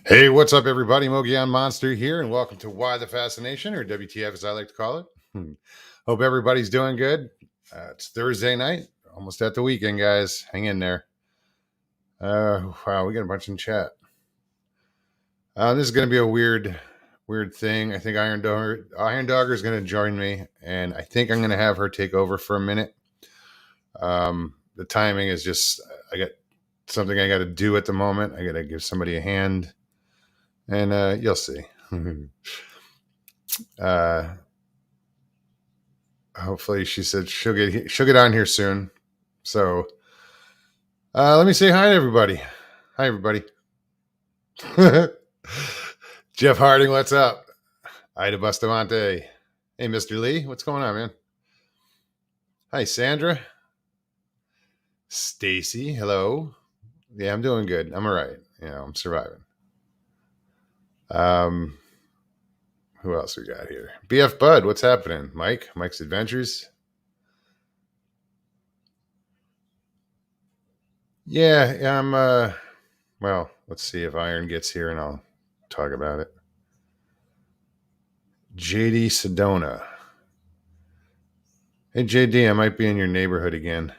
Hey, what's up, everybody? Mogion Monster here, and welcome to Why the Fascination, or WTF as I like to call it. Hope everybody's doing good. It's Thursday night, almost at the weekend, guys. Hang in there. Wow, we got a bunch in chat. This is going to be a weird thing. I think Iron Dogger is going to join me, and I think I'm going to have her take over for a minute. The timing is just, I got something I got to do at the moment. I got to give somebody a hand, and you'll see. uh, Hopefully, she said she'll get on here soon. So let me say hi to everybody. Hi, everybody. Jeff Harding, what's up? Ida Bustamante. Hey, Mr. Lee, what's going on, man? Hi, Sandra. Stacy, hello. Yeah, I'm doing good. I'm all right. I'm surviving. Um, who else we got here? BF Bud, what's happening? Mike's Adventures. Yeah, I'm. Well, let's see if Iron gets here, and I'll talk about it. JD Sedona. Hey JD, I might be in your neighborhood again.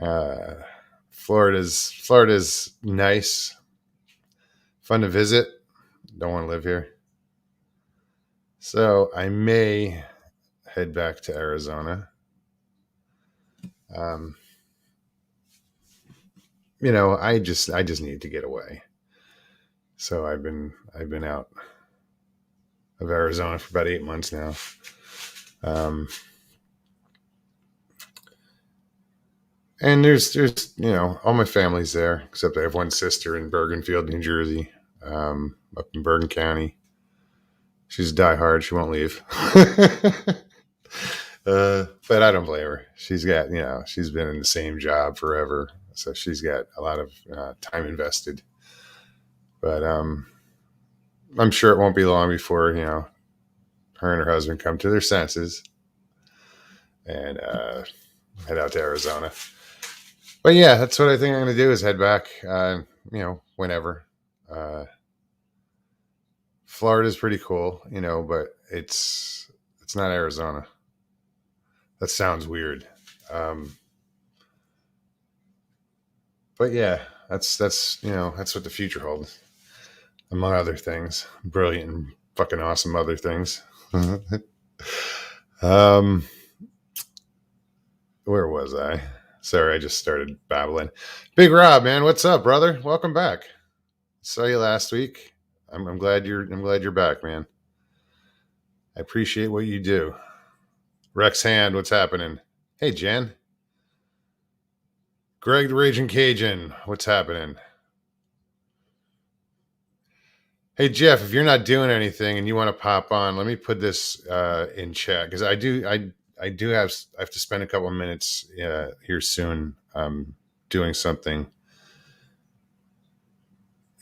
uh, Florida's nice, fun to visit. Don't want to live here, so I may head back to Arizona. Um, I just need to get away. So I've been out of Arizona for about 8 months now. And there's all my family's there except I have one sister in Bergenfield, New Jersey, up in Bergen County. She's diehard. She won't leave. But I don't blame her. She's been in the same job forever, so she's got a lot of time invested. But I'm sure it won't be long before her and her husband come to their senses and head out to Arizona. But yeah, that's what I think I'm going to do is head back. Whenever. Florida's pretty cool, but it's not Arizona. That sounds weird. Um, but yeah, that's what the future holds, among other things. Brilliant and fucking awesome other things. um, where was I? Sorry, I just started babbling. Big Rob, man, what's up, brother? Welcome back. Saw you last week. I'm glad you're back, man. I appreciate what you do. Rex Hand, what's happening? Hey, Jen. Greg the Raging Cajun, what's happening? Hey Jeff, if you're not doing anything and you want to pop on, let me put this in chat because I have to spend a couple of minutes here soon doing something,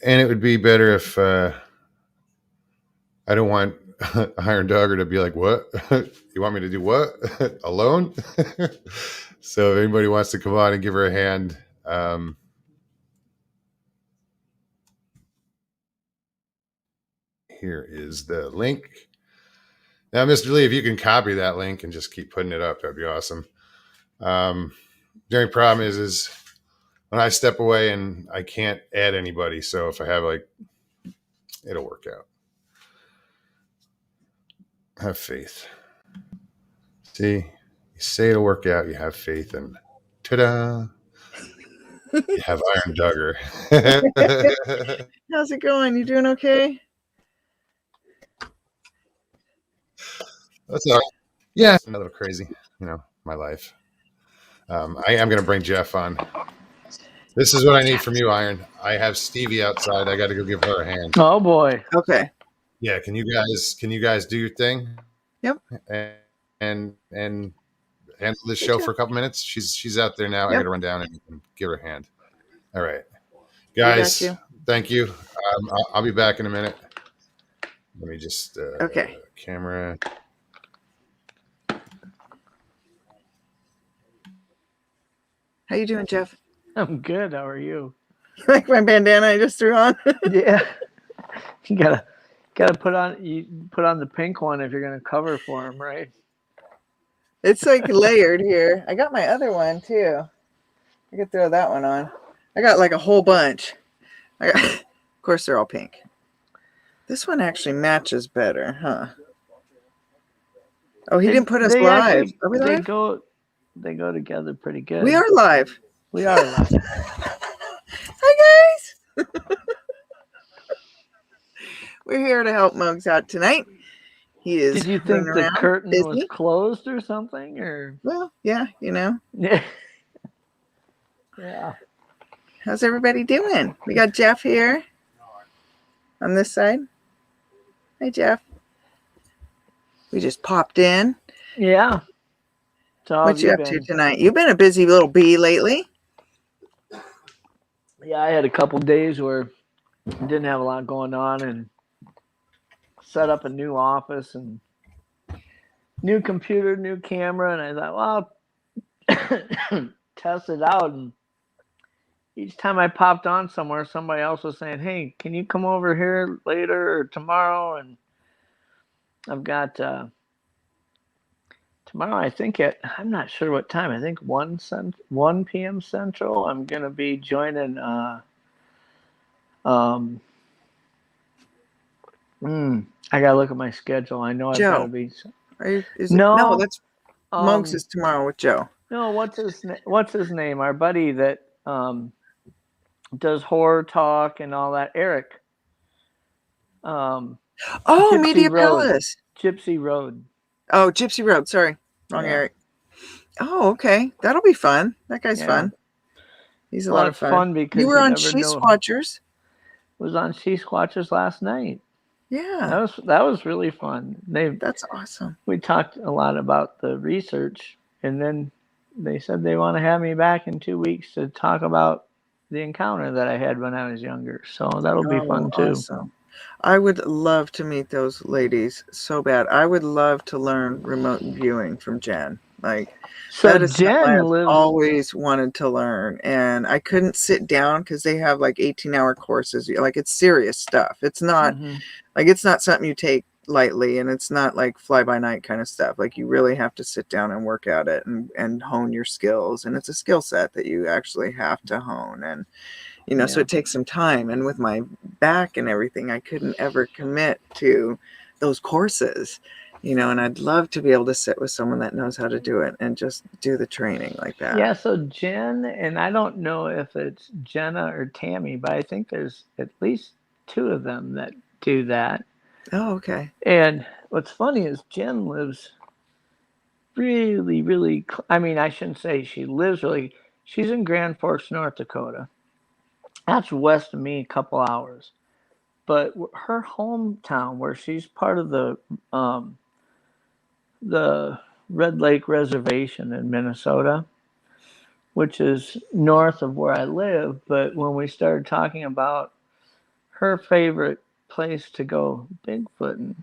and it would be better if I don't want Iron Dogger to be like, "What? You want me to do what alone?" So if anybody wants to come on and give her a hand. Here is the link. Now, Mr. Lee, if you can copy that link and just keep putting it up, that'd be awesome. The only problem is when I step away and I can't add anybody. So if I have it'll work out. Have faith. See, you say it'll work out. You have faith, and ta-da! You have Iron Duggar. How's it going? You doing okay? That's all right. Yeah, a little crazy. My life. I am going to bring Jeff on. This is what I need from you, Iron. I have Stevie outside. I got to go give her a hand. Oh boy. Okay. Yeah, can you guys do your thing? Yep. And handle this show for a couple minutes. She's out there now. Yep. I got to run down and give her a hand. All right, guys. Thank you. I'll be back in a minute. Let me just okay. Camera. How you doing, Jeff? I'm good. How are you? Like my bandana I just threw on. Yeah. You gotta put on the pink one if you're gonna cover for him, right? It's like layered here. I got my other one too. I could throw that one on. I got like a whole bunch. Of course, they're all pink. This one actually matches better, huh? Oh, he didn't put us live. Actually, Are we live? They go together pretty good. We are live. We are live. Hi, guys. We're here to help Mugs out tonight. He is. Did you think the curtain busy. was closed or something? Or Well, yeah, you know. yeah. Yeah. How's everybody doing? We got Jeff here on this side. Hey, Jeff. We just popped in. Yeah. So what you up to tonight? You've been a busy little bee lately. Yeah, I had a couple days where I didn't have a lot going on and set up a new office and new computer, new camera, and I thought, well, test it out. And each time I popped on somewhere, somebody else was saying, hey, can you come over here later or tomorrow? And I've got tomorrow, I think I'm not sure what time. I think 1 p.m. Central. I'm going to be joining I got to look at my schedule. I know I've got to be. No, that's Mugs is tomorrow with Joe. No, what's his name? Our buddy that does horror talk and all that, Eric. Gypsy Media Road. Palace. Gypsy Road. Oh, Gypsy Road. Sorry. Wrong Eric. Oh, okay. That'll be fun. That guy's fun. He's a lot of fun. Because you were on She Squatchers. Was on She Squatchers last night. Yeah. That was really fun. That's awesome. We talked a lot about the research, and then they said they want to have me back in 2 weeks to talk about the encounter that I had when I was younger. So that'll be fun too. Awesome. I would love to meet those ladies so bad. I would love to learn remote viewing from Jen. Like, so that is Jen I've always wanted to learn, and I couldn't sit down because they have like 18-hour courses. Like, it's serious stuff. It's not like it's not something you take lightly, and it's not like fly by night kind of stuff. Like, you really have to sit down and work at it and hone your skills, and it's a skill set that you actually have to hone. And so it takes some time, and with my back and everything, I couldn't ever commit to those courses, and I'd love to be able to sit with someone that knows how to do it and just do the training like that. Yeah, so Jen, and I don't know if it's Jenna or Tammy, but I think there's at least 2 of them that do that. Oh, okay. And what's funny is Jen lives really, really, I shouldn't say she lives really, she's in Grand Forks, North Dakota. That's west of me a couple hours. But her hometown, where she's part of the Red Lake Reservation in Minnesota, which is north of where I live. But when we started talking about her favorite place to go Bigfooting,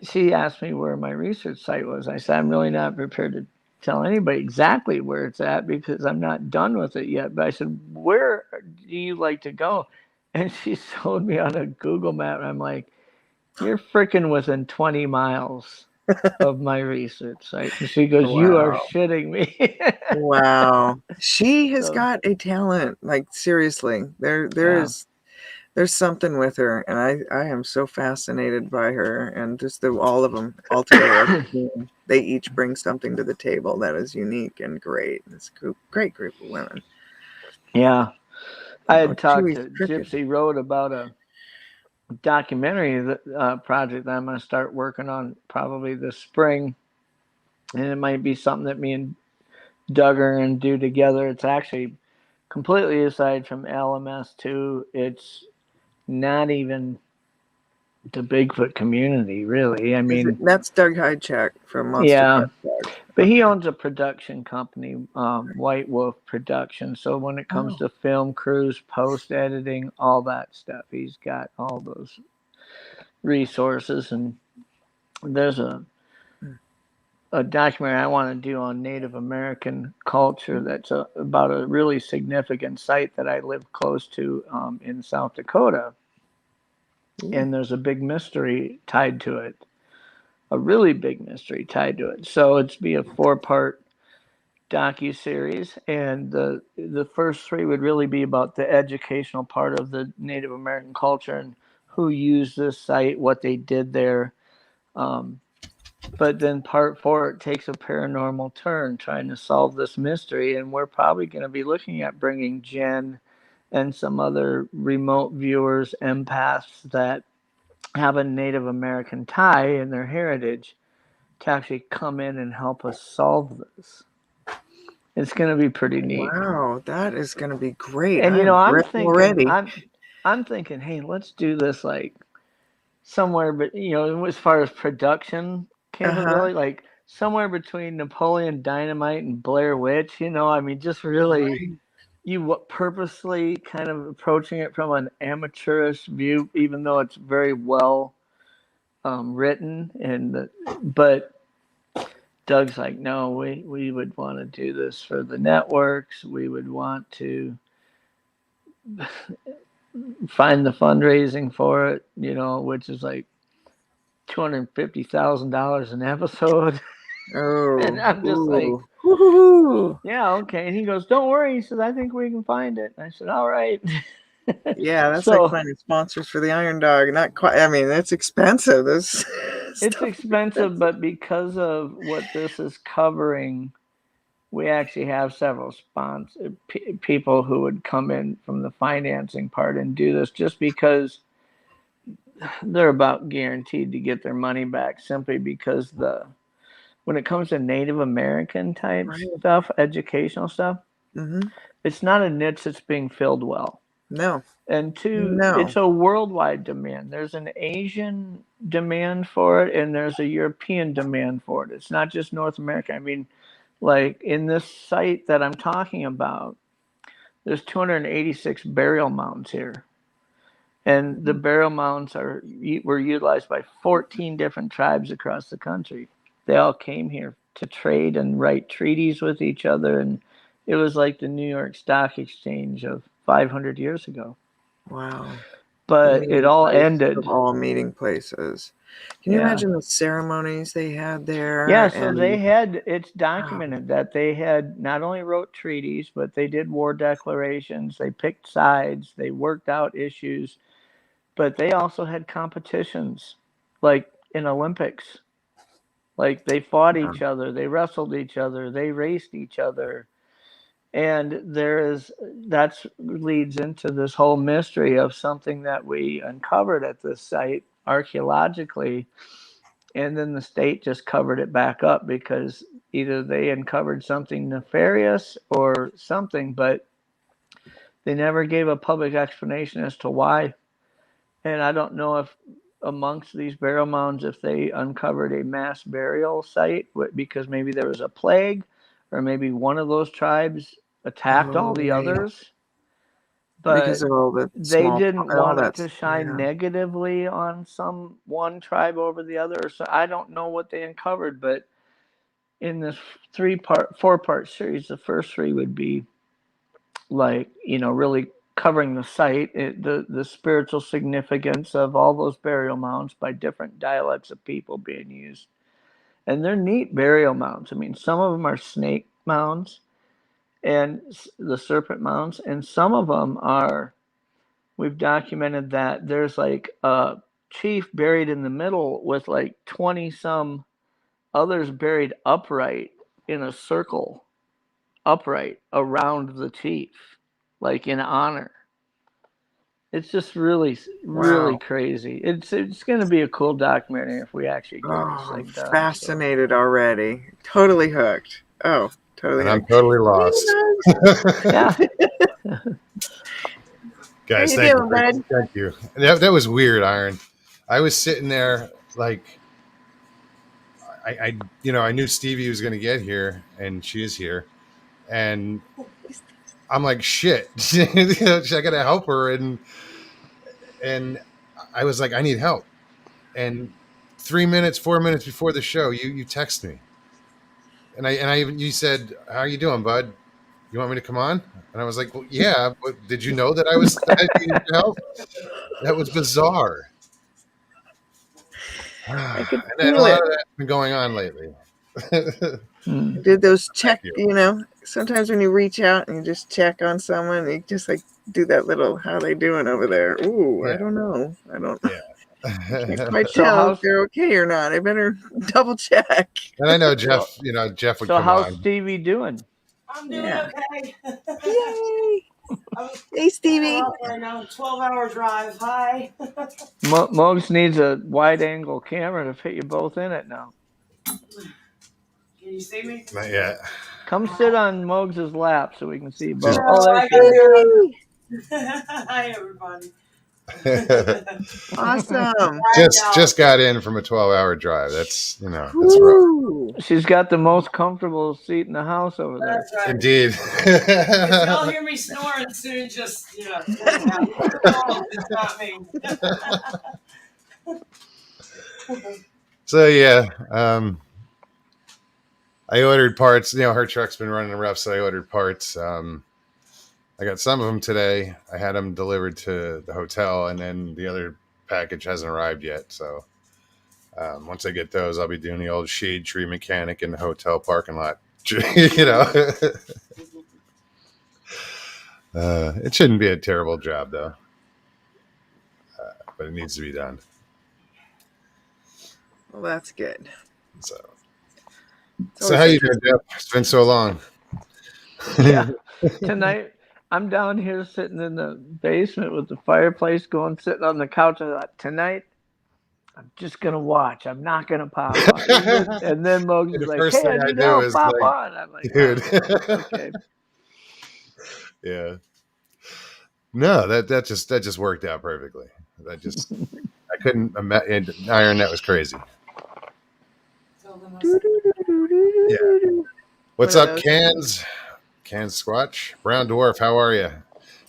she asked me where my research site was. I said, I'm really not prepared to tell anybody exactly where it's at because I'm not done with it yet. But I said, where do you like to go? And she showed me on a Google map. And I'm like, you're freaking within 20 miles of my research site. And she goes, you are shitting me. Wow. She has got a talent. Like, seriously, there's something with her, and I am so fascinated by her, and just all of them all together. They each bring something to the table that is unique and great. It's a great group of women. Yeah. I had talked to Gypsy Road about a documentary project that I'm going to start working on probably this spring. And it might be something that me and Doug are going to do together. It's actually completely aside from LMS 2. It's not even the Bigfoot community, really. That's Doug Hydechek from Monster Park. But he owns a production company, White Wolf Production. So when it comes to film crews, post editing, all that stuff, he's got all those resources. And there's a documentary I want to do on Native American culture. That's about a really significant site that I live close to in South Dakota. And there's a big mystery tied to it, a really big mystery tied to it. So it's be a 4-part docu-series, and the first 3 would really be about the educational part of the Native American culture and who used this site, what they did there. But then part 4, it takes a paranormal turn trying to solve this mystery, and we're probably going to be looking at bringing Jen and some other remote viewers, empaths that have a Native American tie in their heritage to actually come in and help us solve this. It's going to be pretty neat. Wow, that is going to be great. And I'm thinking already. I'm thinking, hey, let's do this like somewhere, but as far as production capability, like somewhere between Napoleon Dynamite and Blair Witch. Just really you purposely kind of approaching it from an amateurish view, even though it's very well written. But Doug's like, no, we would want to do this for the networks. We would want to find the fundraising for it, which is like $250,000 an episode. Oh, and I'm just like, woo-hoo. Yeah, okay. And he goes, don't worry. He says, I think we can find it. And I said, all right. Yeah, that's like finding sponsors for the Iron Dog. Not quite. I mean, it's expensive. It's expensive, but because of what this is covering, we actually have several people who would come in from the financing part and do this, just because they're about guaranteed to get their money back, simply because when it comes to Native American type stuff, educational stuff, it's not a niche that's being filled well. No. And 2, it's a worldwide demand. There's an Asian demand for it, and there's a European demand for it. It's not just North America. I mean, like in this site that I'm talking about, there's 286 burial mounds here. And the burial mounds were utilized by 14 different tribes across the country. They all came here to trade and write treaties with each other. And it was like the New York Stock Exchange of 500 years ago. Wow. But it all ended. Of all meeting places. Can you imagine the ceremonies they had there? Yeah, so it's documented that they had not only wrote treaties, but they did war declarations, they picked sides, they worked out issues, but they also had competitions, like in Olympics. Like they fought each other, they wrestled each other, they raced each other. And that leads into this whole mystery of something that we uncovered at this site archaeologically, and then the state just covered it back up because either they uncovered something nefarious or something, but they never gave a public explanation as to why. And I don't know if amongst these burial mounds, if they uncovered a mass burial site because maybe there was a plague, or maybe one of those tribes attacked all the others. But because of all they didn't want it to shine negatively on one tribe over the other. So I don't know what they uncovered, but in this 4-part series, the first 3 would be like, really covering the site, the spiritual significance of all those burial mounds by different dialects of people being used. And they're neat burial mounds. I mean, some of them are snake mounds and the serpent mounds, and some of them we've documented that there's like a chief buried in the middle with like 20 some others buried upright in a circle, upright around the chief, like in honor. It's just really crazy. It's going to be a cool documentary if we actually get this thing done. Fascinated already. Totally hooked. Oh, totally. And I'm totally lost. Yeah. Guys, thank you. That was weird, Iron. I was sitting there like, I knew Stevie was going to get here, and she is here, and I'm like, shit, I got to help her, and I was like, I need help. And 4 minutes before the show, you text me, you said, "How are you doing, bud? You want me to come on?" And I was like, "Well, yeah, but did you know that I needed your help?" That was bizarre. I could And a feel lot it. of that's been going on lately. Did those check, you. sometimes when you reach out and you just check on someone, you just like do that little, how they doing over there? Ooh, Yeah. I don't know. I can't quite So tell how's- if they're okay or not. I better double check. And I know Jeff, Jeff would So come how's on. Stevie doing? I'm doing Yeah. okay. Yay! I'm Hey, Stevie. out right now. 12-hour drive. Hi. Muggs needs a wide angle camera to fit you both in it now. Can you see me? Not yet. Come sit on Muggs's lap so we can see you both. Just- Oh, there I she is. gotta go. Hi, everybody. Awesome. just got in from a 12-hour drive. That's that's rough. Woo. She's got the most comfortable seat in the house over there. That's right. Indeed. If y'all hear me snoring soon, just it's not me. So yeah, I ordered parts. Her truck's been running rough, so I ordered parts. I got some of them today. I had them delivered to the hotel, and then the other package hasn't arrived yet. So once I get those, I'll be doing the old shade tree mechanic in the hotel parking lot. It shouldn't be a terrible job though, but it needs to be done. Well, that's good. So It's how always you doing, Jeff? It's been so long. Yeah. Tonight, I'm down here sitting in the basement with the fireplace going, sitting on the couch. I thought, tonight, I'm just going to watch. I'm not going to pop on. And then Muggs is The like, first hey, thing I I do know, is pop like, on. I'm like, dude. okay. Yeah. No, that just worked out perfectly. I couldn't imagine. Iron Net was crazy. Yeah. What's One of up, those. Cans Squatch? Brown Dwarf, how are you?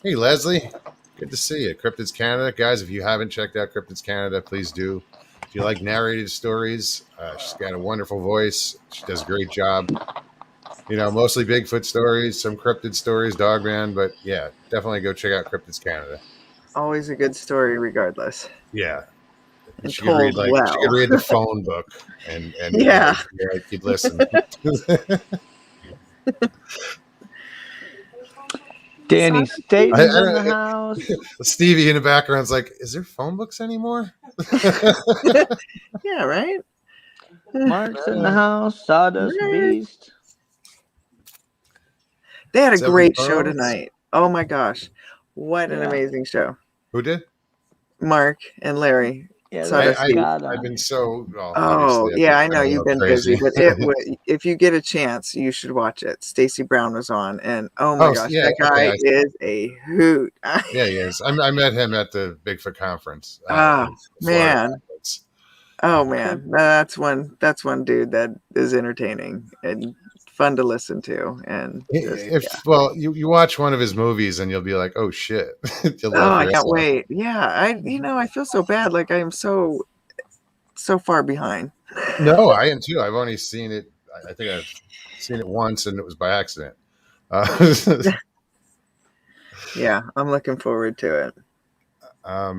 Hey, Leslie. Good to see you. Cryptids Canada. Guys, if you haven't checked out Cryptids Canada, please do. If you like narrated stories, she's got a wonderful voice. She does a great job. Mostly Bigfoot stories, some cryptid stories, Dogman, but yeah, definitely go check out Cryptids Canada. Always a good story, regardless. Yeah. And She could read told well. she could read the phone book and Yeah. you'd listen. Danny Staten's I in don't the know. house. Stevie in the background's like, is there phone books anymore? Yeah, right? Mark's in the house. Sawdust Right. Beast. They had a Seven great show Bones. tonight. Oh my gosh. What an Yeah. amazing show. Who did? Mark and Larry. Yeah, Sawdust that's Beast. got I've been so. Well, Oh, obviously, yeah, I I've know a you've little been busy, but crazy. if you get a chance, you should watch it. Stacey Brown was on, and oh my gosh, yeah, that guy okay, is a hoot. Yeah, he is. I met him at the Bigfoot conference. Ah, in Florida. man. Oh man, that's one dude that is entertaining and fun to listen to. And Well, you watch one of his movies and you'll be like, oh shit. You'll oh, laugh I your can't ass off. wait. Yeah, I feel so bad. Like I am so far behind. No, I am too. I've only seen it. I think I've seen it once, and it was by accident. Yeah, I'm looking forward to it.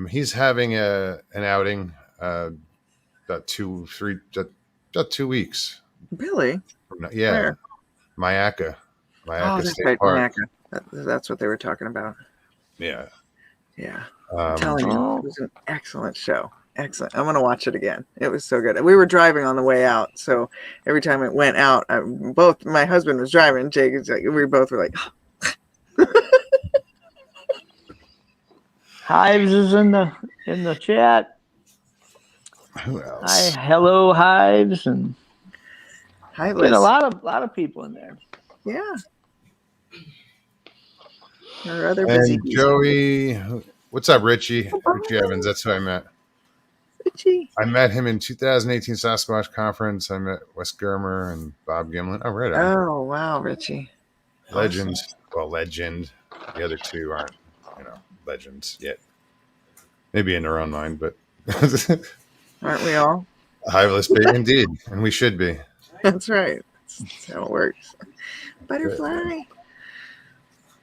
He's having an outing about 2 weeks. Really? Yeah, Where? Mayaca Oh, that's State right, Park. Mayaca. That's what they were talking about. Yeah. Yeah, I'm telling you, Oh. it was an excellent show. Excellent. I'm gonna watch it again. It was so good. We were driving on the way out, so every time it went out, both my husband was driving. Jake is like, we both were like, Hives is in the chat. Who else? Hi, hello Hives, and "Hi, been Liz." a lot of people in there. Yeah. Our other busy And bees. Joey, what's up, Richie? Richie Evans. That's who I met. Richie. I met him in 2018 Sasquatch Conference. I met Wes Germer and Bob Gimlin. Oh, right on. Oh wow, Richie. Legend. Well, legend. The other two aren't, legends yet. Maybe in their own mind, but Aren't we all? Hiveless baby indeed, and we should be. That's right. That's how it works. Butterfly.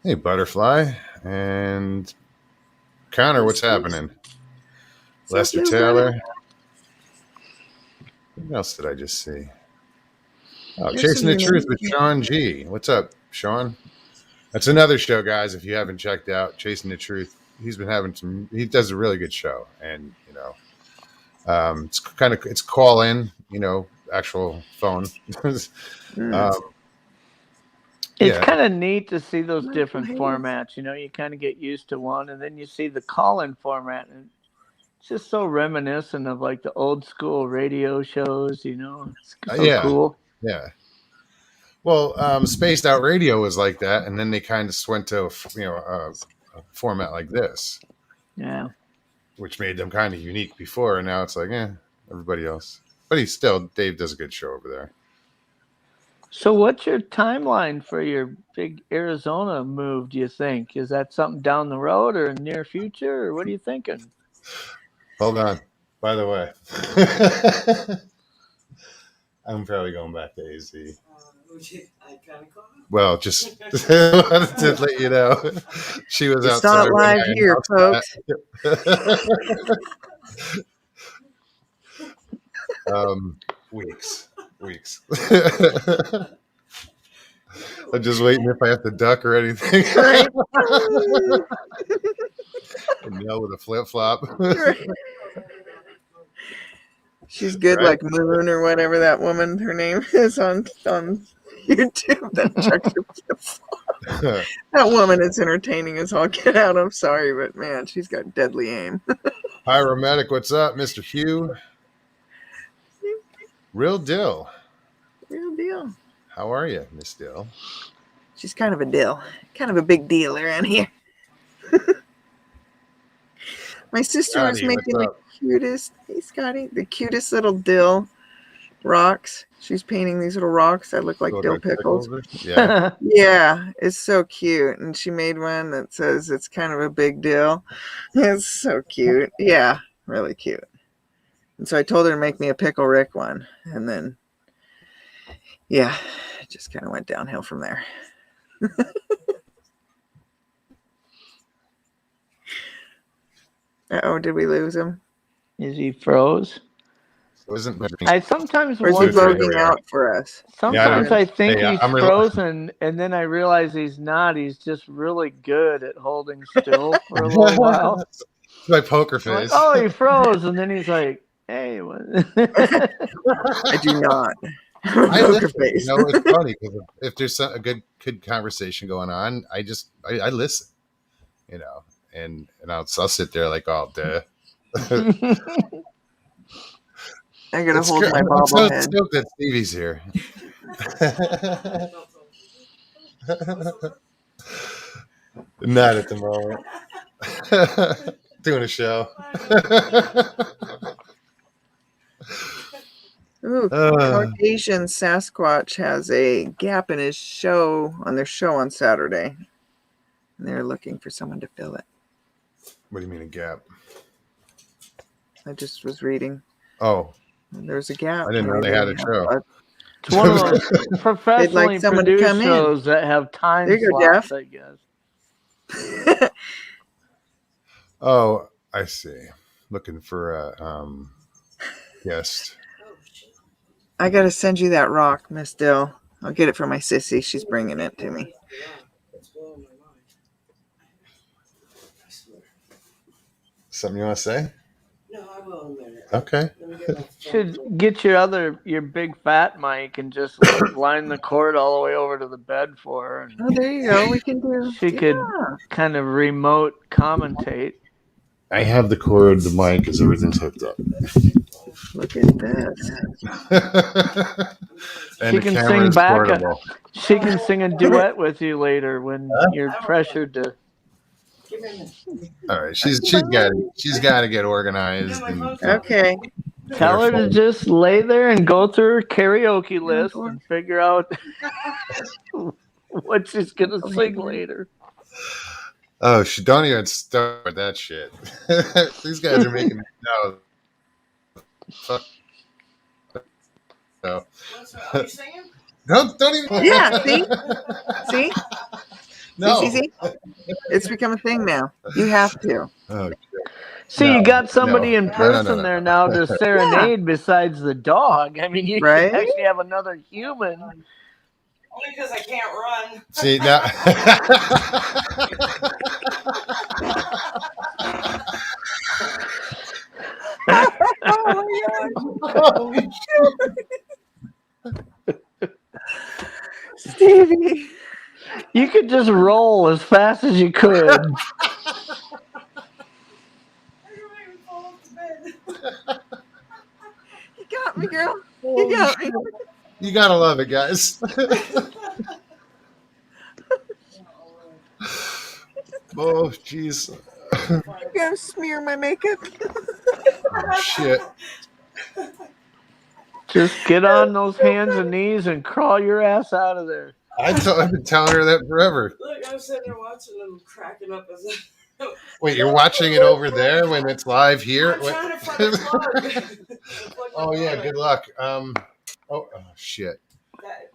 Hey, Butterfly. And Connor, what's happening? Lester Taylor. What else did I just see? Oh, Chasing the Truth with Sean G. What's up, Sean? That's another show, guys. If you haven't checked out Chasing the Truth, he does a really good show. And, it's call in, actual phone. It's kind of neat to see those different formats. You kind of get used to one, and then you see the call-in format, and it's just so reminiscent of like the old school radio shows. It's so cool. Yeah. Well, Spaced Out Radio was like that, and then they kind of went to a format like this. Yeah. Which made them kind of unique before, and now it's like, everybody else. But Dave does a good show over there. So what's your timeline for your big Arizona move, do you think? Is that something down the road or near future, or what are you thinking? Hold on. By the way, I'm probably going back to AZ. Well, just wanted to let you know. She was it's outside. It's not live here, folks. Weeks. I'm just waiting if I have to duck or anything. And yell with a flip flop. She's good, like Moon or whatever that woman, her name is on YouTube. That chucks her flip flop. That woman is entertaining as all get out. I'm sorry, but man, she's got deadly aim. Pyromatic, what's up, Mr. Hugh? Real Dill. How are you, Miss Dill? She's kind of a dill. Kind of a big deal around here. My sister was making the cutest, hey Scotty, the cutest little dill rocks. She's painting these little rocks that look like dill pickles. Yeah. Yeah, it's so cute. And she made one that says it's kind of a big deal. It's so cute. Yeah, really cute. And so I told her to make me a Pickle Rick one. And then, it just kind of went downhill from there. Did we lose him? Is he froze? I sometimes wonder. Or is he loading out for us? Sometimes I think he's frozen, and then I realize he's not. He's just really good at holding still for a little while. It's my poker face. Like, he froze, and then he's like, "Hey, what?" I do not. Poker face. It's funny because if there's a good conversation going on, I listen. And I'll sit there like all day. I gotta hold my bobblehead. I'm so stoked that Stevie's here. Not at the moment. Doing a show. Ooh, Caucasian Sasquatch has a gap in his show on their show on Saturday. And they're looking for someone to fill it. What do you mean a gap? I just was reading. Oh. There's a gap. I didn't know they had a show. It's one of those professionally produced shows that have time slots, Jeff. I guess. Oh, I see. Looking for a guest. I got to send you that rock, Miss Dill. I'll get it for my sissy. She's bringing it to me. Something you want to say? No, I will in a minute. Okay. Should get your big fat mic and just line the cord all the way over to the bed for her. And oh, there you go. We can do. She could kind of remote commentate. I have the cord, the mic, because everything's hooked up. Look at this. And she can sing back. She can sing a duet with you later when you're pressured to. All right, she's got to get organized. Okay. Tell her to just lay there and go through her karaoke list and figure out what she's gonna sing later. Oh, she don't even start with that shit. These guys are making no. Fuck. No. Are you singing? Don't even. Yeah, see? No. See? It's become a thing now. You have to. Oh, See, No, you got somebody no. in No, no, person no, there no. now to serenade besides the dog. I mean, you Right? can actually have another human. Only because I can't run. See now. Oh my gosh. Stevie. You could just roll as fast as you could. I don't even fall off the bed. You got me, girl. You got me. You gotta love it, guys. Oh, jeez. You gotta smear my makeup. Oh, shit. Just get on those hands and knees and crawl your ass out of there. I've been telling her that forever. Look, I'm sitting there watching them cracking up as Wait, you're watching it over there when it's live here? I'm trying to find a plug. Oh yeah, good luck. Oh shit. That,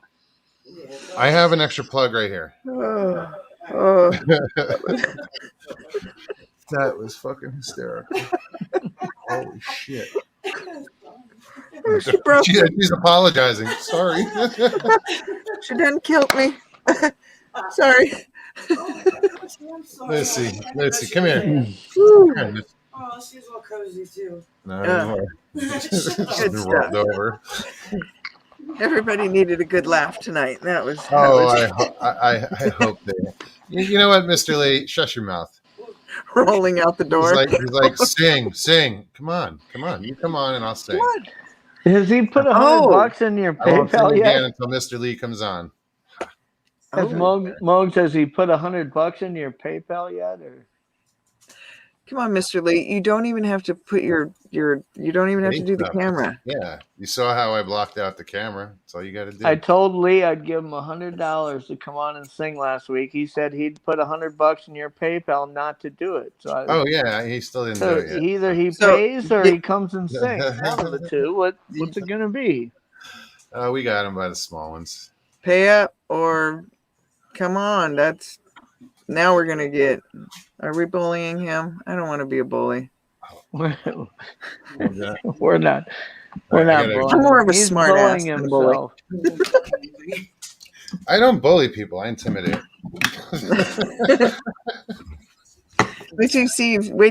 yeah, I have an extra plug right here. Oh. That was fucking hysterical. Holy shit. She broke it. She's apologizing. Sorry. She done killed me. Sorry. I'm sorry. Missy, come here. Whew. Oh, she's all cozy too. No, Yeah. anymore. She's Good been stuff. rolled over. Everybody needed a good laugh tonight. That was. I hope they. You know what, Mr. Lee? Shush your mouth. Rolling out the door. He's like, sing. Come on. You come on and I'll sing. What? Has he put $100 in your I won't sing PayPal again yet? until Mr. Lee comes on. Has Mogs, has he put $100 in your PayPal yet? Or Come on, Mr. Lee. You don't even have to put your. You don't even have to do the camera. Yeah, you saw how I blocked out the camera. That's all you got to do. I told Lee I'd give him $100 to come on and sing last week. He said he'd put $100 in your PayPal not to do it. So yeah, he still didn't so do it yet. either he pays or he comes and sings. One of the two. What's it gonna be? We got him by the small ones. Pay up or come on. That's now we're gonna get. Are we bullying him? I don't want to be a bully. We're Yeah. we're not. I'm more of a He's smart ass bullying than a bully. himself. I don't bully people. I intimidate. Wait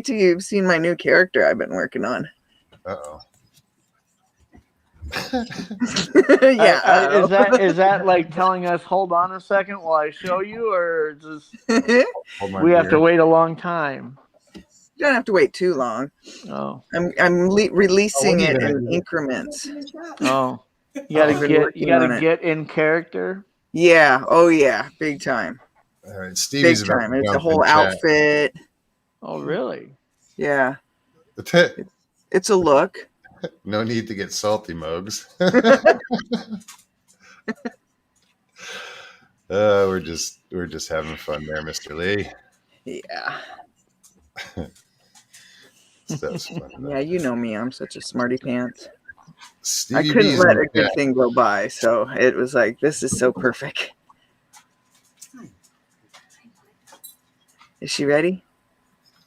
till you've seen my new character I've been working on. Uh-oh. Yeah. Is that like telling us hold on a second while I show you, or just Hold my we have to beer. wait a long time? You don't have to wait too long. Oh, I'm releasing Oh, it yeah. in increments. oh, you I've been working on gotta it. get in character. Yeah. Oh yeah. Big time. All right, Big Stevie's about time. to It's a jump whole in chat. outfit. Oh, really? Yeah. It's a look. No need to get salty, Mogs. We're just having fun there, Mr. Lee. Yeah. Stuff's fun. Yeah. You know me. I'm such a smarty pants. Stevie I B's couldn't in let the a good chat. thing go by, so it was like, this is so perfect. Is she ready?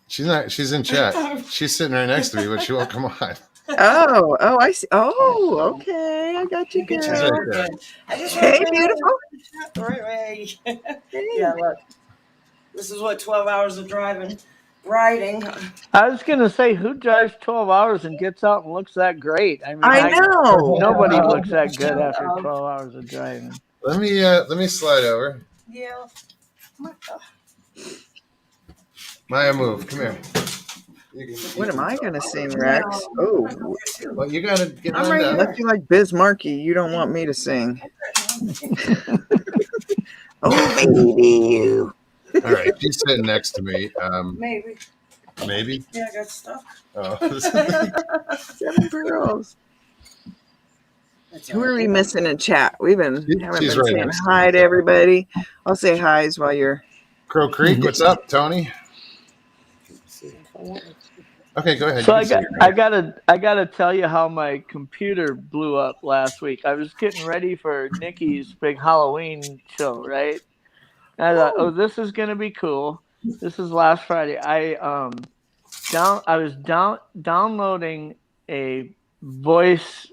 She's not. She's in chat. She's sitting right next to me, but she won't come on. Oh, I see. Oh, okay. I got you, Get She's girl. right there. I just Hey, wanna beautiful. the right way. Hey. Yeah, look. This is what 12 hours of riding. I was gonna say, who drives 12 hours and gets out and looks that great? I mean, I know. Nobody looks that good after 12 hours of driving. Let me slide over. Yeah. Maya, move. Come here. What am I gonna sing, Rex? Oh, Well, you gotta get I'm on right down. here. unless you like Biz Markie, you don't want me to sing. Oh, baby, you. All right, she's sitting next to me. Maybe. Maybe. Yeah, I got stuff. Oh. 7 girls. Who are we missing in chat? Haven't She's been right saying next to hi me. to everybody. I'll say hi's while you're. Crow Creek, what's up, Tony? Okay, go ahead. So You I can say got your name. I gotta tell you how my computer blew up last week. I was getting ready for Nikki's big Halloween show, right? And I thought, oh, this is gonna be cool. This is last Friday. I was downloading a voice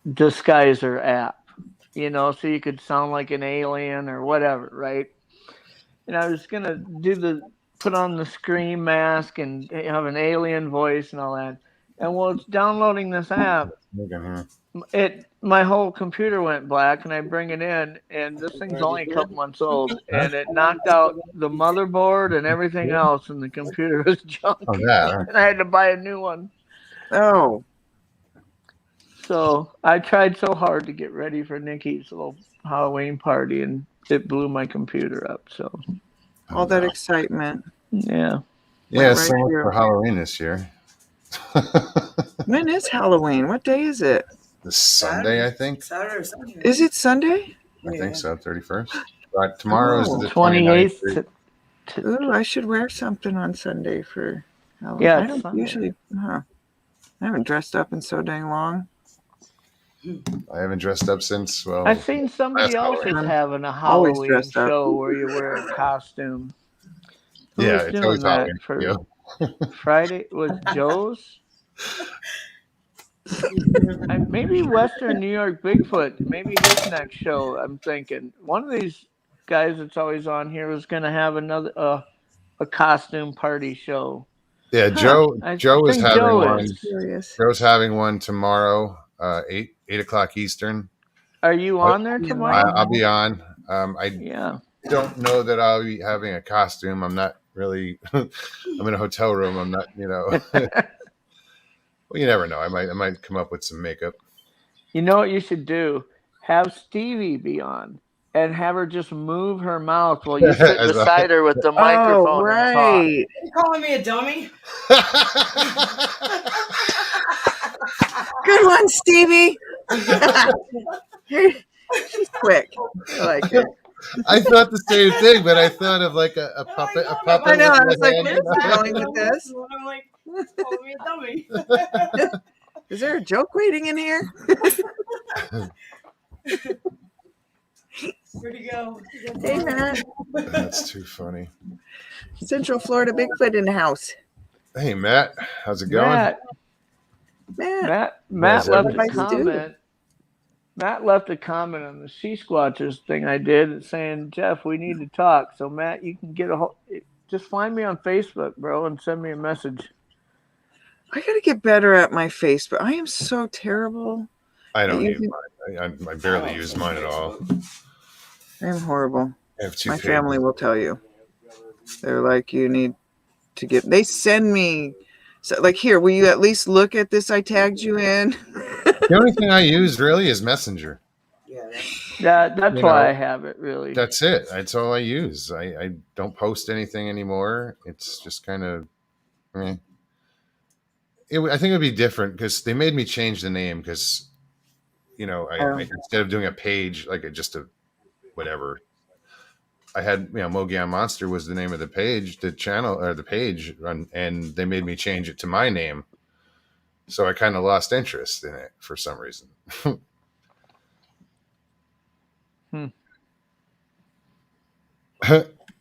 disguiser app, so you could sound like an alien or whatever, right? And I was gonna put on the scream mask and have an alien voice and all that. And while it's downloading this app, Megan my whole computer went black, and I bring it in, and this thing's only a couple months old, and it knocked out the motherboard and everything else, and the computer was junk, Oh, that. and I had to buy a new one. Oh, So I tried so hard to get ready for Nikki's little Halloween party, and it blew my computer up. So all that excitement. yeah. Yeah, Went so right much here. for Halloween this year. When is Halloween? What day is it? This Sunday, I think. Saturday or Sunday. Is it Sunday? I think so, 31st. Right, tomorrow is Oh. the 28th. 29th. Ooh, I should wear something on Sunday for Halloween. Yeah, I it's don't Sunday. usually. I haven't dressed up in so dang long. I haven't dressed up since, well, I've seen somebody last else is Halloween. having a Always Halloween dressed up. show where you wear a costume. Who yeah, was it's doing always that Halloween. for Yeah. Friday? Was Joe's? Maybe Western New York Bigfoot. Maybe his next show. I'm thinking one of these guys that's always on here was going to have another a costume party show. Yeah, Huh. Joe is think having Joe one. is. Curious. Joe's having one tomorrow, 8 o'clock Eastern. Are you on there Yeah. tomorrow? I'll be on. I Yeah. don't know that I'll be having a costume. I'm not really. I'm in a hotel room. I'm not. Well, you never know. I might come up with some makeup. You know what you should do? Have Stevie be on and have her just move her mouth while you sit As a- beside her with the Oh, microphone and talk. right. You calling me a dummy? Good one, Stevie. She's quick. I like it. I thought the same thing, but I thought of like a puppet. A puppet. I know. I with was like, a hand. where's going with this? I'm like, calling me a dummy. Is there a joke waiting in here? Where'd he go? Hey, Matt. That's too funny. Central Florida Bigfoot in the house. Hey, Matt, how's it going? Matt Matt. left a everybody do? comment. Matt left a comment on the Sea Squatchers thing I did saying, Jeff, we need to talk. So Matt, you can just find me on Facebook, bro, and send me a message. I got to get better at my Facebook. I am so terrible. I don't You use mine. I barely use mine at all. I am horrible. I have two My pages. family will tell you. They're like, you need to get. They send me. So, like, here, will you at least look at this? I tagged you in. The only thing I use really is Messenger. Yeah, That's You why know, I have it, really. That's it. That's all I use. I don't post anything anymore. It's just kind of. I think it would be different because they made me change the name because, I instead of doing a page like just a whatever, I had Mogian Monster was the name of the page, the channel or the page, and they made me change it to my name. So I kind of lost interest in it for some reason.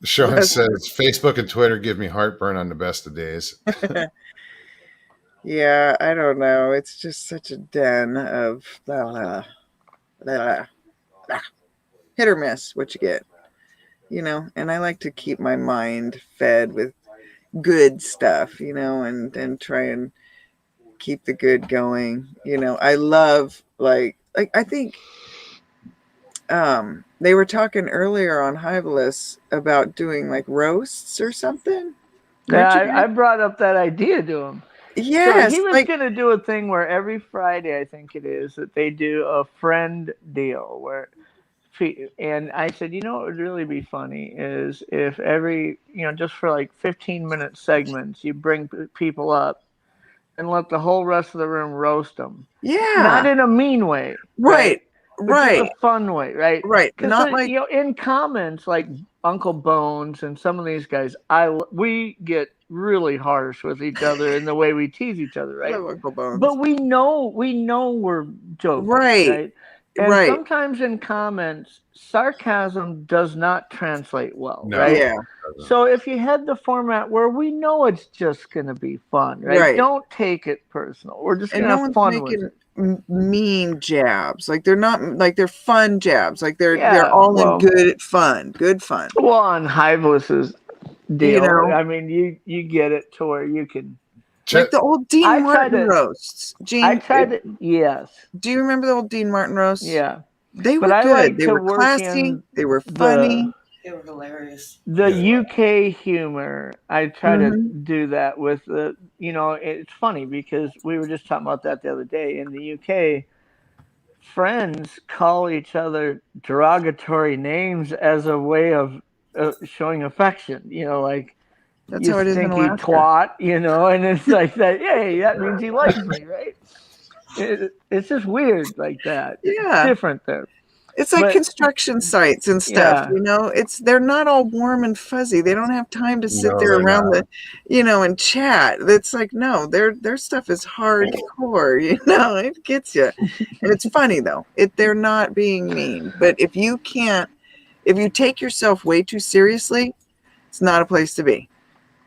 Sean says Facebook and Twitter give me heartburn on the best of days. Yeah, I don't know. It's just such a den of hit or miss what you get, and I like to keep my mind fed with good stuff, and try and keep the good going. I love I think they were talking earlier on Hivelis about doing like roasts or something. Yeah, I brought up that idea to him. Yes, so he was going to do a thing where every Friday, I think it is, that they do a friend deal where, and I said, what would really be funny is if every, just for like 15-minute segments, you bring people up and let the whole rest of the room roast them. Yeah. Not in a mean way. Right. Right. A fun way, right? Right. Not like in comments like Uncle Bones and some of these guys, we get really harsh with each other in the way we tease each other, I right? love Uncle Bones. But we know we're joking, Right. right? And Right. sometimes in comments, sarcasm does not translate well, No. right? Yeah. So if you had the format where we know it's just going to be fun, right? Right. Don't take it personal. We're just And going to no have one's fun with making it. mean jabs. Like they're not like they're fun jabs. Like they're Yeah, all well- in good fun. Good fun. Well, on Hiveless's deal, You know? I mean, you get it to where you can. Like the old Dean I tried Martin to- roasts. Gene, I tried to, yes, do you remember the old Dean Martin roasts? yeah. They were But I good. like They to were work classy. in They were funny. They were hilarious. The Yeah. UK humor, I try to Mhm. do that with the, it's funny because we were just talking about that the other day. In the UK, friends call each other derogatory names as a way of showing affection, like, That's you how it is in stinky Alaska. twat, and it's like that, hey, that means he likes me, right? It's just weird like that. Yeah. It's different there. It's like But- construction sites and stuff, Yeah. they're not all warm and fuzzy. They don't have time to sit No, there they're around and chat. It's like, no, their stuff is hardcore, it gets you. And it's funny though. They're not being mean. But if you take yourself way too seriously, it's not a place to be.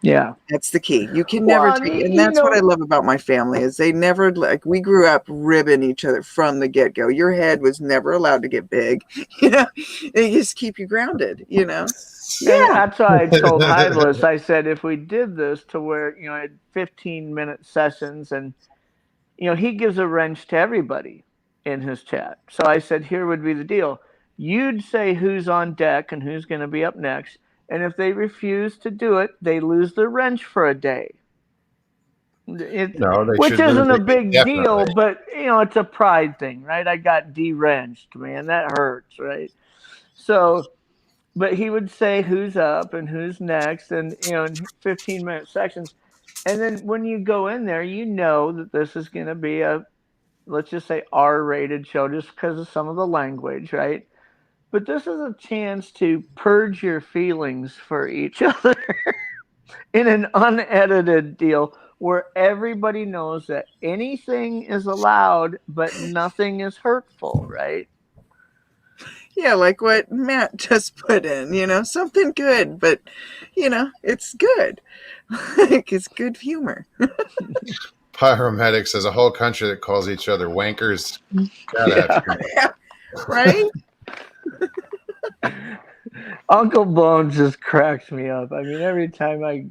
Yeah. That's the key. You can Well, never I mean, and that's what I you know- love about my family is they never we grew up ribbing each other from the get-go. Your head was never allowed to get big. They just keep you grounded, And that's why I told Hiveless, I said, if we did this to where, I had 15-minute sessions and, he gives a wrench to everybody in his chat. So I said, here would be the deal. You'd say who's on deck and who's going to be up next. And if they refuse to do it, they lose the wrench for a day. No, they Which should lose isn't a it, big definitely. deal, but, it's a pride thing, right? I got de-wrenched, man. That hurts, right? So, but he would say who's up and who's next and, in 15-minute sections. And then when you go in there, you know that this is going to be let's just say R-rated show just because of some of the language, right? But this is a chance to purge your feelings for each other in an unedited deal where everybody knows that anything is allowed, but nothing is hurtful, right? Yeah, like what Matt just put in, something good, but it's good. It's good humor. Pyromedics as a whole country that calls each other wankers. Yeah, right? Uncle Bones just cracks me up. I mean, every time I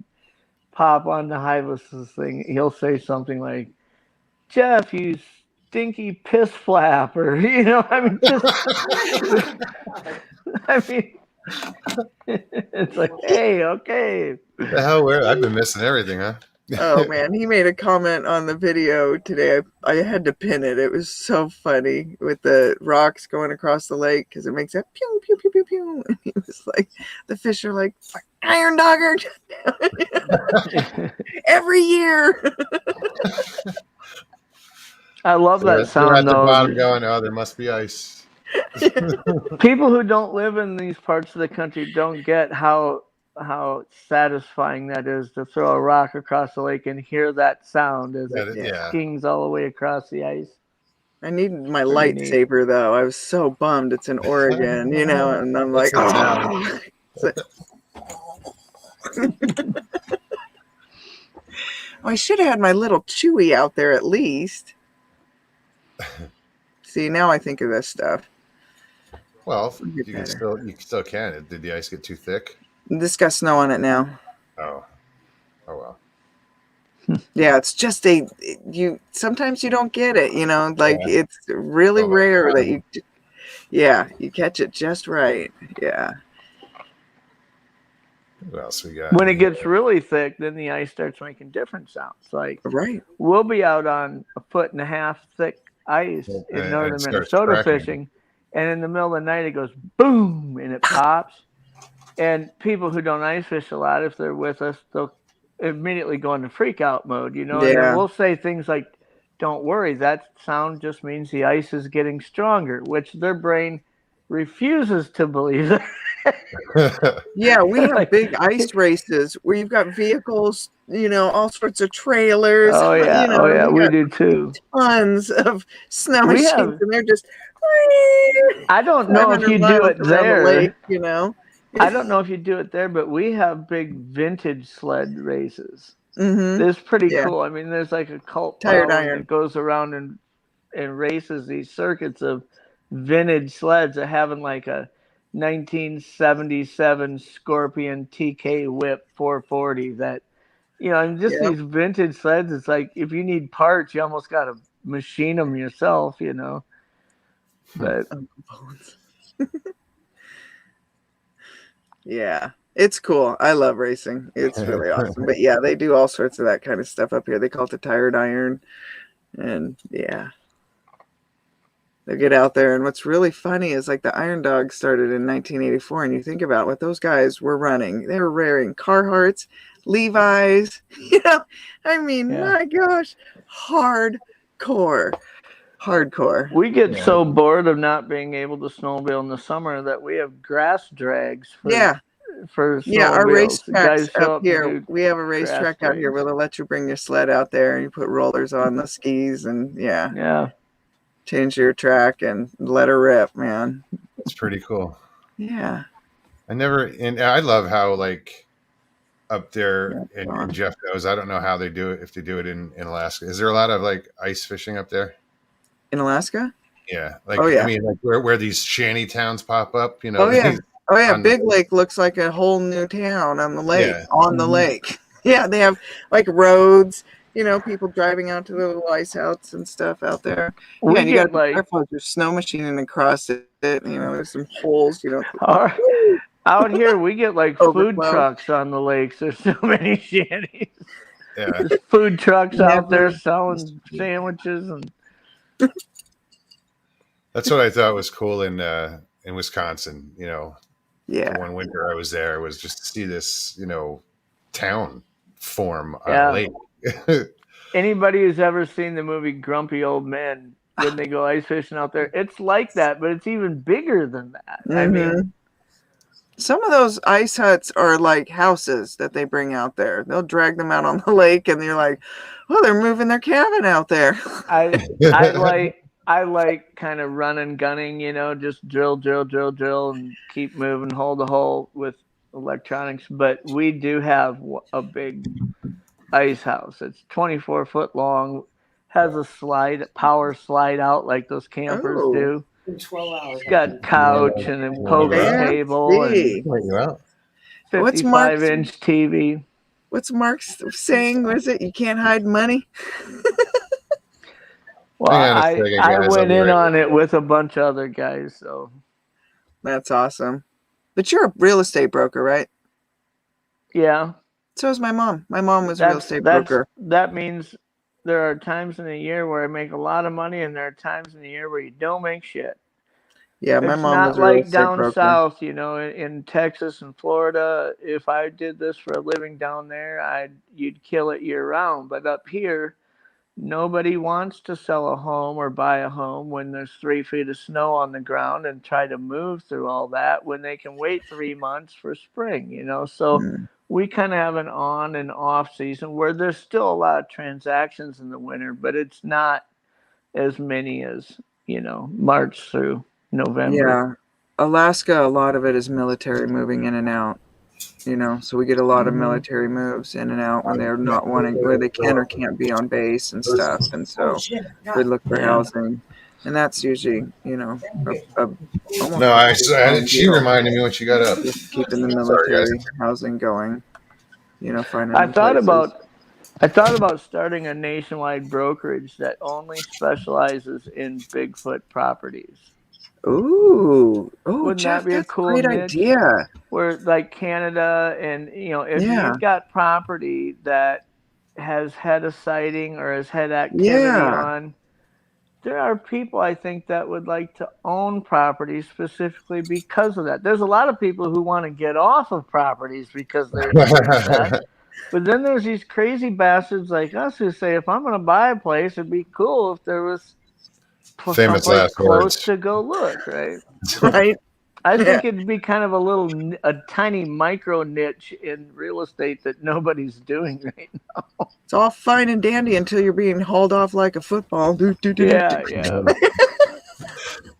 pop on the Hiveless's thing, he'll say something like, Jeff, you stinky piss flap, or, it's like, hey, okay. The hell, I've been missing everything, huh? Oh man, he made a comment on the video today. I had to pin it. It was so funny with the rocks going across the lake because it makes that pew pew pew pew pew. And he was like, the fish are like, Iron Dogger every year. I love that They're at sound the bottom though. going, oh, there must be ice. People who don't live in these parts of the country don't get how satisfying that is to throw a rock across the lake and hear that sound as it Yeah. skings all the way across the ice. I needed my Pretty neat. lightsaber though. I was so bummed it's in Oregon, and I'm like, What's oh. I should have had my little Chewy out there at least. See, now I think of this stuff. Well, Get you better. still can. Did the ice get too thick? This got snow on it now. Oh well. Yeah, it's just sometimes you don't get it, it's really Oh, my rare God. that you catch it just right. Yeah. What else we got? When it gets really thick, then the ice starts making different sounds. Like Right. we'll be out on 1.5 foot thick ice And in it northern starts Minnesota cracking. fishing, and in the middle of the night it goes boom and it pops. And people who don't ice fish a lot, if they're with us, they'll immediately go into freak out mode, And then Yeah. we'll say things like, "Don't worry, that sound just means the ice is getting stronger," which their brain refuses to believe. Yeah, we have Like- big ice races where you've got vehicles, all sorts of trailers. Oh yeah, we got do too. tons of snow We machines, have- and they're just I don't know if 500 you do miles it around the there. lake, I don't know if you do it there, but we have big vintage sled races. Mm-hmm. It's pretty Yeah. cool. I mean, there's like a cult Tired following iron. that goes around and races these circuits of vintage sleds that having like a 1977 Scorpion TK Whip 440 that, and just Yeah. these vintage sleds. It's like if you need parts, you almost got to machine them yourself, But Yeah, it's cool. I love racing. It's really awesome. But yeah, they do all sorts of that kind of stuff up here. They call it the tired iron. And yeah, they get out there. And what's really funny is like the Iron Dog started in 1984. And you think about what those guys were running. They were wearing Carhartts, Levi's. I mean, Yeah. my gosh, hardcore. we get so bored of not being able to snowmobile in the summer that we have grass drags for Yeah. for Yeah, our snowmobiles. racetracks Guys show up up to here. do We have a racetrack out here drags. where they'll let you bring your sled out there and you put rollers on the skis and Yeah. change your track and let her rip, man. It's pretty cool. Yeah. And I love how like up there, Yeah, and Jeff knows, I don't know how they do it, if they do it in Alaska. Is there a lot of like ice fishing up there? In Alaska? Yeah. Like, Oh, yeah. I mean, like where these shanty towns pop up, Oh, yeah. these- Oh yeah, on the- Big Lake looks like a whole new town on the lake. Yeah. On the Mhm. lake. Yeah, they have like roads, people driving out to the little ice outs and stuff out there. We Yeah, and you get got to be like careful with your snow machining across it. There's some holes, out here we get like food Overflow. trucks on the lakes. There's so many shanties. yeah. There's food trucks out there Never- selling sandwiches and That's what I thought was cool in Wisconsin. Yeah. One winter I was there was just to see this, town form on Yeah. a lake. anybody who's ever seen the movie Grumpy Old Men when they go ice fishing out there, it's like that, but it's even bigger than that. I mean, Mhm. Some of those ice huts are like houses that they bring out there. They'll drag them out on the lake, and you're like, "Oh, they're moving their cabin out there." I like kind of running, gunning, just drill, and keep moving, hold the hole with electronics. But we do have a big ice house. It's 24 foot long, has a power slide out like those campers Oh. do. 12 hours. It's got couch and a poker Fancy. table and Wait, you out? What's Mark's- 55-inch TV. What's Mark's saying? Was it you can't hide money? Well, Hang on a second, I guys, went I'll be in right on it with a bunch of other guys, so That's awesome. But you're a real estate broker, right? yeah. So is my mom. My mom was a real estate broker. That means there are times in the year where I make a lot of money, and there are times in the year where you don't make shit. Yeah, my It's mom not was a real like estate down broker. south, in Texas and Florida. If I did this for a living down there, you'd kill it year round. But up here, nobody wants to sell a home or buy a home when there's 3 feet of snow on the ground and try to move through all that when they can wait 3 months for spring, So Mm. we kind of have an on and off season where there's still a lot of transactions in the winter, but it's not as many as, March through November. Yeah. Alaska, a lot of it is military moving in and out. So we get a lot of Mhm. military moves in and out when they're not wanting, where they can or can't be on base and stuff. And so Oh, shit. we look for Yeah. housing. And that's usually, almost No, she reminded me when she got up. just keeping the Sorry, guys. military housing going. Finding I them thought places. about starting a nationwide brokerage that only specializes in Bigfoot properties. Ooh, Wouldn't Jeff, that be a that's cool great niche? idea. Where like Canada and if Yeah. you've got property that has had a sighting or has had activity Yeah. on, there are people I think that would like to own properties specifically because of that. There's a lot of people who want to get off of properties because they're upset. But then there's these crazy bastards like us who say, if I'm going to buy a place, it'd be cool if there was Famous someplace last close words. to go look, right? Right? I think it'd be kind of a tiny micro niche in real estate that nobody's doing right now. It's all fine and dandy until you're being hauled off like a football. Yeah.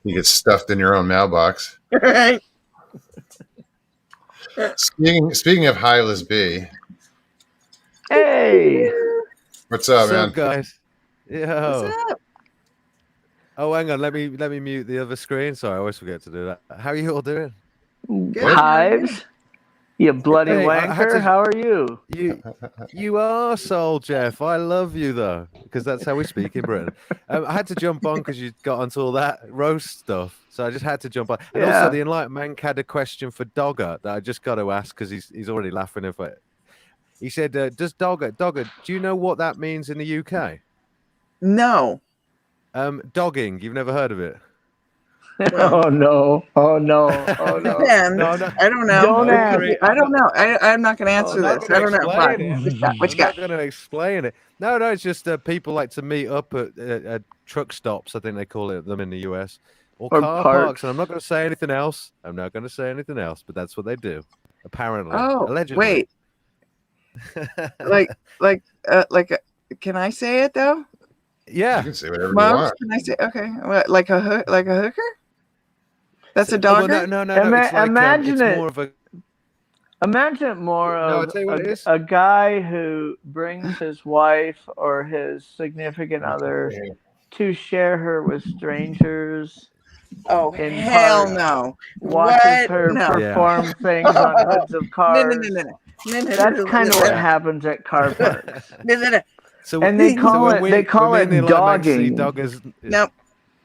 You get stuffed in your own mailbox. Right. Speaking of Hylas B, Hey. what's up, What's man? up, guys? Yo. What's up? Oh, hang on. Let me mute the other screen. Sorry, I always forget to do that. How are you all doing? Good. Hives. You bloody Hey, I had wanker. to- How are you? You arsehole, Jeff. I love you though, because that's how we speak in Britain. I had to jump on because you got onto all that roast stuff, so I just had to jump on. And Yeah. also, the Enlightened Mank had a question for Dogger that I just got to ask because he's already laughing. He said, "Does Dogger? Do you know what that means in the UK? No. Dogging. You've never heard of it? Well. Oh no. Man, No, no. I don't know. Don't ask. I don't know. I'm not going to answer I'm not this. gonna I don't know. explain Fine. it. What you I'm got? not going to explain it. No, it's just people like to meet up at truck stops. I think they call it them in the US, or car parks. parks. And I'm not going to say anything else. But that's what they do, apparently. Oh, Allegedly. wait. Can I say it though? You Yeah. can say whatever you Mom, want. can I say? Okay. What, like a hooker? That's a Oh, well, dogger? no. Ima- It's like, imagine it's it. more of a. Imagine it more No, I'll of tell you what it is. a guy who brings his wife or his significant other to share her with strangers, Oh, in hell parks. no. watches What? her No. Yeah. perform things on hoods of No, cars. no. That's kind of what Yeah. happens at car parks. No. So And they call when it- we- they call when it me and the Enlightened Mank see dogging. Doggers, Nope.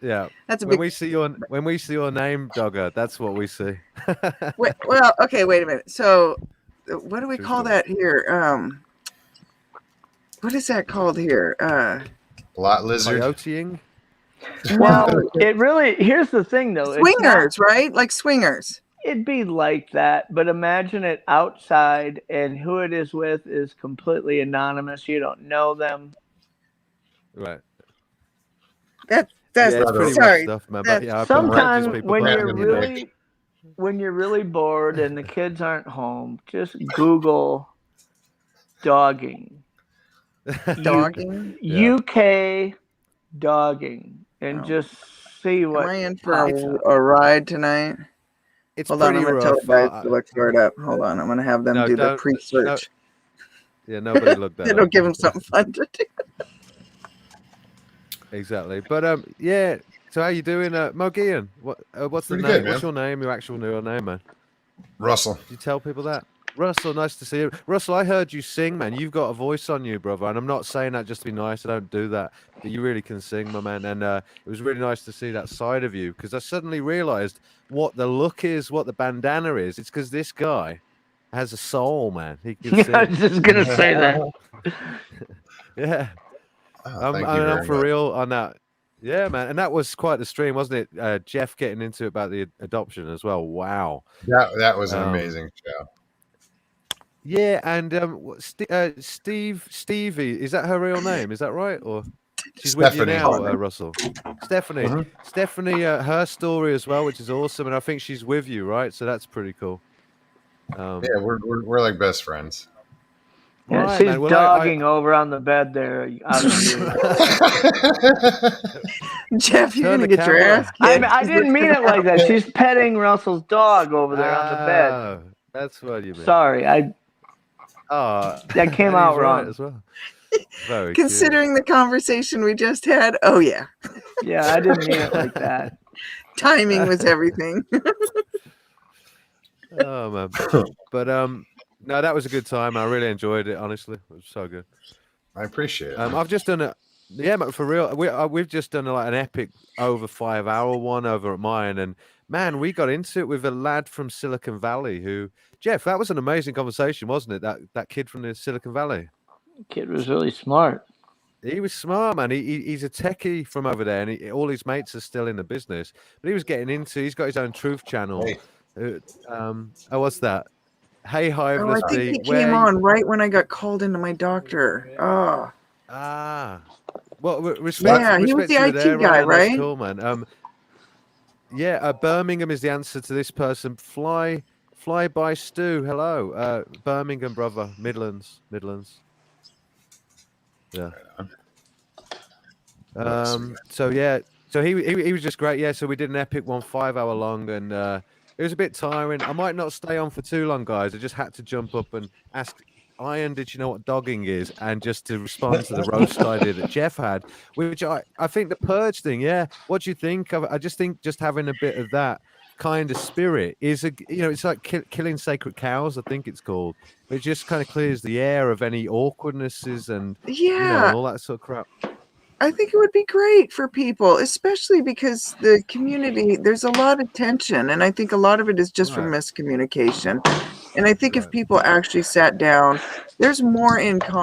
Yeah. That's a When big. we see your name, Dogger, that's what we see. Wait, well, okay, wait a minute. So, what do we True call story. that here? What is that called here? Lot lizard. Coyoteing? Well, here's the thing though. Swingers, right? Like swingers. It'd be like that, but imagine it outside and who it is with is completely anonymous. You don't know them. Right. That's Yeah, it's pretty sorry. rough stuff, man. That's- But yeah, I've been Sometimes around these people when back you're in the day. really bored and the kids aren't home, just Google dogging. Dogging. Yeah. UK dogging and Oh. just see Am what I in for pops up. a ride tonight? It's Hold on, pretty I'm gonna tell rough. the guys to look for it up. Hold on, I'm gonna have them No, do the don't- pre-search. Yeah, nobody looked that It'll up. give them something fun to do. Exactly. But yeah. So how you doing, Mogian? What's the Pretty name? good, What's man. your name? Your actual real name, man? Russell. Did you tell people that? Russell, nice to see you. Russell, I heard you sing, man. You've got a voice on you, brother. And I'm not saying that just to be nice. I don't do that. But you really can sing, my man. And it was really nice to see that side of you because I suddenly realized what the look is, what the bandana is. It's because this guy has a soul, man. He can I sing. was just gonna say that. Yeah. Oh, thank you I'm very for much. real on that. Yeah, man. And that was quite the stream, wasn't it? Jeff getting into it about the adoption as well. Wow. That was an Um, amazing show. Yeah, and Stevie, is that her real name? Is that right? Or she's with you Stephanie. now, Russell? Stephanie. Mhm. Stephanie, her story as well, which is awesome, and I think she's with you, right? So that's pretty cool. Yeah, we're like best friends. Yeah, Right, she's man. Well, dogging over on the bed there. Out of view. Jeff, you're Turn gonna the get your camera. ass kicked. I didn't mean it like that. She's petting Russell's dog over there on the bed. Oh, that's what you mean. Sorry, Oh, that came and out he's right wrong. as well. Very cute. Considering the conversation we just had, oh yeah, Yeah, I didn't mean it like that. timing was everything. Oh man, but no, that was a good time. I really enjoyed it. Honestly, it was so good. I appreciate it. I've just done a, yeah, but for real, we've just done like an epic over 5 hour one over at mine, and man, we got into it with a lad from Silicon Valley who, Jeff, that was an amazing conversation, wasn't it? That kid from the Silicon Valley. Kid was really smart. He was smart, man. He's a techie from over there, and all his mates are still in the business. But he was getting into. He's got his own truth channel. Hey. What's that? Hey, Hive, Oh, I let's think be. he came on right when I got called into my doctor. Oh, Well, respect. Yeah, he was respect the you IT there, guy, Ryan. That's right? cool, man. Yeah, Birmingham is the answer to this person. Fly by Stu. Hello, Birmingham, brother. Midlands. Yeah. So yeah, so he was just great. Yeah, so we did an epic one, 5 hour long, and it was a bit tiring. I might not stay on for too long, guys. I just had to jump up and ask Iron, did you know what dogging is? And just to respond to the roast idea that Jeff had, which I think the purge thing. Yeah, what do you think? I just think just having a bit of that kind of spirit is it's like killing sacred cows. I think it's called. It just kind of clears the air of any awkwardnesses and Yeah, all that sort of crap. I think it would be great for people, especially because the community, there's a lot of tension, and I think a lot of it is just from miscommunication. And I think if people actually sat down, there's more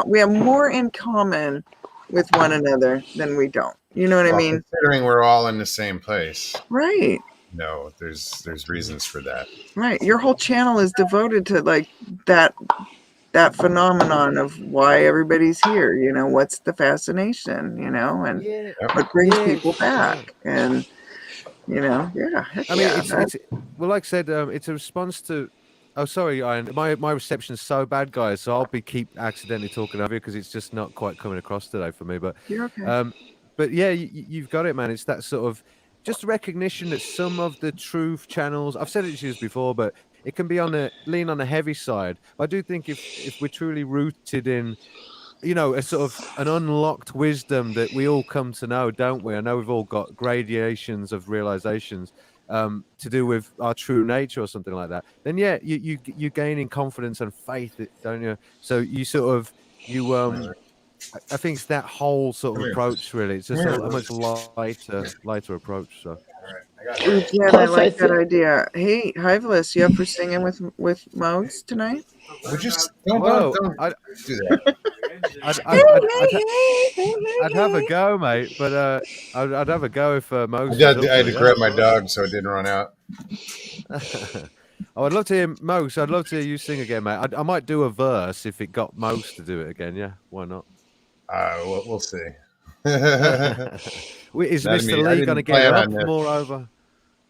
we have more in common with one another than we don't. You know what I mean? Considering we're all in the same place. Right. No, there's reasons for that. Right. Your whole channel is devoted to like that phenomenon of why everybody's here, what's the fascination, and what brings people back, and heck I mean, yeah, it's well, like I said, it's a response to. Oh, sorry, Ian. My reception's so bad, guys. So I'll keep accidentally talking over you because it's just not quite coming across today for me. But you're okay. But yeah, you've got it, man. It's that sort of just recognition that some of the truth channels. I've said it to you before, but it can be lean on the heavy side. I do think if we're truly rooted in, a sort of an unlocked wisdom that we all come to know, don't we? I know we've all got gradations of realizations to do with our true nature or something like that. Then yeah, you gain in confidence and faith, don't you? So you sort of I think it's that whole sort of approach, really. It's just a much lighter approach. So. Yeah, I like that idea. Hey, Hiveless, you up for singing with Modes tonight? Don't do that. I'd have a go, mate, but I'd have a go if Modes. I had to grab my dog so it didn't run out. I'd love to hear Mose. I'd love to hear you sing again, mate. I might do a verse if it got Mose to do it again. Yeah, why not? We'll see. Is Mr. Lee going to get up? Moreover,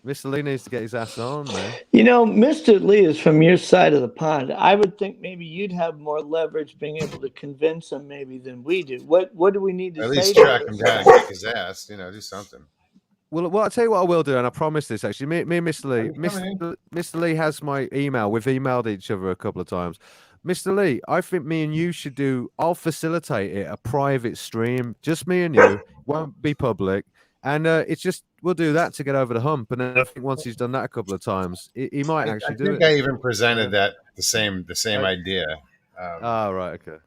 Mr. Lee needs to get his ass on, man. Mr. Lee is from your side of the pond. I would think maybe you'd have more leverage being able to convince him maybe than we do. What do we need to say? At least track him down and kick his ass. Do something. Well, I'll tell you what I will do, and I promise this actually. Me and Mr. Lee, Mr. Lee has my email. We've emailed each other a couple of times. Mr. Lee, I think me and you should I'll facilitate it, a private stream, just me and you, won't be public. And it's just, we'll do that to get over the hump. And then I think once he's done that a couple of times, he might actually do it. I think I even presented that the same idea. Right. Okay.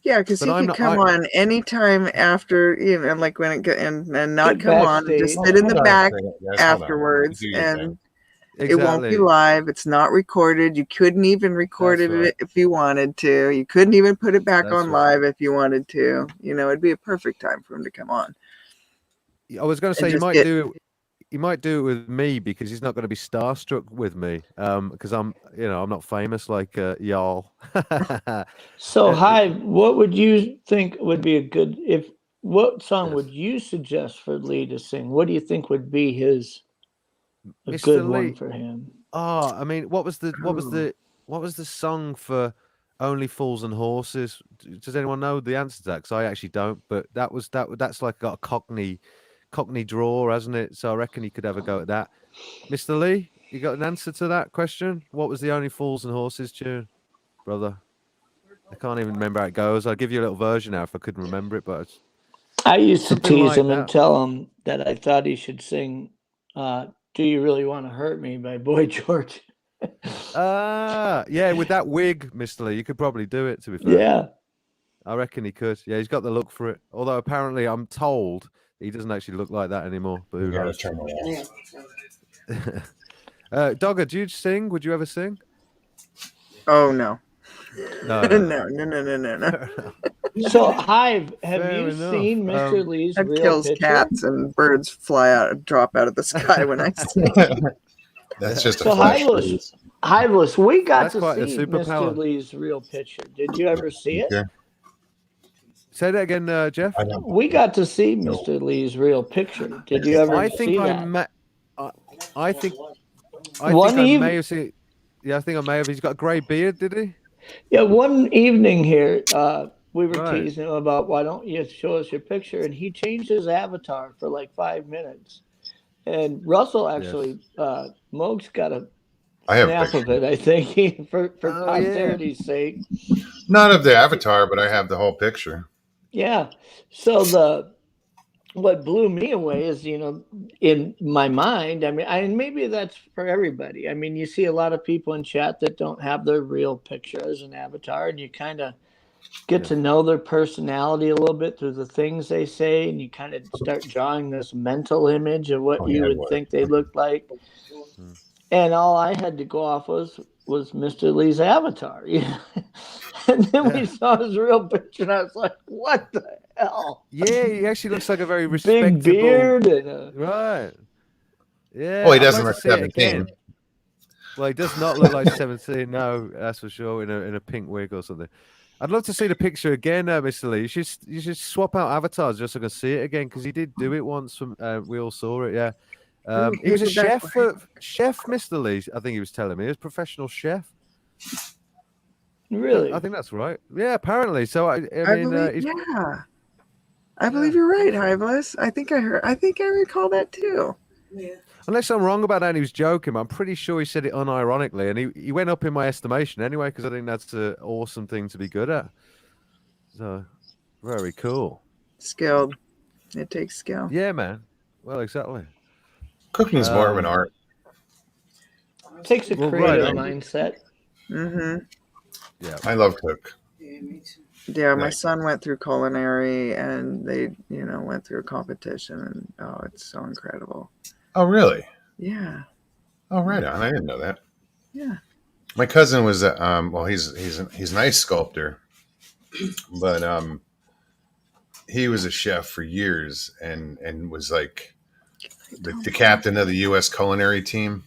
Yeah, because he can come on anytime after, like when it and not come on, just sit in the back afterwards, and it won't be live. It's not recorded. You couldn't even record it if you wanted to. You couldn't even put it back on live if you wanted to. It'd be a perfect time for him to come on. I was going to say you might do it with me because he's not going to be starstruck with me because I'm not famous like y'all. So Hive, what would you think would be a good what song would you suggest for Lee to sing? What do you think would be a good one for him? Oh, I mean, what was the song for Only Fools and Horses? Does anyone know the answer to that? Because I actually don't. But that's like got a Cockney draw, hasn't it? So I reckon he could have a go at that. Mr. Lee, you got an answer to that question? What was the Only Fools and Horses tune, brother? I can't even remember how it goes. I'll give you a little version now if I couldn't remember it. But I used to tease him and tell him that I thought he should sing "Do You Really Want to Hurt Me" by Boy George. Yeah, with that wig, Mr. Lee, you could probably do it, to be fair. Yeah. I reckon he could. Yeah, he's got the look for it. Although apparently I'm told he doesn't actually look like that anymore. But who knows? Dogger, do you sing? Would you ever sing? Oh, no. No. No. So, Hive, have you seen Mr. Lee's real kills picture? Cats and birds drop out of the sky when I sing. That's just so Hiveless, we got to see Mr. Lee's real picture. Did you ever see it? Okay. Say that again, Jeff. I know. We got to see Mr. Lee's real picture. Did you ever I see think that? I think One I eve- may have seen. Yeah, I think I may have. He's got a grey beard, did he? Yeah, one evening here, we were Right. teasing him about why don't you show us your picture, and he changed his avatar for like 5 minutes. And Russell actually, Moog's got a I have a snap picture. of it, I think, for Oh, yeah. posterity's sake. Not of the avatar, but I have the whole picture. Yeah. So what blew me away is, in my mind, I mean, and maybe that's for everybody. I mean, you see a lot of people in chat that don't have their real picture as an avatar, and you kind of get to know their personality a little bit through the things they say, and you kind of start drawing this mental image of what you would think they look like. And all I had to go off was Mr. Lee's avatar. And then we saw his real picture, and I was like, what the hell? Yeah, he actually looks like a very respectable. Big beard. And Right. Yeah. Oh, he I'd doesn't like look to see it 17. again. Well, he does not look like 17. No, that's for sure. In a pink wig or something. I'd love to see the picture again, Mr. Lee. You should swap out avatars just so I can see it again, because he did do it once. We all saw it. Yeah. He was a chef, Mr. Lee. I think he was telling me he was a professional chef. Really? I think that's right. Yeah, apparently. So I mean, believe, I believe you're right, Hiveless. I think I recall that too. Yeah. unless I'm wrong about that, and he was joking, but I'm pretty sure he said it unironically, and he went up in my estimation anyway, because I think that's an awesome thing to be good at. So, very cool. Skilled. It takes skill. Yeah, man. Well, exactly. Cooking's more of an art. Takes a creative mindset. Mm-hmm. Yeah. I love cook. Yeah, me too. Yeah, my Nice. son went through culinary, and they, went through a competition, and it's so incredible. Oh, really? Yeah. Oh, right on. I didn't know that. Yeah. My cousin was, he's an ice sculptor, but he was a chef for years, and was like the captain of the U.S. culinary team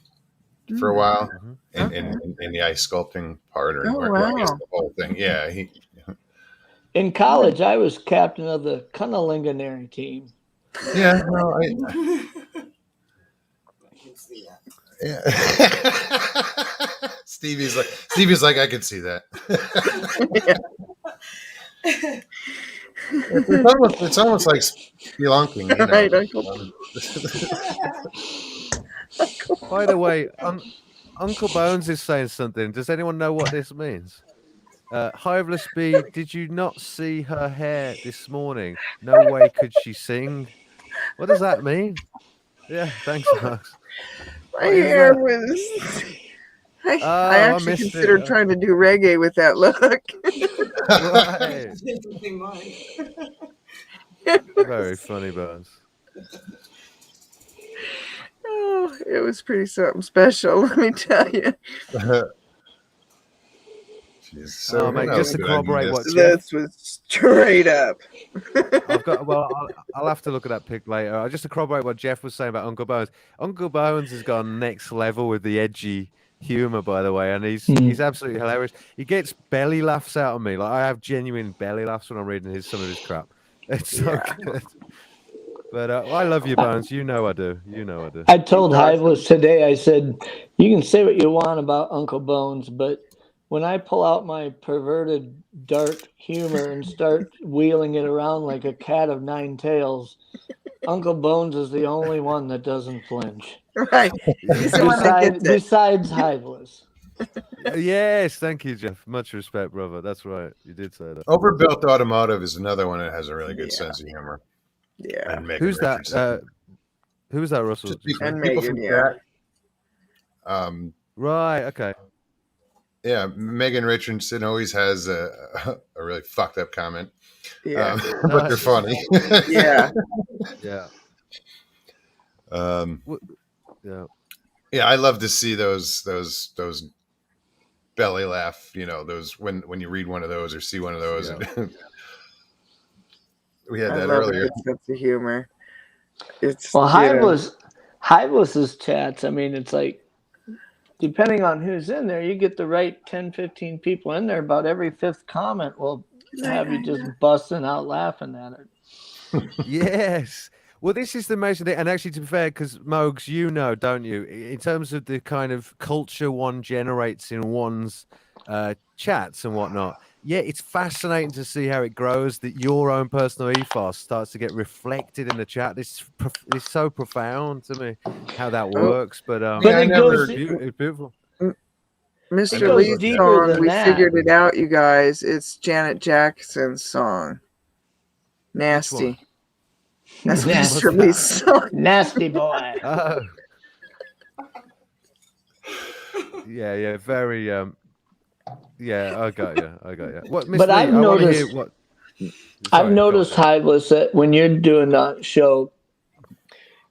for a while, in the ice sculpting part, or Oh, well, I guess wow. the whole thing. Yeah, In college, I was captain of the Cunnilinganary team. yeah. No, I can see that. yeah. Stevie's like, I can see that. It's almost like spelunking, you know? Right, Uncle. By the way, Uncle Bones is saying something. Does anyone know what this means? Hiveless B, did you not see her hair this morning? No way could she sing. What does that mean? Yeah, thanks, Max. My What is hair that? was. I I actually missed it. considered trying to do reggae with that look. Right. Interesting mind. Very funny, Bones. Oh, it was pretty something special, let me tell you. Jeez, so Mate, who just to knows corroborate I what missed? This was straight up. I've got. Well, I'll have to look at that pic later. Just to corroborate what Jeff was saying about Uncle Bones. Uncle Bones has gone next level with the edgy humor, by the way, and he's absolutely hilarious. He gets belly laughs out of me. Like, I have genuine belly laughs when I'm reading some of his crap. It's so good. But I love you, Bones. You know I do. You know I do. I told Hiveless today, I said, you can say what you want about Uncle Bones, but when I pull out my perverted dark humor and start wheeling it around like a cat of nine tails, Uncle Bones is the only one that doesn't flinch. Right. He's the one that gets it. Besides Hiveless. Yes, thank you, Jeff. Much respect, brother. That's right. You did say that. Overbuilt Automotive is another one that has a really good Yeah. sense of humor. Yeah. And Megan Who's that? Richardson. Who's that, Russell? Just people, And people Megan, from yeah. chat. Right. Okay. Yeah, Megan Richardson always has a really fucked up comment. Yeah. But they're funny. Yeah. Yeah. Yeah. Yeah, I love to see those belly laugh. Those when you read one of those or see one of those. Yeah. We had I that love earlier. a good sense of humor. It's Well, Hiveless's chats, I mean, it's like, depending on who's in there, you get the right 10, 15 people in there. About every fifth comment will have you just busting out laughing at it. Yes. Well, this is the amazing thing. And actually, to be fair, because Mogs, you know, don't you, in terms of the kind of culture one generates in one's chats and whatnot, yeah, it's fascinating to see how it grows, that your own personal ethos starts to get reflected in the chat. It's so profound to me how that works. But Yeah, it goes, it's beautiful. Mr. goes Lee's deeper song, than we that. figured it out, you guys. It's Janet Jackson's song. Nasty. That's Nasty. Mr. Lee's song. Nasty boy. Oh. Yeah, very. Yeah, I got you. What, Miss But Lee, I've I wanna noticed- hear what. I've Sorry, noticed, go on. Hiveless, that when you're doing a show,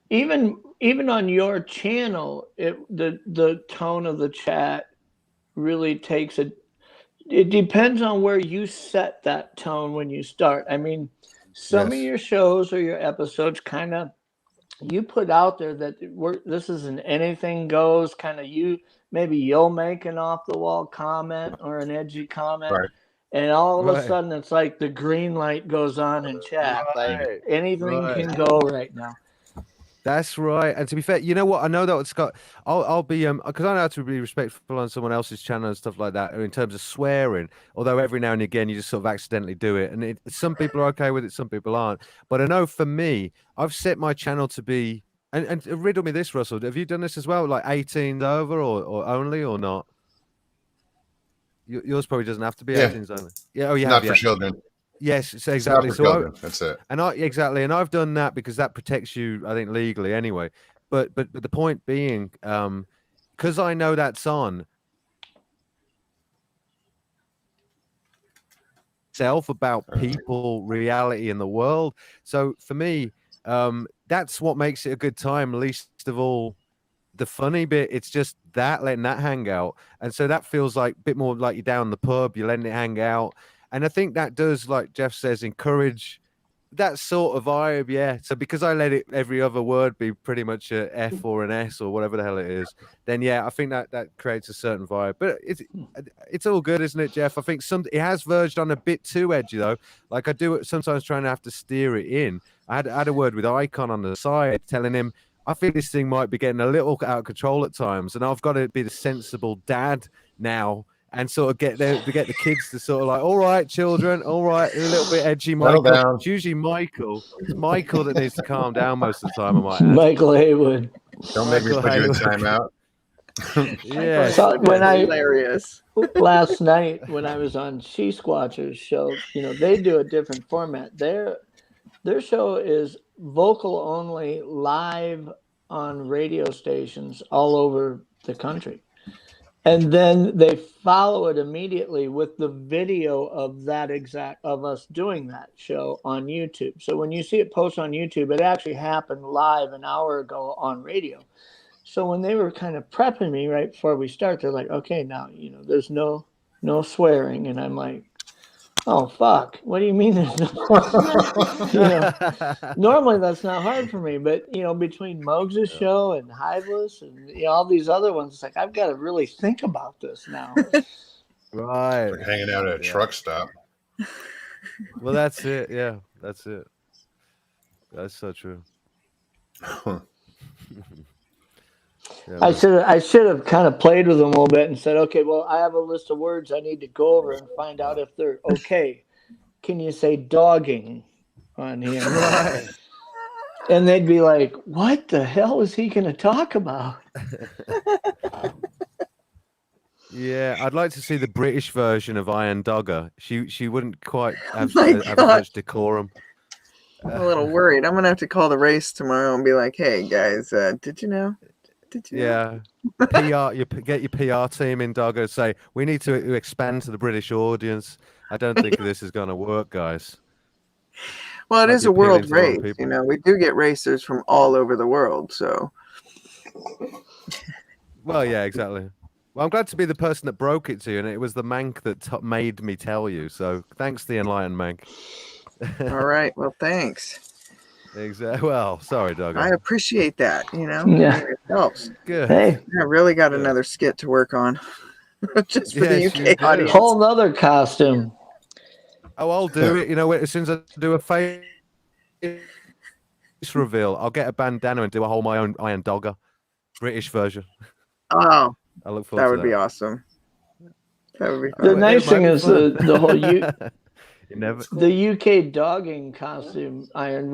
even on your channel, the tone of the chat really takes a. It depends on where you set that tone when you start. I mean, some of Yes. your shows or your episodes kind of you put out there that this is an anything goes kind of maybe you'll make an off the wall comment or an edgy comment. Right. And all of a Right. sudden, it's like the green light goes on in chat. Like Right. anything Right. can go right now. That's right. And to be fair, you know what? I know that what Scott. I'll be because I know how to be respectful on someone else's channel and stuff like that in terms of swearing. Although every now and again you just sort of accidentally do it, and some people are okay with it, some people aren't. But I know for me, I've set my channel to be. And riddle me this, Russell. Have you done this as well? Like 18 over or only or not? Yours probably doesn't have to be Yeah. 18s only. Yeah. Oh, you Not have. for Yeah. children. Yes. So It's not exactly. for So children. That's it. and I've done that because that protects you, I think, legally anyway. But the point being, because I know that's on self about people, reality in the world. So for me, that's what makes it a good time. Least of all, the funny bit, it's just that letting that hang out, and so that feels like a bit more like you're down the pub, you're letting it hang out, and I think that does, like Jeff says, encourage that sort of vibe. Yeah. So because I let it every other word be pretty much a F or an S or whatever the hell it is, then yeah, I think that creates a certain vibe. But it's all good, isn't it, Jeff? I think it has verged on a bit too edgy though. Like I do it sometimes trying to have to steer it in. I had a word with Icon on the side telling him I feel this thing might be getting a little out of control at times, and I've got to be the sensible dad now and sort of get the kids to sort of like, all right, children, all right, a little bit edgy, Settle Michael. down. It's usually Michael. It's Michael that needs to calm down most of the time, I might add. Michael Haywood. Don't make me Michael put you in Haywood. timeout. Yeah. So when Hilarious. last night when I was on She Squatcher's show, they do a different format. Their show is vocal only, live on radio stations all over the country. And then they follow it immediately with the video of of us doing that show on YouTube. So when you see it posted on YouTube, it actually happened live an hour ago on radio. So when they were kind of prepping me right before we start, they're like, okay, now, there's no swearing. And I'm like, oh, fuck. What do you mean there's no? Normally that's not hard for me. But, between Mogs' show and Hiveless and all these other ones, it's like, I've got to really think about this now. Right. Like hanging out at a truck stop. Well, that's it. Yeah, that's it. That's so true. Yeah, I should have kind of played with them a little bit and said, okay, well, I have a list of words I need to go over and find out if they're okay. Can you say dogging on here? Right. And they'd be like, what the hell is he going to talk about? Yeah, I'd like to see the British version of Iron Dogger. She wouldn't quite have My as God. much decorum. I'm a little worried. I'm gonna have to call the race tomorrow and be like, "Hey guys, did you know? Did you know?" Yeah, get your PR team in, Dogger, and say we need to expand to the British audience. I don't think this is going to work, guys. Well, it Might is be a world appealing to a lot of race. people. We do get racers from all over the world. So Well, yeah, exactly. Well, I'm glad to be the person that broke it to you, and it was the Mank that made me tell you. So thanks, the enlightened Mank. all right. Well, thanks. Exactly. Well, sorry, Dogger. I appreciate that. Yeah. It helps. Good. Hey, I really got Yeah. another skit to work on, just for Yes, the you UK do. audience. whole nother costume. Oh, I'll do it. You know, as soon as I do a face reveal, I'll get a bandana and do a whole my own Iron Dogger, British version. Oh, I look forward that to would be awesome. That would be The fun. nice thing is the whole You never. the UK dogging costume, Iron,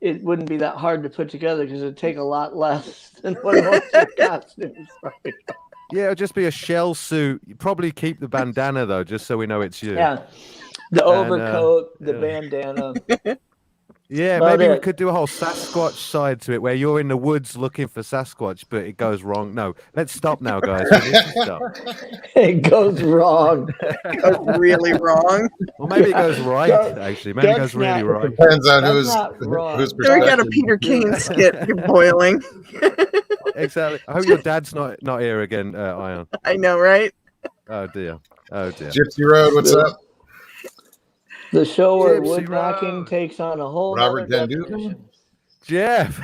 wouldn't be that hard to put together because it'd take a lot less than what most of the costumes probably are. Yeah, it'll just be a shell suit. You probably keep the bandana though, just so we know it's you. Yeah. The And, overcoat, the yeah. bandana. Yeah, About maybe we it. could do a whole Sasquatch side to it, where you're in the woods looking for Sasquatch, but it goes wrong. No, let's stop now, guys. We need to stop. It goes wrong. That's really wrong. Well, maybe it goes right. Actually, maybe it That's goes really not- right. Depends on That's who's not wrong. who's So we got a perspective. Peter Kane skit boiling. Exactly. I hope your dad's not here again, Ion. I know, right? Oh dear. Oh dear. Gypsy Road, what's up? The show where Gypsy wood knocking Road. takes on a whole Robert other Dendu? definition. Jeff.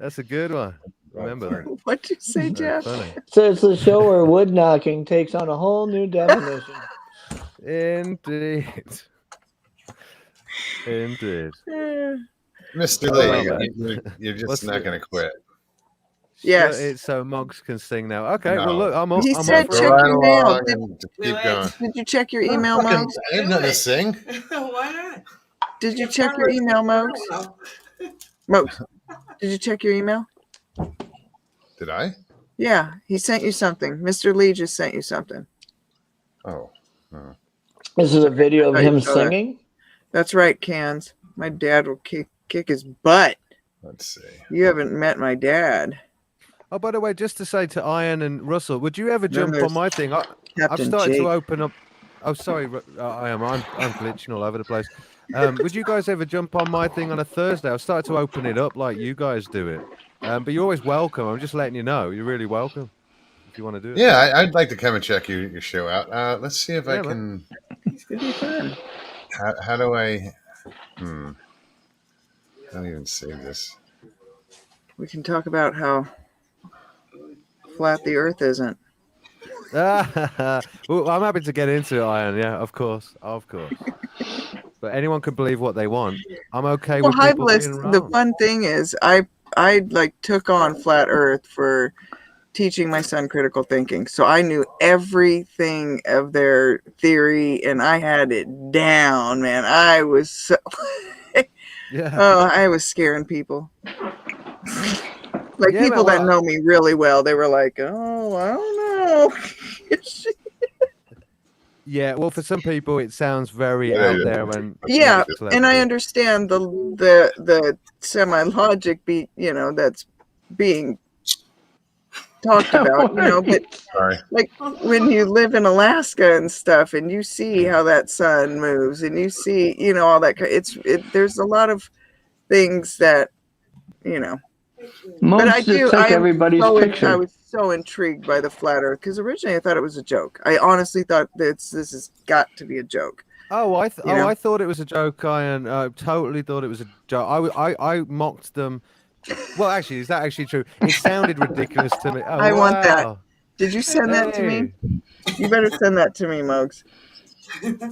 That's a good one. Remember that. What'd you say, That's Jeff? funny. So it's the show where wood knocking takes on a whole new definition. Indeed. Indeed. Eh, Mr. Oh, Lee, man. you're just What's not the- going to quit. Yes. It's so Monks can sing now. Okay, No. well look, I'm He I'm said up Go for check it. right your mail. along Did- and just Wait, keep going. Did you check your email, Fucking- Mugs? I didn't know to sing. Why not? Did you check your email, Mugs? Mugs, did you check your email? Did I? Yeah, he sent you something. Mr. Lee just sent you something. Oh. This is a video of I him saw that. singing. That's right, Cans. My dad will kick his butt. Let's see. You haven't met my dad, Oh, by the way, just to say to Ian and Russell, would you ever jump on there's my thing? I've Captain started Jake. to open up. Oh, sorry, I'm glitching all over the place. Would you guys ever jump on my thing on a Thursday? I've started to open it up like you guys do it. But you're always welcome. I'm just letting you know. You're really welcome if you want to do it. Yeah, I'd like to come and check your show out. Let's see if I Yeah, can. It's gonna be fun. How do I? I don't even save this. We can talk about how flat the Earth isn't. Well, I'm happy to get into it, Ian. Yeah, of course. But anyone can believe what they want. I'm okay Well, with people Hiveless, being the wrong. fun thing is I like took on flat Earth for teaching my son critical thinking. So I knew everything of their theory and I had it down, man. I was so Yeah. I was scaring people. Like Yeah, people well, that know me really well, they were like, "Oh, I don't know." Yeah, well, for some people, it sounds very Yeah, out yeah. there. And Yeah, it's and I understand the semi logic that's being talked about, but Sorry. like when you live in Alaska and stuff and you see how that sun moves and you see all that there's a lot of things that Most but I just do take I am everybody's so picture. I was so intrigued by the flat earth because originally I thought it was a joke. I honestly thought this has got to be a joke. Oh, I know? thought it was a joke, Ian. I totally thought it was a joke. I mocked them. Well, actually, is that actually true? It sounded ridiculous to me. Oh, I want that. wow. Did you send that to me? Hey. You better send that to me, Mugs.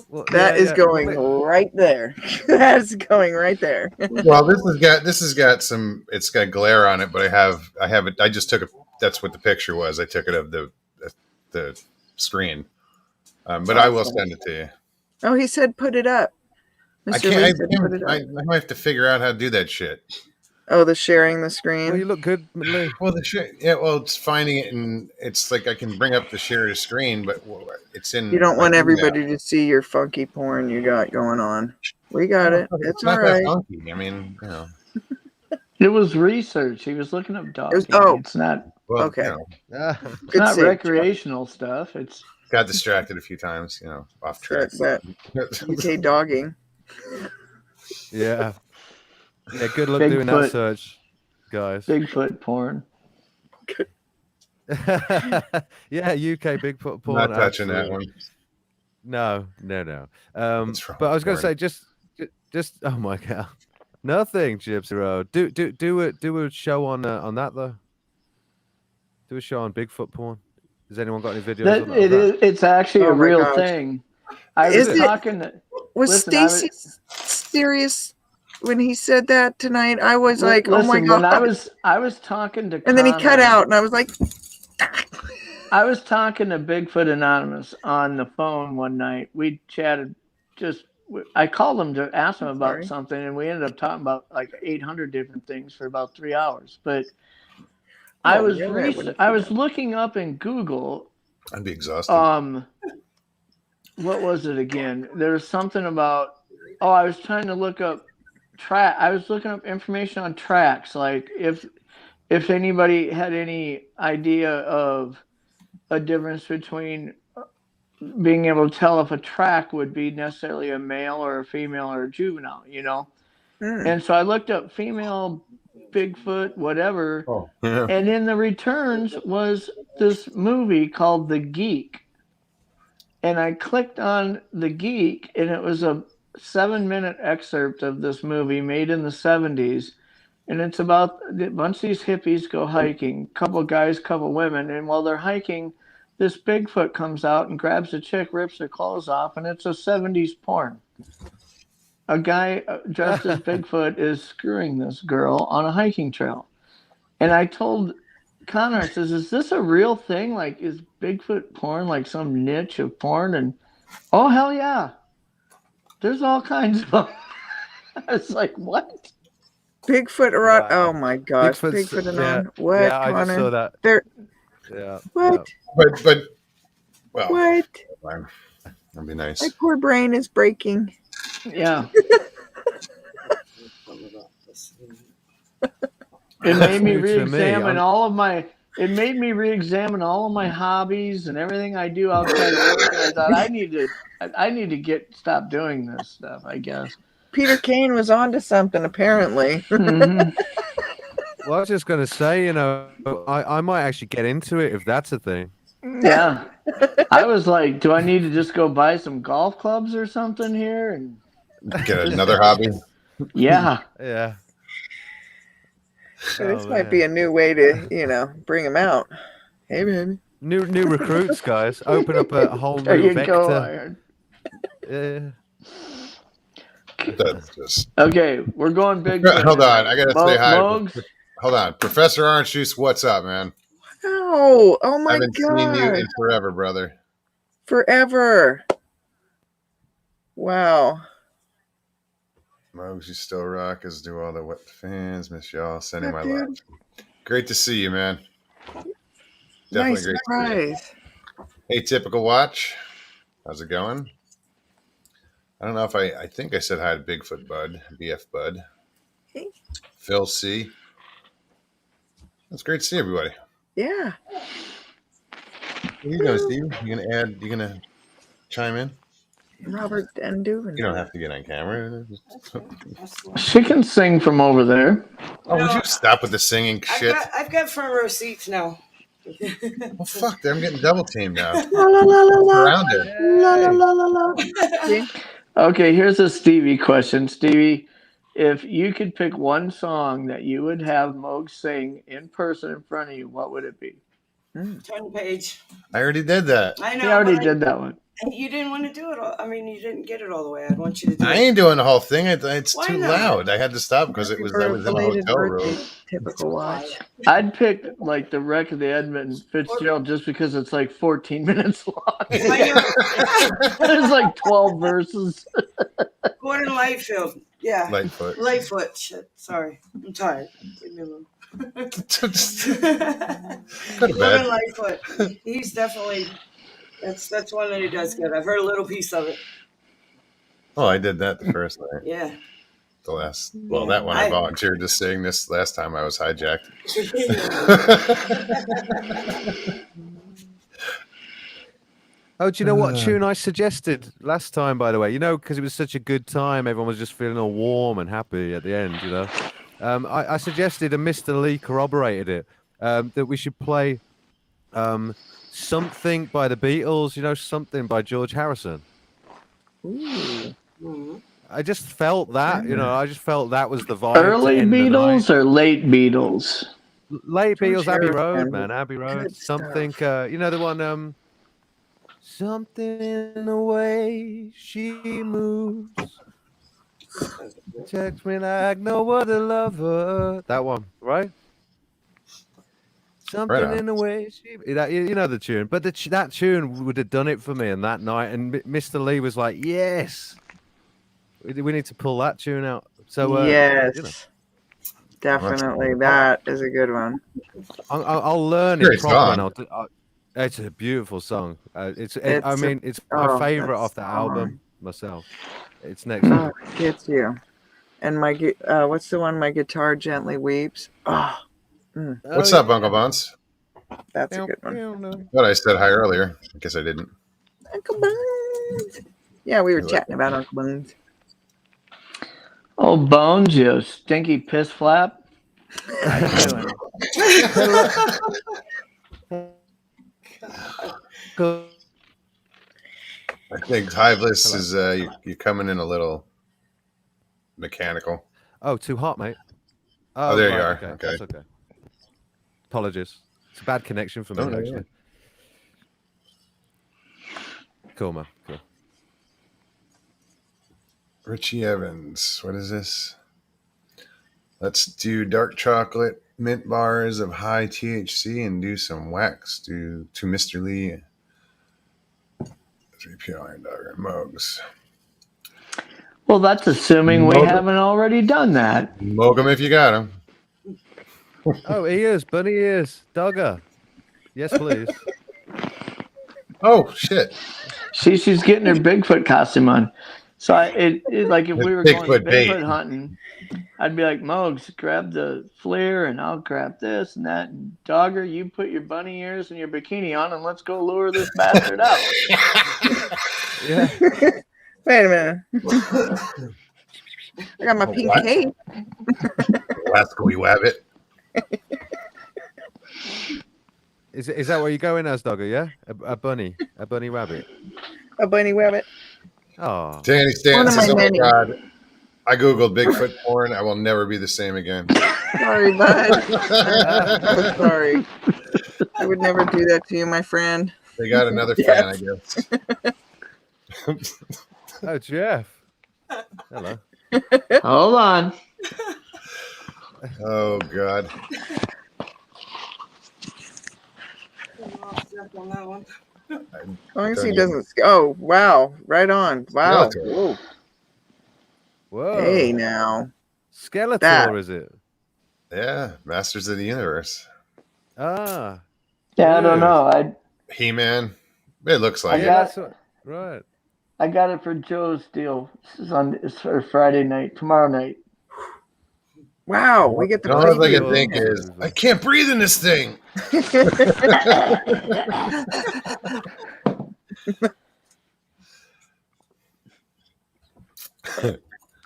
Well, That yeah, is yeah. going Wait, right there. That is going right there. Well, this has got some. It's got glare on it, but I have it. I just took it. That's what the picture was. I took it of the screen. But I will send it to you. Oh, he said put it up. I Mr. Lee can't. said put it up. I might have to figure out how to do that shit. Oh, the sharing the Well, you screen. look good, Lee. Well, it's finding it, and it's like I can bring up the share to screen, but it's in. You don't my want email. everybody to see your funky porn you got going on. We got it. It's all not that right. funky. I mean, It was research. He was looking up dogs. oh. It's not well, Okay. Ah, it's Good not save. recreational stuff. It's got distracted a few times, off track. That UK dogging. yeah. Yeah, good luck doing that Bigfoot. search, guys. Bigfoot porn. Yeah, UK Bigfoot porn. Not touching that absolutely. one. No. What's wrong But I was going with to say, just oh my god, nothing, Gypsy Road. Do a show on that though. Do a show on Bigfoot porn. Has anyone got any videos? on that? It's actually Oh a my real gosh. thing. I Is was it? talking to Was Listen, I was- Stacy serious when he said that tonight? I was like, oh my Listen, god. when I was talking to And then he cut Conrad- out, and I was like, I was talking to Bigfoot Anonymous on the phone one night. We chatted I called him to ask him about Sorry. something, and we ended up talking about like 800 different things for about 3 hours. But I Oh, was really? I wouldn't I do was that. looking up in Google, I'd be exhausted. what was it again? There was something about, I was trying to look up I was looking up information on tracks, like if anybody had any idea of a difference between being able to tell if a track would be necessarily a male or a female or a juvenile, you know? Hmm. And so I looked up female Bigfoot, whatever, Oh, yeah. and in the returns was this movie called The Geek. And I clicked on The Geek, and it was a 7-minute excerpt of this movie made in the 70s. And it's about a bunch of these hippies go hiking, couple guys, couple women, and while they're hiking, this Bigfoot comes out and grabs a chick, rips her clothes off, and it's a 70s porn. A guy dressed as Bigfoot is screwing this girl on a hiking trail. And I told Connor, I says, is this a real thing? Like, is Bigfoot porn like some niche of porn? And, oh, hell yeah. There's all kinds of them. I was like, what? Bigfoot Wow. Oh my gosh, Bigfoot's- Bigfoot and yeah, on. What, yeah, I Connor? just saw that. There. Yeah. What? But well, What? fine. That'd be nice. My poor brain is breaking. Yeah. It made me New to me. re-examine all of my. It made me re-examine all of my hobbies and everything I do outside of work. And I thought I need to stop doing this stuff, I guess. Peter Kane was onto something, apparently. Mhm. Well, I was just gonna say, I might actually get into it if that's a thing. Yeah. I was like, do I need to just go buy some golf clubs or something here? And Get another hobby. yeah. Yeah. This Oh, might man. be a new way to, bring him out. Hey, baby. New recruits, guys. Open up a whole There new you vector. go, Iron. Yeah. That's just. Okay, we're going big. Hold on, I gotta say hi. Mogs, Hold on, Professor Orange Juice. What's up, man? Oh my Haven't seen you god. in forever, brother. Forever. Wow. Mogs, you still rock, as do all the wet fans. Miss y'all. Sending Yeah, my dude. love. Great to see you, man. Nice Great to see you. surprise. Hey, Typical Watch. How's it going? I don't know if I think I said hi to Bigfoot Bud, BF Bud. Hey. Phil C. It's great to see everybody. Yeah. What are you doing, Steve? You gonna chime in? Robert Dendu. You don't have to get on camera. she can sing from over there. Oh, would you stop with the singing shit? I've got front row seats now. Well, fuck, I'm getting double teamed now. La la la la la. Around it. La la la la la. See? Okay, here's a Stevie question. Stevie, if you could pick one song that you would have Moog sing in person in front of you, what would it be? Turn the page. I already did that. I know. He already but did that one. You didn't want to do it all. I mean, you didn't get it all the way. I'd want you to do I it. ain't doing the whole thing. It's Why too not? loud. I had to stop because I was in a Belated hotel birthday, room. Typical Watch. I'd pick like the wreck of the Edmund Fitzgerald just because it's like 14 minutes long. There's like 12 verses. Gordon Lightfield. Yeah. Lightfoot. Lightfoot. Shit. Sorry. I'm tired. Leave me alone. Go to Gordon bed. Lightfoot. He's definitely. That's one that he does good. I've heard a little piece of it. Oh, I did that the first night. Yeah. The last. Well, that one I I- volunteered to sing. This last time I was hijacked. Oh, do you know what tune I suggested last time, by the way? Because it was such a good time. Everyone was just feeling all warm and happy at the end, I suggested, and Mr. Lee corroborated it, that we should play something by the Beatles, something by George Harrison. Ooh. Mhm. I just felt that, I just felt that was the vibe. Early to end the Beatles or late Beatles? night. Late George Beatles, Abbey Harrison. Road, man, Abbey Road. Good Something, the one, Something in the way she moves takes me like no other lover. That one, right? Something on. in the way she. That, you know the tune, but that tune would have done it for me on that night. And Mr. Lee was like, "Yes, we need to pull that tune out." So yes, you know, definitely, that is a good one. I'll learn it Great proper. song. And it's a beautiful song. I It's mean, it's my favorite that off the song. album myself. It's next. Oh, it gets you. And what's the one? My guitar gently weeps. Oh, What's up, Uncle Bones? that's a good one. Thought I said hi earlier. I guess I didn't. Uncle Bones. Yeah, we were chatting about Uncle Bones. Oh, Bones, you stinky piss flap. How you doing? I think Hiveless is you're coming in a little mechanical. Oh, too hot, mate. Oh, there you right, are. Okay, Okay. that's okay. Apologies. It's a bad connection for me, Oh, no, actually. Cool, man. Cool. Richie Evans. What is this? Let's do dark chocolate mint bars of high THC and do some wax to Mr. Lee. 3 Iron Dog and Mugs. Well, that's assuming we Moga. haven't already done that. Mogue 'em if you got 'em. Oh, ears, bunny ears, dogger. Yes, please. Oh shit! She's getting her Bigfoot costume on. So like if we were going Bigfoot bait. Bigfoot hunting, I'd be like, Mogs, grab the FLIR and I'll grab this and that. And Dogger, you put your bunny ears and your bikini on and let's go lure this bastard out. Yeah. Wait a minute. I got my pink What? cape. Rascally Wabbit. Is that where you're going as, dogger? Yeah, a bunny rabbit. A bunny rabbit. Oh, Danny Stan One of says, my "Oh my many. god, I googled Bigfoot porn. I will never be the same again." Sorry, bud. I'm sorry. I would never do that to you, my friend. They got another fan, I guess. oh, Jeff. Hello. Hold on. Oh god. As long as he doesn't. Oh, wow. Right on. Wow. Skeletor. Whoa. Whoa. Hey, now. Skeletor, That. is it? Yeah, Masters of the Universe. Ah. Yeah, I don't know. He-Man. It looks like I it. got- that's what, right. I got it for Joe's deal. It's for Friday night, tomorrow night. Wow. We get the All I preview. can think is, I can't breathe in this thing.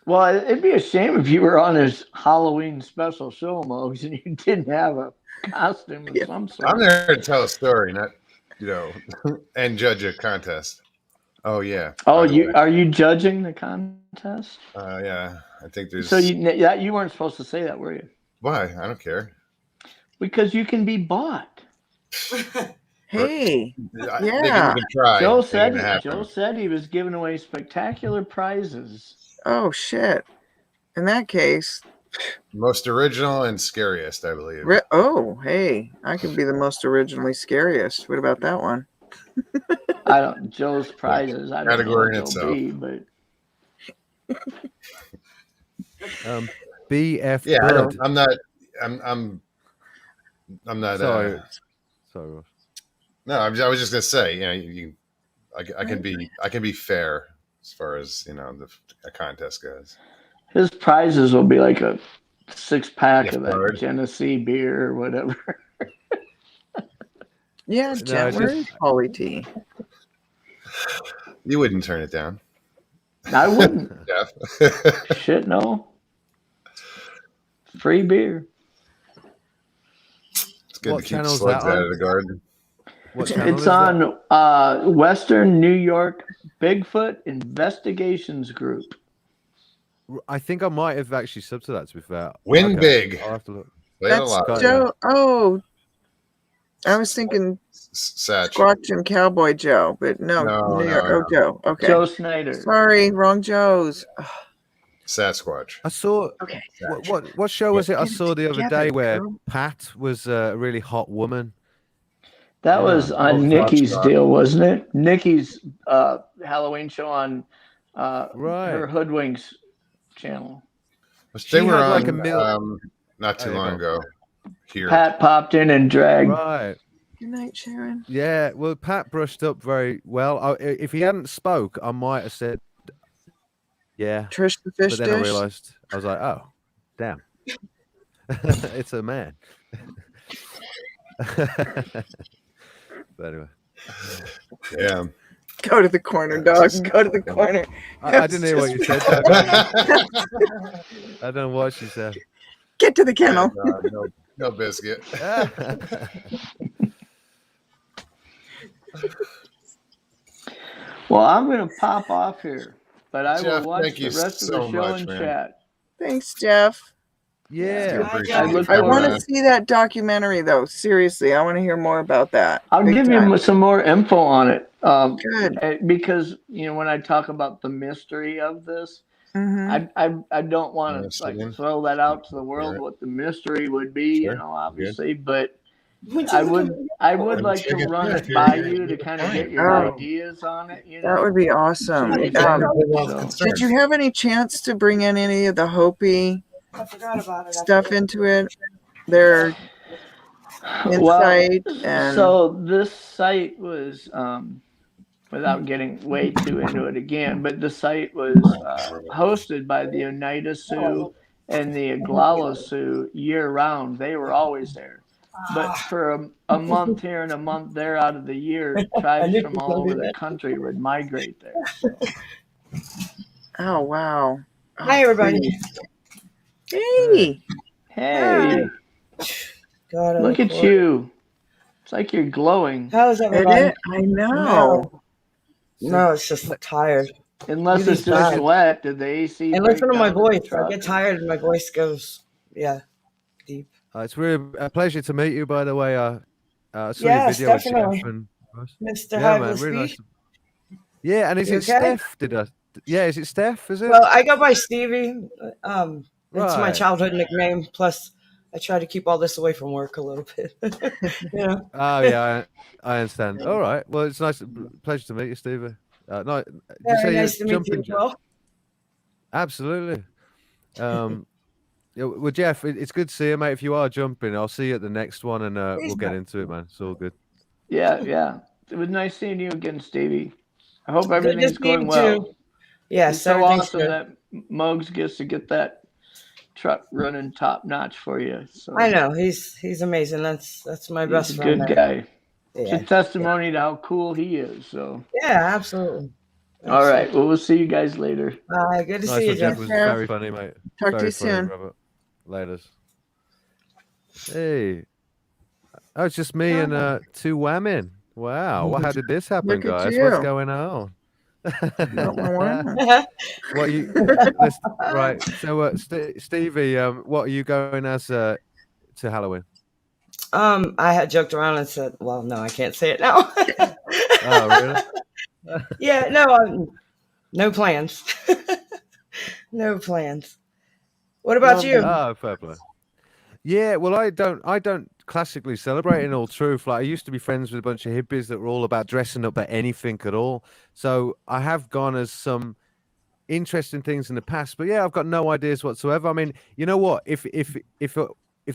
Well, it'd be a shame if you were on his Halloween special show, Mogs, and you didn't have a costume of some sort. I'm there to tell a story, not, and judge a contest. Oh yeah. Oh, By the way. are you judging the contest? Yeah, I think there's. So you weren't supposed to say that, were you? Why? I don't care. Because you can be bought. Hey. I Yeah. think we can try. Joe It ain't gonna happen. said he was giving away spectacular prizes. Oh, shit. In that case. Most original and scariest, I believe. Oh, hey. I could be the most originally scariest. What about that one? I don't Joe's prizes. I don't Category know in what itself. they'll be, but BF. Yeah, Bird. I'm not. I'm not. Sorry. Sorry, Ross. No, I was just gonna say, I can be fair as far as a contest goes. his prizes will be like a 6-pack Gift of that card. Genesee beer or whatever. Yeah, No, Jen, it's where just- is Polly T? You wouldn't turn it down, I wouldn't. Jeff. Shit, no. Free beer. It's good What to keep channel's slugs that out on? of the garden. What channel It's is that? on Western New York Bigfoot Investigations Group. I think I might have actually subbed to that, to be fair. Win big. I'll have to look. Play it a That's lot. Got Joe. Oh, I was thinking Satch. Squatch and Cowboy Joe, but no, No, New York. no, Oh, Joe. Okay. Joe Snyder. Sorry, wrong Joes. Sasquatch. I saw Okay. what show was it I Get it saw the other together, day where girl. Pat was a really hot woman. That Yeah. was on Oh, Nikki's Foxtrot. deal, wasn't it? Nikki's Halloween show on Right. her Hoodwinks channel. She They were had on like a mil- not too Oh, yeah, long go. ago here. Pat popped in and dragged. Right. Good night, Sharon. Yeah. Well, Pat brushed up very well. If he hadn't spoke, I might have said, yeah. Trish the Fish But then I Dish. realized I was like, oh, damn, it's a man. But anyway, Yeah. Go to the corner, dog. Go to the corner. I didn't hear what you said. I don't know what she said. Get to the kennel. No biscuit. Well, I'm going to pop off here, but I Jeff, will watch thank the you rest of so the show much, and man. chat. Thanks, Jeff. Yeah. Appreciate I it. look I forward want to to it. see that documentary, though. Seriously, I want to hear more about that. I'll Big give time. you some more info on it. Good. Because when I talk about the mystery of this, Mhm. I don't want Yes, to like again. throw that out to the world Sure. what the mystery would be, Sure. obviously, but Would I you would I'm like to taking run it it by here. you to kind of get your Oh. ideas on it. That would be awesome. Sure. Did you have any chance to bring in any of the Hopi I forgot about it. stuff into it? Their insight and So this site was, without getting way too into it again, but the site was hosted by the Oneida Sioux and the Oglala Sioux year round. They were always there. But for a month here and a month there out of the year, tribes from all over the country would migrate there. So. oh wow. Hi, everybody. Hey. Hey, God, I look at forward- you. It's like you're glowing. How's It everybody? is? I know. No, it's just tired. Unless Really it's just bad. sweat. Did the AC And break listen to my down in the voice. I truck? get tired and my voice goes, deep. It's really a pleasure to meet you, by the way. I saw Yes, your video with definitely. Jeff and Mr. yeah, man, Hively really nice. Steve. Yeah, and is You it okay? Steph? Yeah, is it Steph? Is it? Well, I go by Stevie. It's my Right. childhood nickname. Plus, I try to keep all this away from work a little bit. Oh yeah, I understand. All right. Well, it's nice, pleasure to meet you, Stevie. No, did you say Very you're nice to meet you jumping as well. Absolutely. Yeah, well, Jeff, it's good to see you, mate. If you are jumping, I'll see you at the next one, and we'll get into it, man. It's all good. Yeah. It was nice seeing you again, Stevie. I hope Good to everything's see going you well. too. Yes, It's so everything's awesome good. that Muggs gets to get that truck running top notch for you. So I know he's amazing. That's my best he's a friend. good guy. It's a Yeah, testimony to how cool he is. So yeah, absolutely. all right, well, we'll see you guys later. Bye. Good to Nice see you, one, Jeff. Jeff. It was Jeff. very funny, mate. Talk to Very you funny, soon. brother. Laters. Hey. Oh, it's just me and two women. Wow. How did this happen, Look at guys? you. What's going on? Wow. What you right? So, Stevie, what are you going as to Halloween? I had joked around and said, well, no, I can't say it now. Oh, really? Yeah, no, no plans. No plans. What about you? Oh, fair play. Yeah, well, I don't classically celebrate in all truth. Like, I used to be friends with a bunch of hippies that were all about dressing up at anything at all. So I have gone as some interesting things in the past, but yeah, I've got no ideas whatsoever. I mean, you know what? If there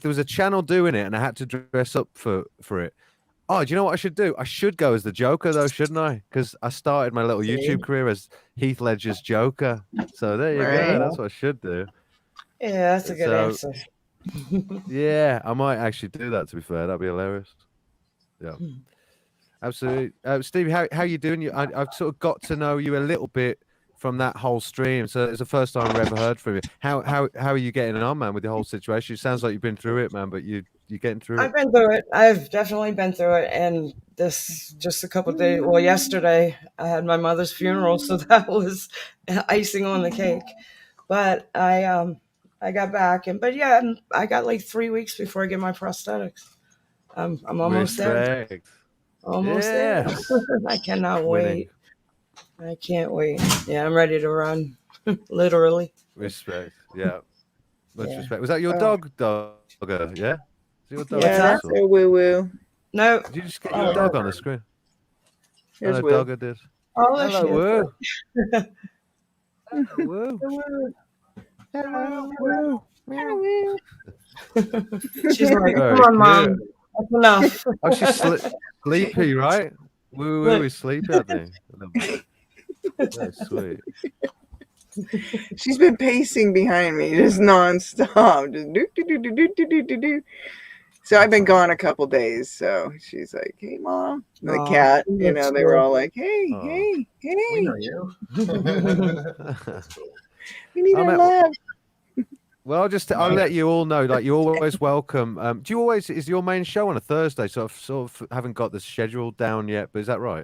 was a channel doing it and I had to dress up for it, oh, do you know what I should do? I should go as the Joker, though, shouldn't I? Because I started my little YouTube career as Heath Ledger's Joker. So there you Right. go. That's what I should do. Yeah, that's a good So- answer. Yeah, I might actually do that. To be fair, that'd be hilarious. Yeah, absolutely. Stevie, how you doing? I've sort of got to know you a little bit from that whole stream. So it's the first time I've ever heard from you. How are you getting on, man, with the whole situation? It sounds like you've been through it, man, but you're getting through it. I've been through it. I've definitely been through it. And this just a couple of days. Well, yesterday I had my mother's funeral, so that was icing on the cake. But I got back, but yeah, I got like 3 weeks before I get my prosthetics. I'm almost there. Respect. Almost Yes. there. I cannot Winning. wait. I can't wait. Yeah, I'm ready to run. Literally. Respect. Yeah. Much Yeah. respect. Was that your Oh. dogger? Yeah. Is it your dog? Yeah, That's Russell? a woo woo. No. Did you just get Oh. your dog on the screen? Here's Hello, Will. dogger did. Oh, there Hello, she is. Woo. Hello, Woo. Hello, Woo. She's like, Very come on, Mom. good. That's enough. Oh, she's sleepy, right? Woo Woo is sleepy, I think. Very sweet. She's been pacing behind me just nonstop. Just do, do, do, do, do, do, do, do, do. So I've been gone a couple days. So she's like, "Hey, Mom." And the Aw, cat, that's they were cool. all like, "Hey, Aw. hey, We hey, know you. we need I'm our at- love." Well, I'll let you all know, like, you're always welcome. Do you always, is your main show on a Thursday? So I've sort of haven't got the schedule down yet, but is that right?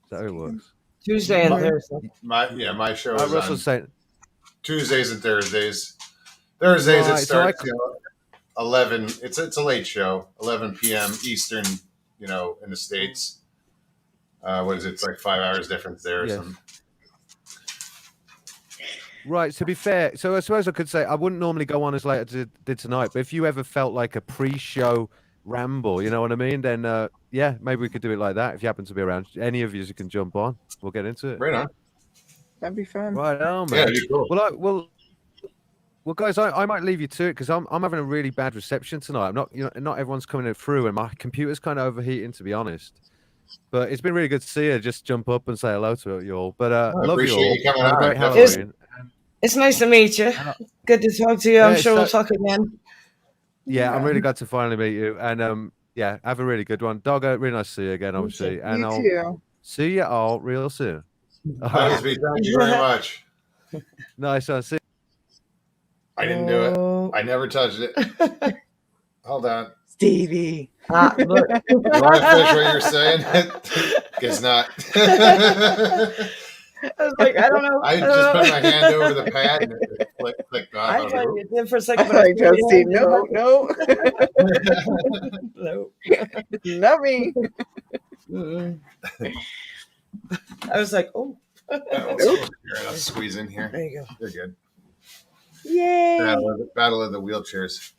Is that how it works? Tuesday and Thursday. My show is Russell's on saying, Tuesdays and Thursdays. Thursdays Right, it so I starts 11. It's a late show, 11 p.m. Eastern. In the States. What is it? It's like 5 hours difference there or Yes. something. right, to be fair, so I suppose I could say I wouldn't normally go on as late as I did tonight, but if you ever felt like a pre-show ramble, you know what I mean? Then, yeah, maybe we could do it like that if you happen to be around. Any of you can jump on. We'll get into it. Right on. That'd be fun. Right on, Yeah, man. it'd be cool. Well, guys, I might leave you to it because I'm having a really bad reception tonight. I'm not, not everyone's coming through, and my computer's kind of overheating, to be honest. But it's been really good to see you. Just jump up and say hello to you all. But I love you appreciate all. you coming Have a on. great Definitely. Halloween. It's nice to meet you. Good to talk to you. I'm Yeah, sure we'll so- talk again. Yeah, I'm really glad to finally meet you. And yeah, have a really good one, Doggo. Really nice to see you again, obviously. And You I'll too. see you all real soon. All Thank right. you very much. Nice one. See. I didn't do it. Oh. I never touched it. Hold on. Stevie. Ah, look. You want to finish what you're saying? Guess not. I was like, I don't know. I just put my hand over the pad and it clicked off. I was thought like, you did for a I second. was like, Justine, no, No. not me. Mm-mm. I was like, oh, Here, I'll squeeze in here. there you go. You're good. Yay. Battle of the wheelchairs.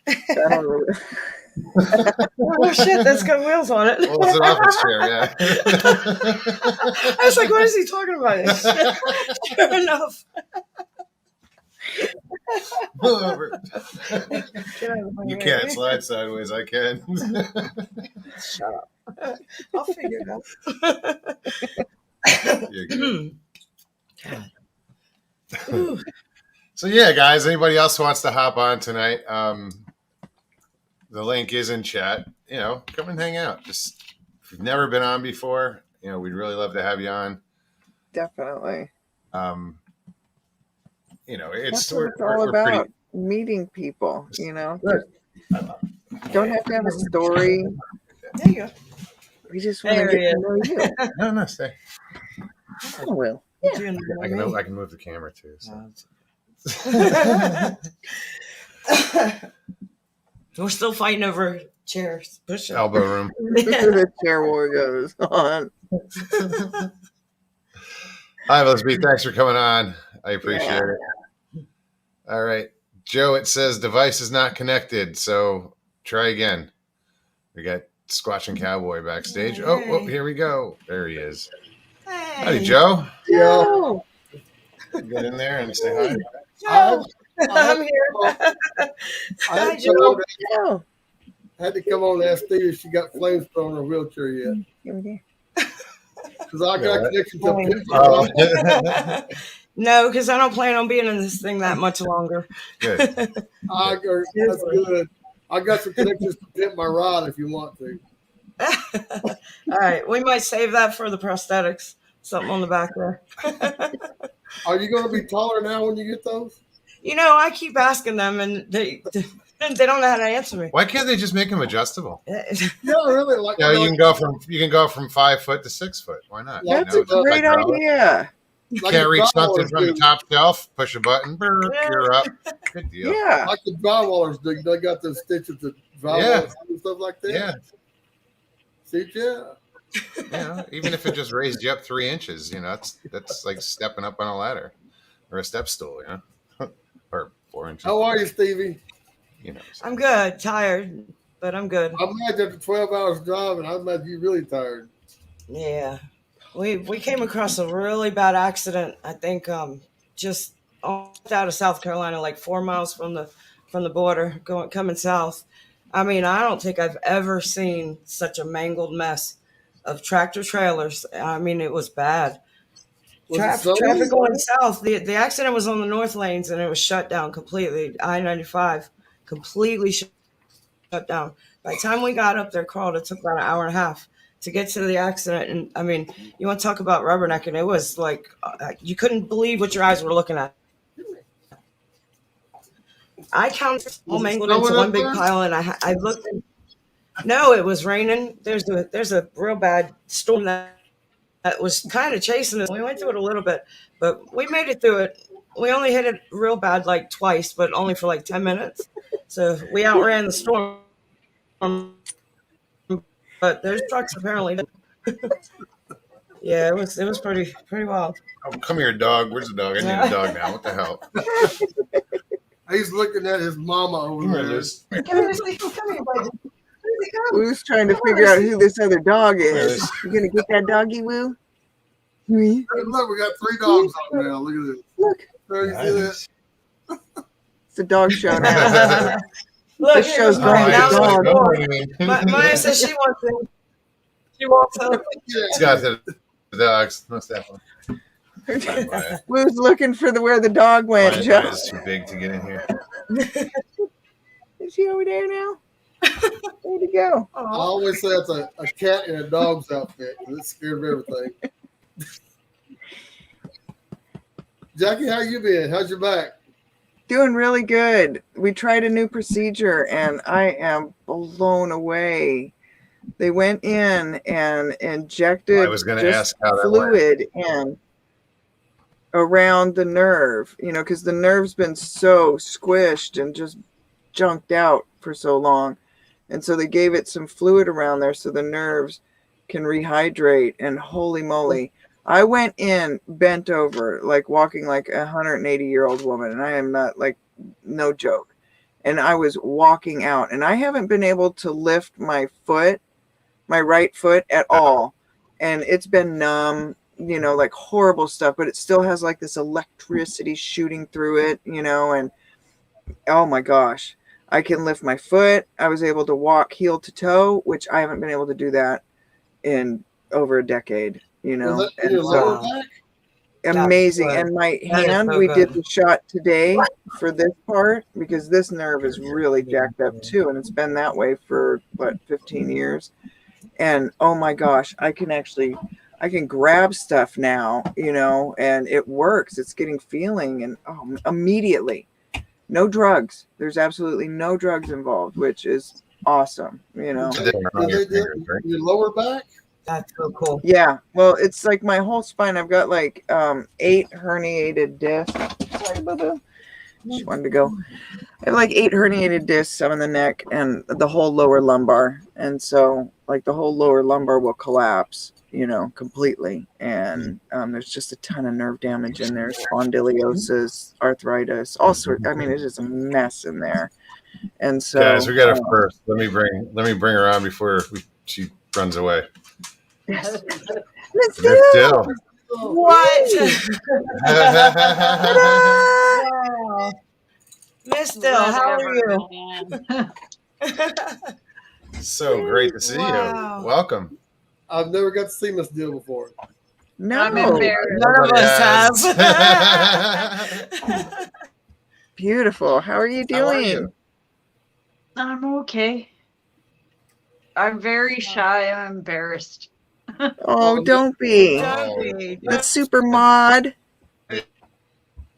Oh shit, that's got wheels on it. Well, it's an office chair, yeah. I was like, what is he talking about? Sure enough. Pull over. Get out of my You way. can't slide sideways. I can. Shut up. I'll figure it out. You're good. Ooh. So yeah, guys. Anybody else wants to hop on tonight? The link is in chat. Come and hang out. Just if you've never been on before, we'd really love to have you on. Definitely. It's That's what it's all about. Meeting people, Right. Don't have to have a story. There you go. We just want to There get he to know you. No, stay. Oh, Will. Doing I it can like move the camera too. So. me. We're still fighting over chairs. Push it. Elbow room. The chair war goes on. Hi, Elizabeth. Thanks for coming on. I appreciate it. All right. Joe, it says device is not connected. So try again. We got Squatching Cowboy backstage. Hey. Oh, here we go. There he is. Hey. Howdy, Joe. Joe. Get in there and say hi. Joe. I'm here. I Hi, had, to Joe. come on, Joe. had to come on to ask Steve if she got flames thrown in her wheelchair yet. Because I got connections up here. Oh, No, because I don't plan on being in this thing that much longer. good. That's good. I got some connections to pimp my ride if you want to. All right, we might save that for the prosthetics. Something on the back there. Are you going to be taller now when you get those? I keep asking them, and they don't know how to answer me. Why can't they just make them adjustable? Yeah, really. Like, You can go from 5 foot to 6 foot. Why not? That's a great hydraulic. idea. like Can't the reach something drywallers from the do. top shelf, push a button, brr, Yeah. you're up. Good deal. Yeah. Like the drywallers do. They got those stitches to drywall Yeah. and stuff like that. Yeah. See, yeah. Even if it just raised you up 3 inches, that's like stepping up on a ladder or a step stool, or 4 inches. How are you, Stevie? I'm good. Tired, but I'm good. I'm mad after 12 hours driving. I'm mad you really tired. Yeah. We came across a really bad accident. I think just out of South Carolina, like 4 miles from the border, coming south. I mean, I don't think I've ever seen such a mangled mess of tractor trailers. I mean, it was bad. Traffic going south. The accident was on the north lanes and it was shut down completely. I-95 completely shut down. By the time we got up there, Carl, it took about an hour and a half to get to the accident. And I mean, you want to talk about rubbernecking? It was like you couldn't believe what your eyes were looking at. I counted all mangled into one big pile, and I looked. No, it was raining. There's a real bad storm that was kind of chasing us. We went through it a little bit, but we made it through it. We only hit it real bad like twice, but only for like 10 minutes. So we outran the storm. But those trucks apparently didn't. Yeah, it was pretty wild. Oh, come here, dog. Where's the dog? I need a dog now. What the hell? He's looking at his mama over Come here, there. Liz. Come here, buddy. Woo's trying to figure out who this other dog is. Yes. You gonna get that doggy, Woo? Woo? Hey, look, we got 3 dogs on now. Look at this. Look, There you see that? it's a dog show now. Look, This here show's goes going Maya. to Now dog. it's going. Maya says she wants him. She wants him. It's got the dogs. Most definitely. Maya. Woo's looking for where the dog went, Joe. Maya's too big to get in here. Is she over there now? Where'd he go? I always say it's a cat in a dog's outfit. It's scared of everything. Jackie, how you been? How's your back? Doing really good. We tried a new procedure and I am blown away. They went in and injected I was going to just ask how that went. fluid in around the nerve, because the nerve's been so squished and just junked out for so long. And so they gave it some fluid around there so the nerves can rehydrate. And holy moly, I went in bent over, like walking like a 180-year-old woman. And I am not, like, no joke. And I was walking out. And I haven't been able to lift my right foot at all. And it's been numb, like horrible stuff. But it still has like this electricity shooting through it, and oh my gosh. I can lift my foot. I was able to walk heel to toe, which I haven't been able to do that in over a decade, Was that And your so, lower back? amazing. That's And my That is hand, so we good. did the shot today for this part because this nerve is really jacked up too. And it's been that way for 15 years. And oh my gosh, I can grab stuff now, and it works. It's getting feeling and immediately. No drugs. There's absolutely no drugs involved, which is awesome, Did they do your lower back? That's so cool. Yeah. Well, it's like my whole spine. I've got like 8 herniated discs. Sorry, Boo-Boo. She wanted to go. I have like 8 herniated discs on the neck and the whole lower lumbar. And so like the whole lower lumbar will collapse, completely. And there's just a ton of nerve damage in there, spondylosis, arthritis, all sorts. I mean, it's just a mess in there. And so guys, we got her first. Let me bring her on before she runs away. Miss Miss Dill. Dill. What? Ta-da! Miss Dill, how are you? So great to see Wow. you. Welcome. I've never got to see Miss Dill before. No. I'm embarrassed. None of us Yes. have. Beautiful. How are you How are doing? you? I'm okay. I'm very shy. I'm embarrassed. Oh, don't be. Don't be. That's super mod.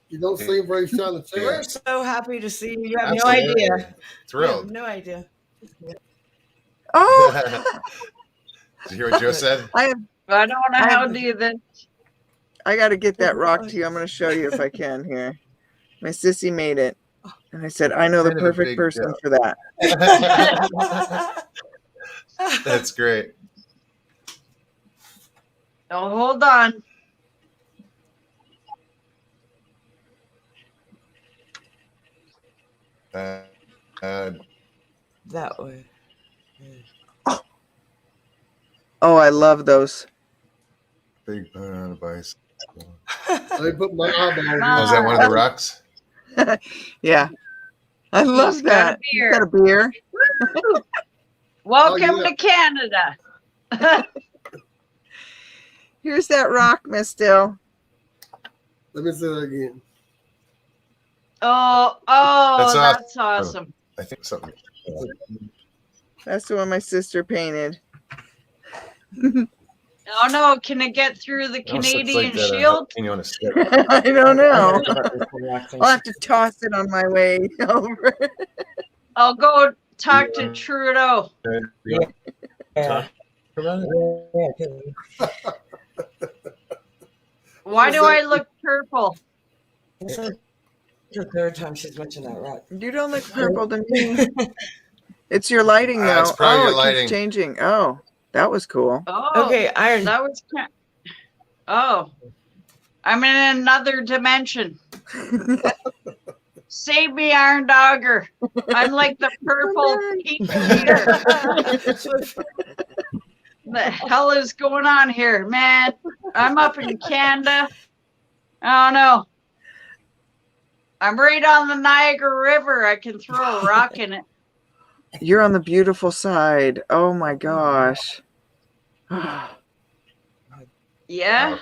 You don't seem very shy in the chair. We're so happy to see you. You have Absolutely. no idea. You have Thrilled. no idea. Oh, Did you hear what Joe said? I have. I don't know I how have- to do this. I got to get that rock to you. I'm going to show you if I can here. My sissy made it. And I said, I know the Kind of a perfect big person deal. for that. That's great. Oh, hold on. Uh, That way. Oh, I love those. big boat on a bicycle. They put my eyeball Oh, on is that one of the rocks? Yeah. I love He's got a that. You got a beer? Welcome yeah. to Canada. Here's that rock, Miss Dill. Let me say that again. Oh, That's that's awesome. I think something. That's the one my sister painted. Oh no, can it get through the Canadian Shield? On a stick. I don't know. I'll have to toss it on my way over. I'll go talk to Trudeau. Yeah. Why do I look purple? It's the third time she's mentioned that rock. You don't look purple to me. It's your lighting though. It's probably Oh, your it lighting. keeps changing. Oh, that was cool. Oh, Okay, Iron. that was. Oh, I'm in another dimension. Save me, Iron Dogger. I'm like the purple people eater. The hell is going on here, man? I'm up in Canada. I don't know. I'm right on the Niagara River. I can throw a rock in it. You're on the beautiful side. Oh my gosh. Yeah,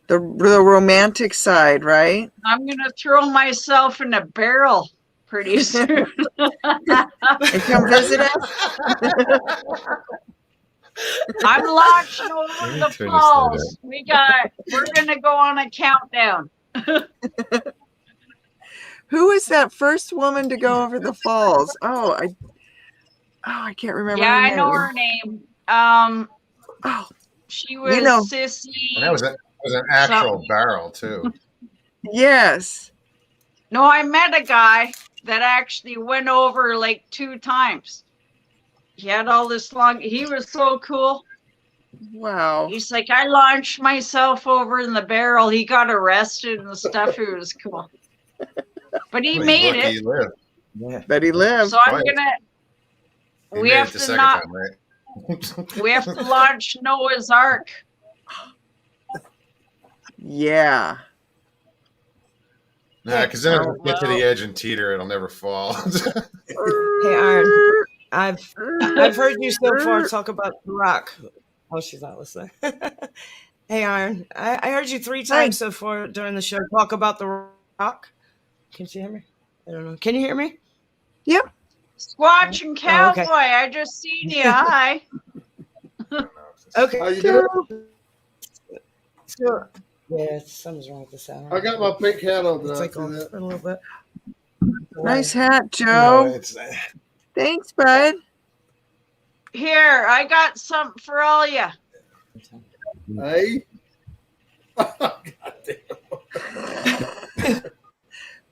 The romantic side, right? I'm gonna throw myself in a barrel pretty soon. And come visit us. I'm launching over Let me the turn this light falls. We're gonna go on a countdown. Who is that first woman to go over the falls? I can't remember. Yeah, her I know name. her name. Oh, She was You know- Sissy. And that was an actual Something. barrel too. yes. No, I met a guy that actually went over like 2 times. He had all this long. He was so cool. Wow. He's like, I launched myself over in the barrel. He got arrested and stuff. It was cool. But he Well, made lucky it. he lived. Yeah. But he lived. So I'm Twice. gonna. He We made have it the to second not. time, right? We have to launch Noah's Ark. Yeah. Nah, because then it'll Oh, get to the edge and teeter. It'll never fall. Hey, Iron. I've heard you so far talk about the rock. Oh, she's not listening. Hey, Iron. I heard you 3 times so far during the show talk about the rock. Can you hear me? I don't know. Can you hear me? Yep. Squatch and Oh, okay. Cowboy. I just seen you. Hi. Okay. How you doing? So, yeah, something's wrong with the sound. I got my pink hat on. Did It's I like see on that? for a little bit. Nice hat, No, Joe. it's Thanks, bud. Here, I got something for all you. Hey.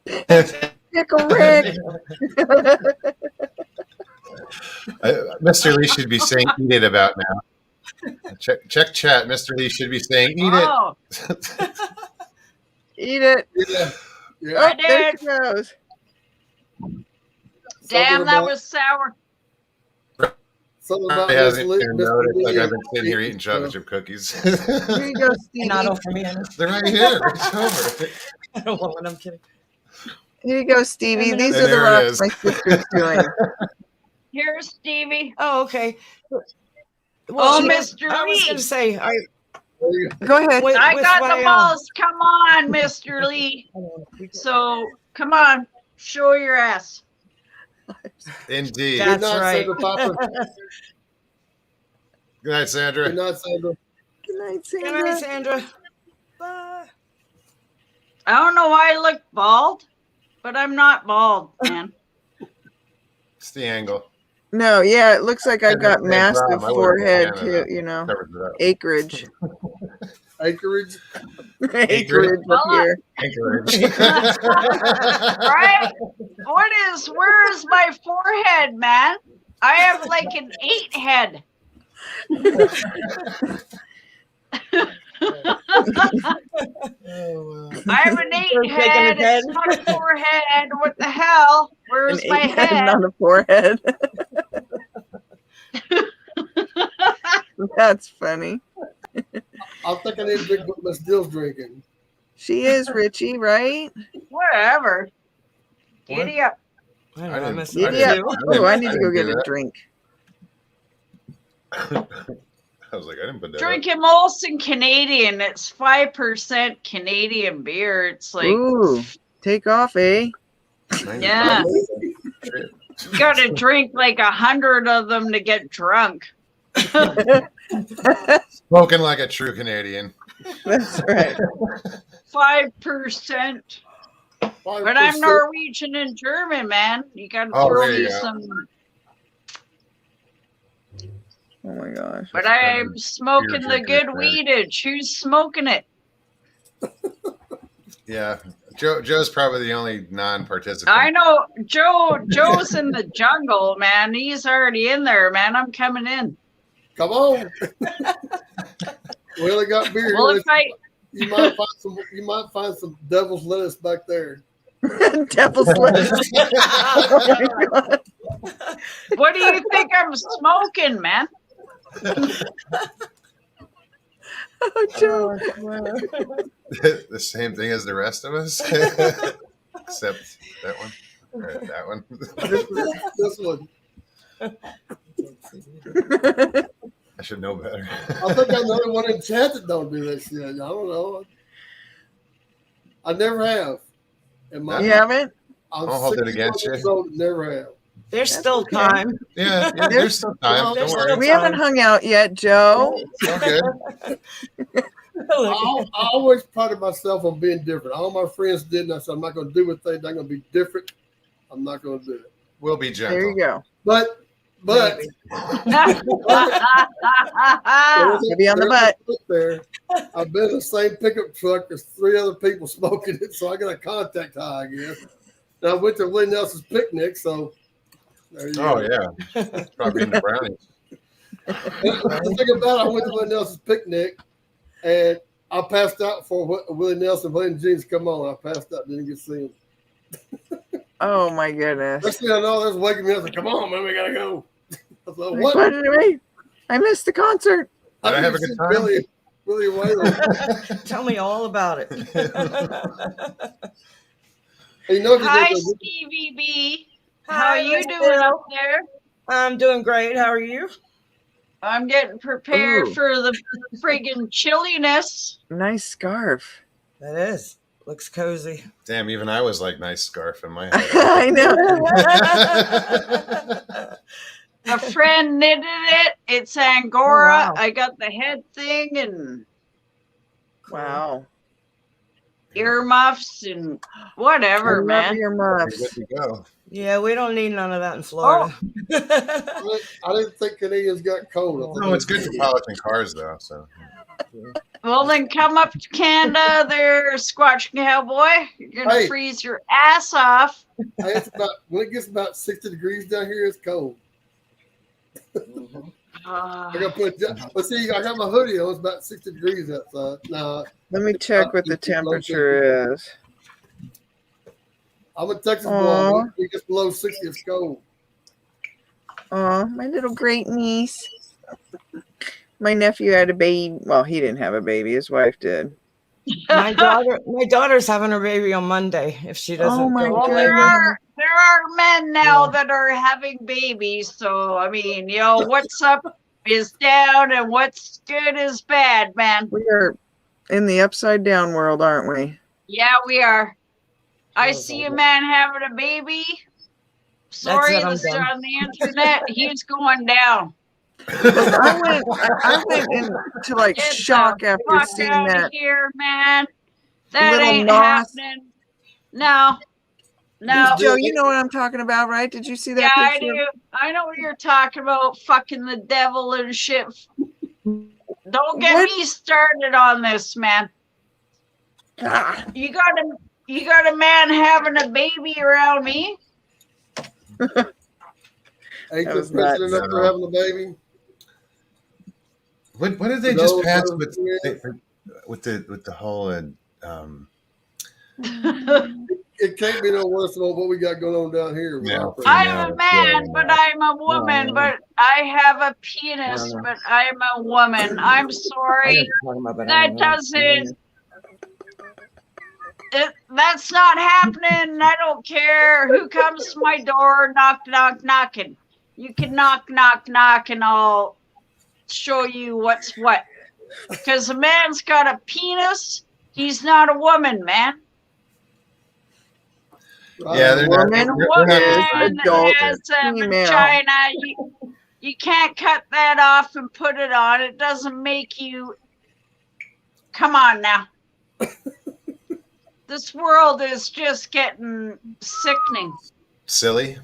Pickle Rick. Mr. Lee should be saying "eat it" about now. Check chat. Mr. Lee should be saying "eat it." Oh, Eat it. Yeah. Yeah. Oh, I there did. she goes. damn, that about- was sour. Something about He hasn't Miss even Miss noticed. Lee Like I've and- been sitting here eating chocolate chip cookies. Here you go, Stevie. Not all for me. I They're right here. It's over. don't want one. I'm kidding. Here you go, Stevie. These And are the there it rocks is. my sister's doing. Here's Stevie. Oh, okay. Oh, she- Mr. I was Lee. going to say, There you go. Go ahead. I got the balls. Come on, Mr. Lee. So, come on. Show your ass. Indeed. That's Good night, right. Sandra Papa. Good night, Sandra. Good night, Sandra. Good night, Good Sandra. night, Sandra. Bye. I don't know why I look bald, but I'm not bald, man. It's the angle. No, yeah, it looks like I've And got the same massive problem. I would've forehead been too, Canada. you know, Covers it up. acreage. acreage. Acreage up here. Anchorage. Right? Where's my forehead, man? I have like an 8 head. Oh, I have an 8 You're shaking head. his head. It's not a forehead. What the hell? Where's An my 8 head, head? not a forehead. That's funny. I think I need to drink what Miss Dill's drinking. She is Richie, right? Whatever. What? Giddy up. I don't I know, I didn't- missed I that Giddy up. too. Oh, I need to didn't go do get a that. drink. I was like, I didn't put that. Drinking Molson Canadian. It's 5% Canadian beer. It's like Ooh, take off, eh? Up. Yeah. Shit. you gotta drink like 100 of them to get drunk. Smoking like a true Canadian. That's right. 5%. But I'm 5%. Norwegian and German, man. You gotta Oh, throw there you me go. some. Oh my gosh. But I'm smoking the drinking good it, weedage. Who's smoking it? Yeah, Joe's probably the only non-participant. I know Joe's in the jungle, man. He's already in there, man. I'm coming in. Come on. We only got beer. Well, if I You might find some devil's lettuce back there. Devil's lettuce. Oh my God. what do you think I'm smoking, man? Oh, Joe. The same thing as the rest of us, except that one. Or that one. This one. I should know better. I think I'm the only one in chat that don't do that shit. I don't know. I never have. In my, You haven't? I'm I'll hold it 61 against you. years old, never have. There's That's still okay. time. Yeah, there's still time. There's Don't still worry. We haven't hung out yet, Joe. All good. I always prided myself on being different. All my friends did, and I said, I'm not going to do what they. They're going to be different. I'm not going to do it. We'll be gentle. There you go. But Maybe. Maybe on the butt. There, I've been in the same pickup truck. There's 3 other people smoking it, so I got a contact high, I guess. And I went to Willie Nelson's picnic, so there you Oh go. yeah, probably in the brownies. The thing about it, I went to Willie Nelson's picnic, and I passed out before Willie Nelson, Willie and Jeans come on. I passed out, didn't get to see him. Oh my goodness. Next thing I know, they're waking me up. Like, come on, man, we gotta go. I thought, What what? did I missed the concert. Did I have a didn't good see time? Billy Whalen. Tell me all about it. And you know, if you Hi, go to- Stevie B. How Hi, you Miss doing Bill. up there? I'm doing great. How are you? I'm getting prepared Ooh. for the friggin' chilliness. Nice scarf. That is. Looks cozy. Damn, even I was like, nice scarf in my head. I know. A friend knitted it. It's Angora. Oh, wow. I got the head thing and Wow. earmuffs and whatever, I love man. your Pretty muffs. good to go. Yeah, we don't need none of that in Florida. I didn't think Canadians got cold. I No, think it's good for polishing cars though. So Well, then come up to Canada there, Squatch Cowboy. You're going to Hey. freeze your ass off. Hey, it's about when it gets about 60 degrees down here, it's cold. I got to put. Let's see, I got my hoodie on. It's about 60 degrees outside. Now Let me check what the temperature is. I'm a Texas Aw. boy. When it gets below 60, it's cold. Oh, my little great niece. My nephew had a baby. Well, he didn't have a baby. His wife did. my daughter's having her baby on Monday if she doesn't Oh, my go. Well, God. there are men now that are having babies. So, I mean, you know, what's up is down and what's good is bad, man. We are in the upside down world, aren't we? Yeah, we are. I see a man having a baby. Sorry, it, I'm this is done. on the internet. He's going down. I went into like Get shock the after fuck seeing out of that. here, man. That Little ain't Nos. happening. No. No. Joe, you know what I'm talking about, right? Did you see that Yeah, I picture? do. I know what you're talking about. Fucking the devil and shit. Don't get What? me started on this, man. Ah, You got a man having a baby around me? Ain't That the was president nuts. up there having a baby? What did they No, just pass no, with the whole It can't be no worse than what we got going on down here. Yeah. I'm a man, but I'm a woman, No. but I have a penis, No. but I'm a woman. I'm I sorry. know what you're talking about, but I That don't know. doesn't. That's not happening. I don't care who comes to my door, knock, knock, knocking. You can knock, knock, knock, and I'll show you what's what. Because a man's got a penis, he's not a woman, man. Yeah, they're not. Woman, And a they're woman not adult has a female. vagina. You can't cut that off and put it on. It doesn't make you. Come on now. This world is just getting sickening. silly.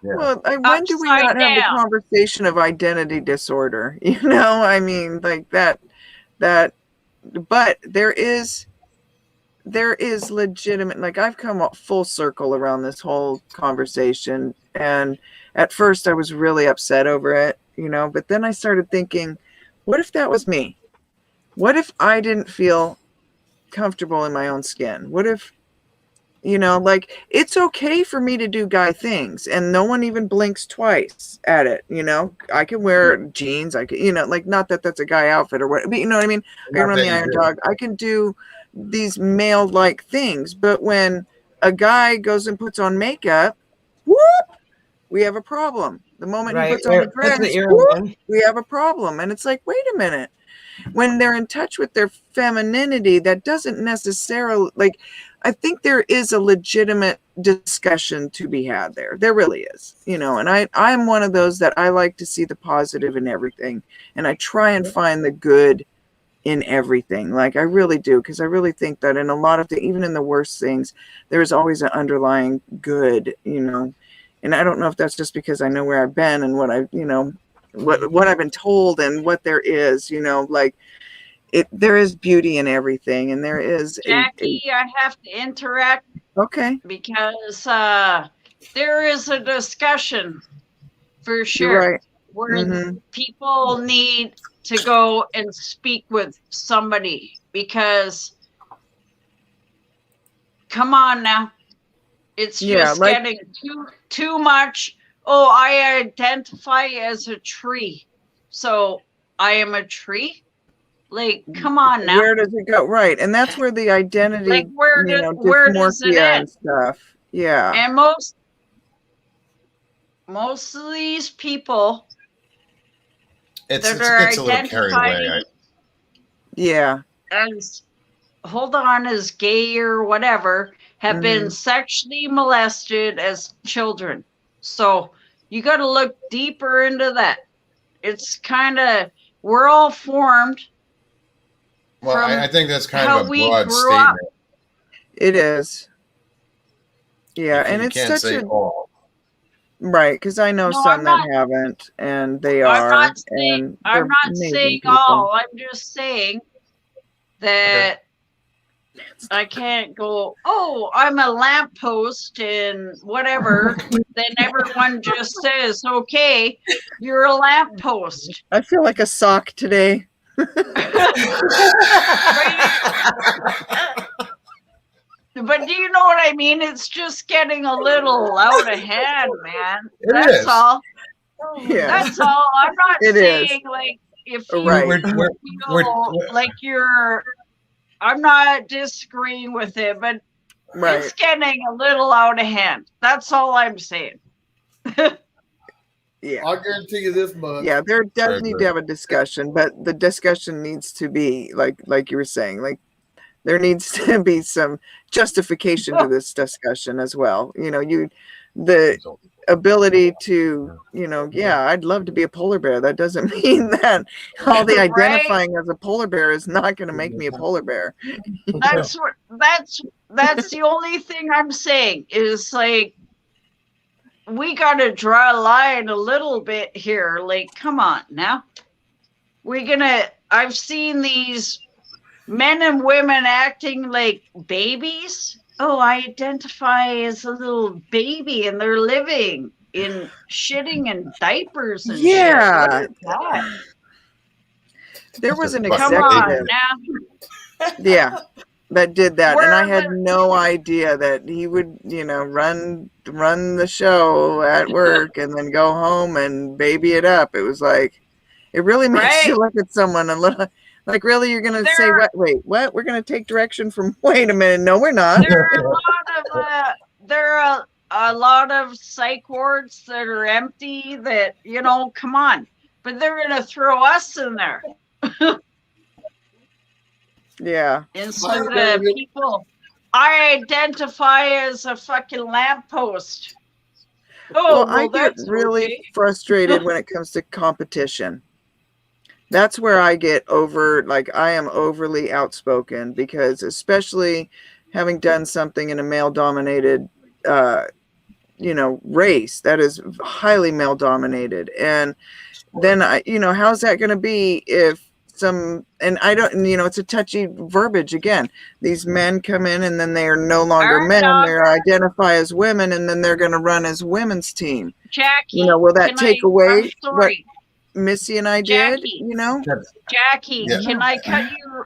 Yeah. Well, when do we Upside not have the down. conversation of identity disorder? You know, I mean, like that, but there is legitimate, like I've come up full circle around this whole conversation. And at first I was really upset over it, you know, but then I started thinking, what if that was me? What if I didn't feel comfortable in my own skin? What if, you know, like it's okay for me to do guy things and no one even blinks twice at it. You know, I can wear jeans. I can, you know, like not that that's a guy outfit or what, but you know what I mean? I can run the Iron Dog. I can do these male like things. But when a guy goes and puts on makeup, whoop, we have a problem. The moment he puts on the dress, whoop, we have a problem. And it's like, wait a minute. When they're in touch with their femininity, that doesn't necessarily, like, I think there is a legitimate discussion to be had there. There really is, you know, and I'm one of those that I like to see the positive in everything. And I try and find the good in everything. Like I really do. Because I really think that in a lot of even in the worst things, there's always an underlying good, you know. And I don't know if that's just because I know where I've been and what I've, you know, what I've been told and what there is, you know, like there is beauty in everything. And there is Jackie, I have to interact. Okay. Because there is a discussion for sure. You're right. Where people need to go and speak with somebody because come on now. It's just getting too much. Oh, I identify as a tree. So I am a tree? Like, come on now. Where does it go? Right. And that's where the identity, like, where does it end? And stuff. Yeah. And most of these people It that gets are a little carried away. Yeah. As hold on, as gay or whatever, have been sexually molested as children. So you got to look deeper into that. It's kind of, we're all formed. Well, I think that's kind how of a we broad grew statement. up. It is. Yeah. And You it's can't such say a, all. right. Because I know No, some I'm that not- haven't and they are. And I'm they're not amazing saying people. all. I'm just saying that I can't go, oh, I'm a lamppost and whatever. Then everyone just says, okay, you're a lamppost. I feel like a sock today. But do you know what I mean? It's just getting a little out of hand, man. It That's is. all. Yeah. That's all. I'm not It is. saying like if you Right. feel like you're. I'm not disagreeing with it, but Right. it's getting a little out of hand. That's all I'm saying. Yeah. I guarantee you this much. Yeah, there does I need agree. to have a discussion, but the discussion needs to be like you were saying, like there needs to be some justification to this discussion as well. You know, the ability to, you know, yeah, I'd love to be a polar bear. That doesn't mean that all the Right. identifying as a polar bear is not going to make me a polar bear. That's the only thing I'm saying is like we got to draw a line a little bit here. Like, come on now. I've seen these men and women acting like babies. Oh, I identify as a little baby, and they're living in shitting and diapers and Yeah. shit. What is that? There was an Come executive, on now. yeah, that did that, and I Where had no idea that he would, run the show at work and then go home and baby it up. It was like, it really makes you Right. look at someone and look like, really, you're gonna say There- what? Wait, what? We're gonna take direction from? Wait a minute, no, we're not. There are a lot of psych wards that are empty that, come on. But they're going to throw us in there Yeah, instead of people. I identify as a fucking lamppost. Oh, well, I get that's really okay. frustrated when it comes to competition. That's where I get I am overly outspoken, because especially having done something in a male dominated, race that is highly male dominated. And then how's that going to be if and I don't, it's a touchy verbiage again. These men come in and then they are no longer Our men. They dog- identify as women, and then they're going to run as women's team. Jackie. Will that can take I- away I'm sorry. what Missy and I did? Jackie. Jackie, Yeah. can I cut you?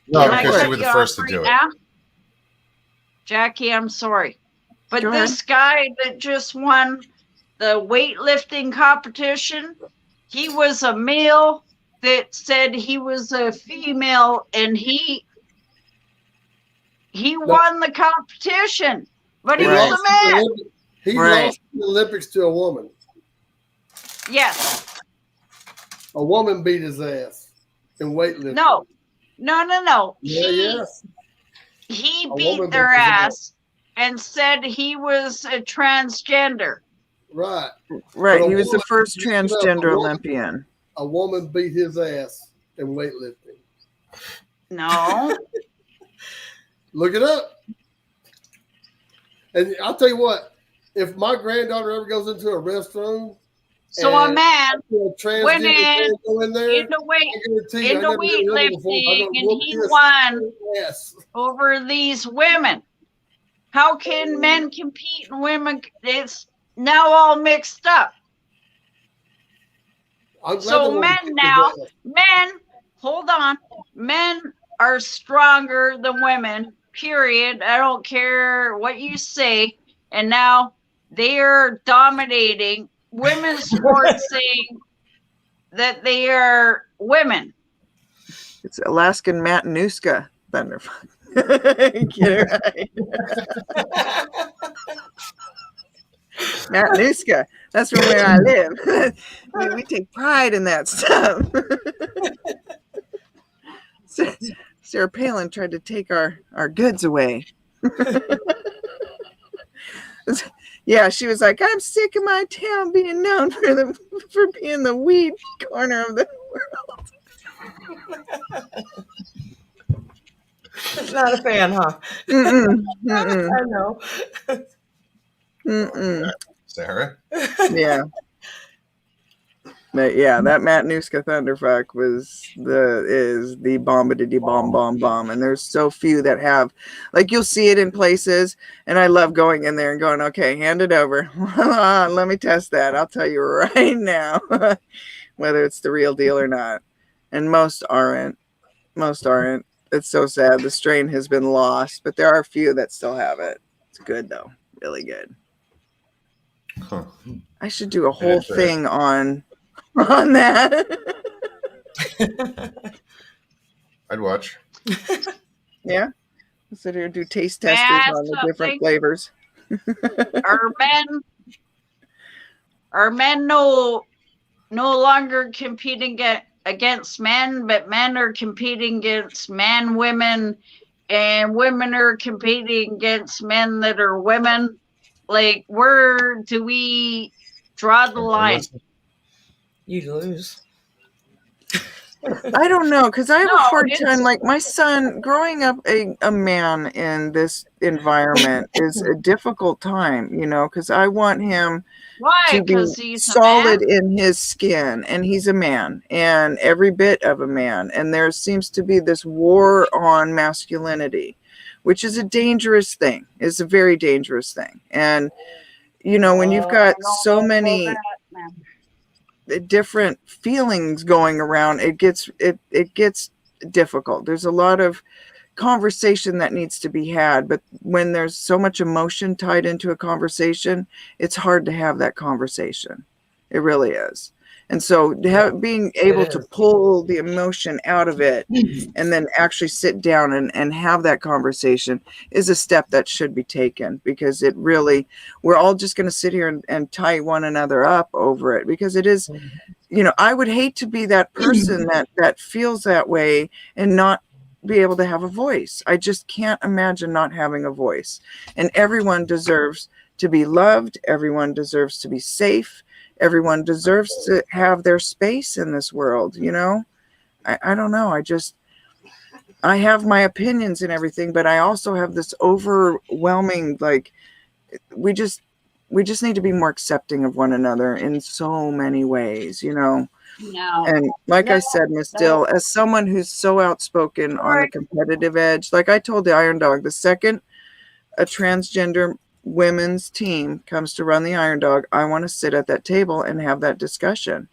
No, can I because you cut were the you first off to do right it. now? Jackie, I'm sorry. But Go ahead. this guy that just won the weightlifting competition, he was a male that said he was a female, and he won the competition, but he Right. was a man. He Right. lost the Olympics to a woman. Yes. A woman beat his ass in weightlifting. No. Yeah. He A beat woman their beat his ass and said he was a transgender. Right. Right. But a He was the woman- first you know, transgender a woman- Olympian. A woman beat his ass in weightlifting. No. Look it up. And I'll tell you what, if my granddaughter ever goes into a restroom, So a and man a transgender went in man go in there, into weightlifting, and he won Yes. over these women. How can men compete and women? It's now all mixed up. I'm glad So the woman men kicked his now- ass. Men, hold on. Men are stronger than women, period. I don't care what you say. And now they are dominating women's sports, saying that they are women. It's Alaskan Matanuska Thunderfuck. Get it right. Matanuska. That's from where I live. we take pride in that stuff. Sarah Palin tried to take our goods away. Yeah, she was like, I'm sick of my town being known for being the weed corner of the world. Not a fan, huh? Mm-mm, mm-mm, I know. mm-mm. Sarah? Yeah. But yeah, that Matanuska Thunderfuck is the bombity bomb. And there's so few that have, like, you'll see it in places, and I love going in there and going, okay, hand it over. Let me test that. I'll tell you right now whether it's the real deal or not. And most aren't. It's so sad. The strain has been lost, but there are a few that still have it. It's good though. Really good. Huh. I should do a whole That's right. thing on that. I'd watch. Yeah. I'll sit here and do taste testers add on the something? different flavors. Are men no longer competing against men, but men are competing against men, women, and women are competing against men that are women? Like, where do we draw the line? You lose. I don't know, because I have a No, hard it's- time. Like my son, growing up a man in this environment is a difficult time, you know, because I want him Why? to be Because he's solid a man. in his skin, and he's a man, and every bit of a man. And there seems to be this war on masculinity, which is a dangerous thing. It's a very dangerous thing. And you know, when you've got I don't so know about many that, man. different feelings going around, it gets difficult. There's a lot of conversation that needs to be had, but when there's so much emotion tied into a conversation, it's hard to have that conversation. It really is. And so being able to pull the emotion out of it and then actually sit down and have that conversation is a step that should be taken, because it really, we're all just going to sit here and tie one another up over it, because it is, you know, I would hate to be that person that feels that way and not be able to have a voice. I just can't imagine not having a voice. And everyone deserves to be loved. Everyone deserves to be safe. Everyone deserves to have their space in this world, you know? I don't know. I have my opinions and everything, but I also have this overwhelming, like, we just need to be more accepting of one another in so many ways, you know? No. And like I No, said, Miss Dill, as someone who's so outspoken on the Right. competitive edge, like I told the Iron Dog, the second a transgender women's team comes to run the Iron Dog, I want to sit at that table and have that discussion,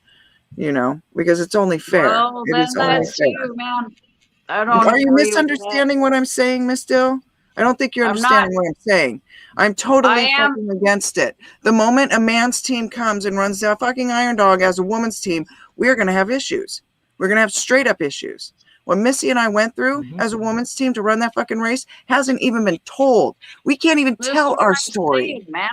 you know, because it's only fair. Well, It then is only that's fair. you, man. I don't Are you agree with misunderstanding what I'm saying, Miss Dill? I don't think you're I'm understanding what I'm saying. I'm totally I am. fucking against it. The moment a man's team comes and runs that fucking Iron Dog as a woman's team, we're going to have issues. We're going to have straight up issues. What Missy and I went through as a woman's team to run that fucking race hasn't even been told. We can't even This is tell what our I'm story. saying, man.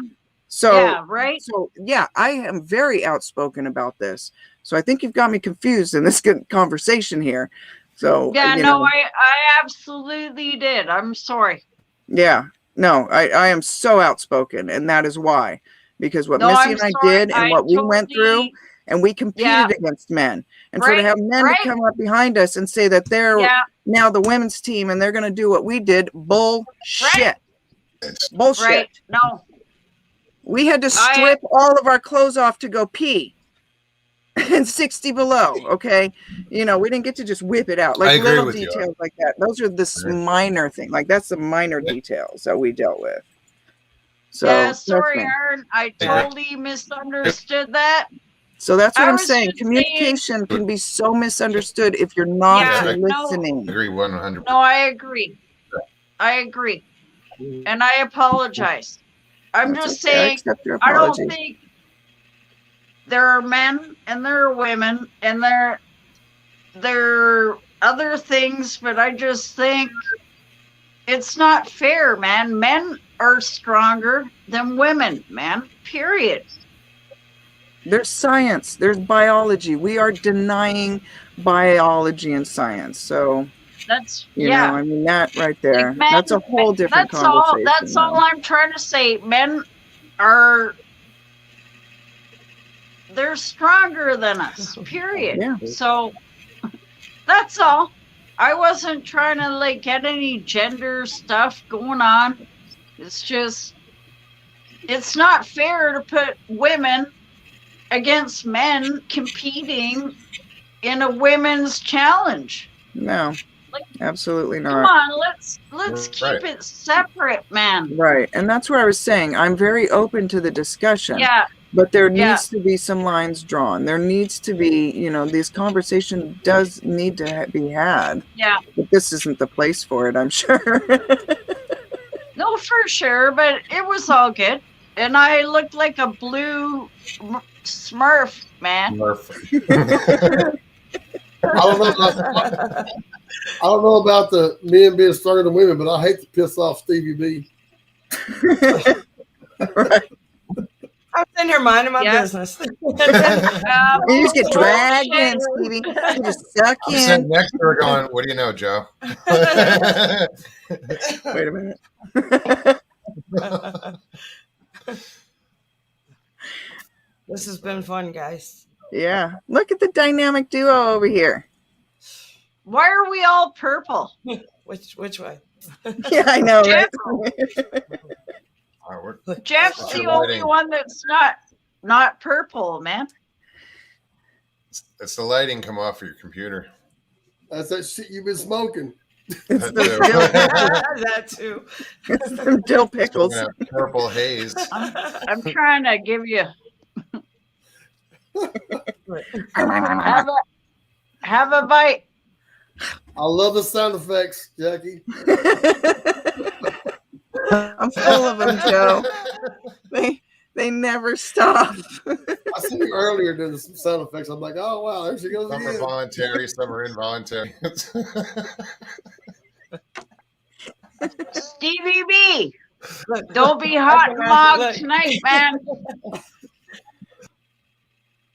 So, Yeah, right? so yeah, I am very outspoken about this. So I think you've got me confused in this conversation here. So Yeah, you no, know, I absolutely did. I'm sorry. yeah, no, I am so outspoken, and that is why, because what No, Missy I'm and I sorry. did and what we went through, totally- and we competed Yeah. against men, and for to Right, have men right. to come up behind us and say that they're Yeah, now the women's team and they're going to do what we did, bullshit. Bullshit. right. No, We had to I- strip all of our clothes off to go pee. And 60 below, okay? You know, we didn't get to just whip it out. I Like agree little with you. details like that. Those are the Right. minor thing. Like that's the minor details that we dealt with. So yeah, that's sorry, me. Aaron. I Yeah. totally misunderstood that. So that's what I I'm was saying. just Communication can be so misunderstood if you're not Yeah, no. listening. I agree 100%. No, I agree. I agree. And I apologize. I'm That's just okay. I saying, accept your I apology. don't think there are men and there are women and there are other things, but I just think it's not fair, man. Men are stronger than women, man. Period. There's science. There's biology. We are denying biology and science. So That's you yeah. know, I mean that right there. Like, men- that's a whole different That's all. conversation. That's all though. I'm trying to say. Men are they're stronger than us. Period. Yeah. So that's all. I wasn't trying to like get any gender stuff going on. It's just it's not fair to put women against men competing in a women's challenge. No, Like, absolutely Come not. on, let's keep Right. it separate, man. Right. And that's what I was saying. I'm very open to the discussion, Yeah, but there Yeah. needs to be some lines drawn. There needs to be, you know, this conversation does need to be had, yeah. but this isn't the place for it, I'm sure. No, for sure, but it was all good. And I looked like a blue Smurf, man. I don't know about the men being stronger than women, but I hate to piss off Stevie B. Right. I was in here minding my Yeah. business. You just get dragged in, bullshit. Stevie. You just suck I'm sitting in. next to her going, what do you know, Joe? Wait a minute. This has been fun, guys. Yeah. Look at the dynamic duo over here. Why are we all purple? Which way? Yeah, I know, right? All right, Jeff's That's the your only lighting. one that's not purple, man. it's the lighting come off of your computer. That's that shit you've been smoking. It's That the too. dill, That too. it's them dill pickles. Gonna have purple haze. I'm trying to give you have a bite. I love the sound effects, Jackie. I'm full of them, Joe. They never stop. I seen you earlier doing some sound effects. I'm like, oh wow, there she goes Some are again. voluntary, some are involuntary. Stevie B, Look, don't be hot and mogged Look. tonight, man.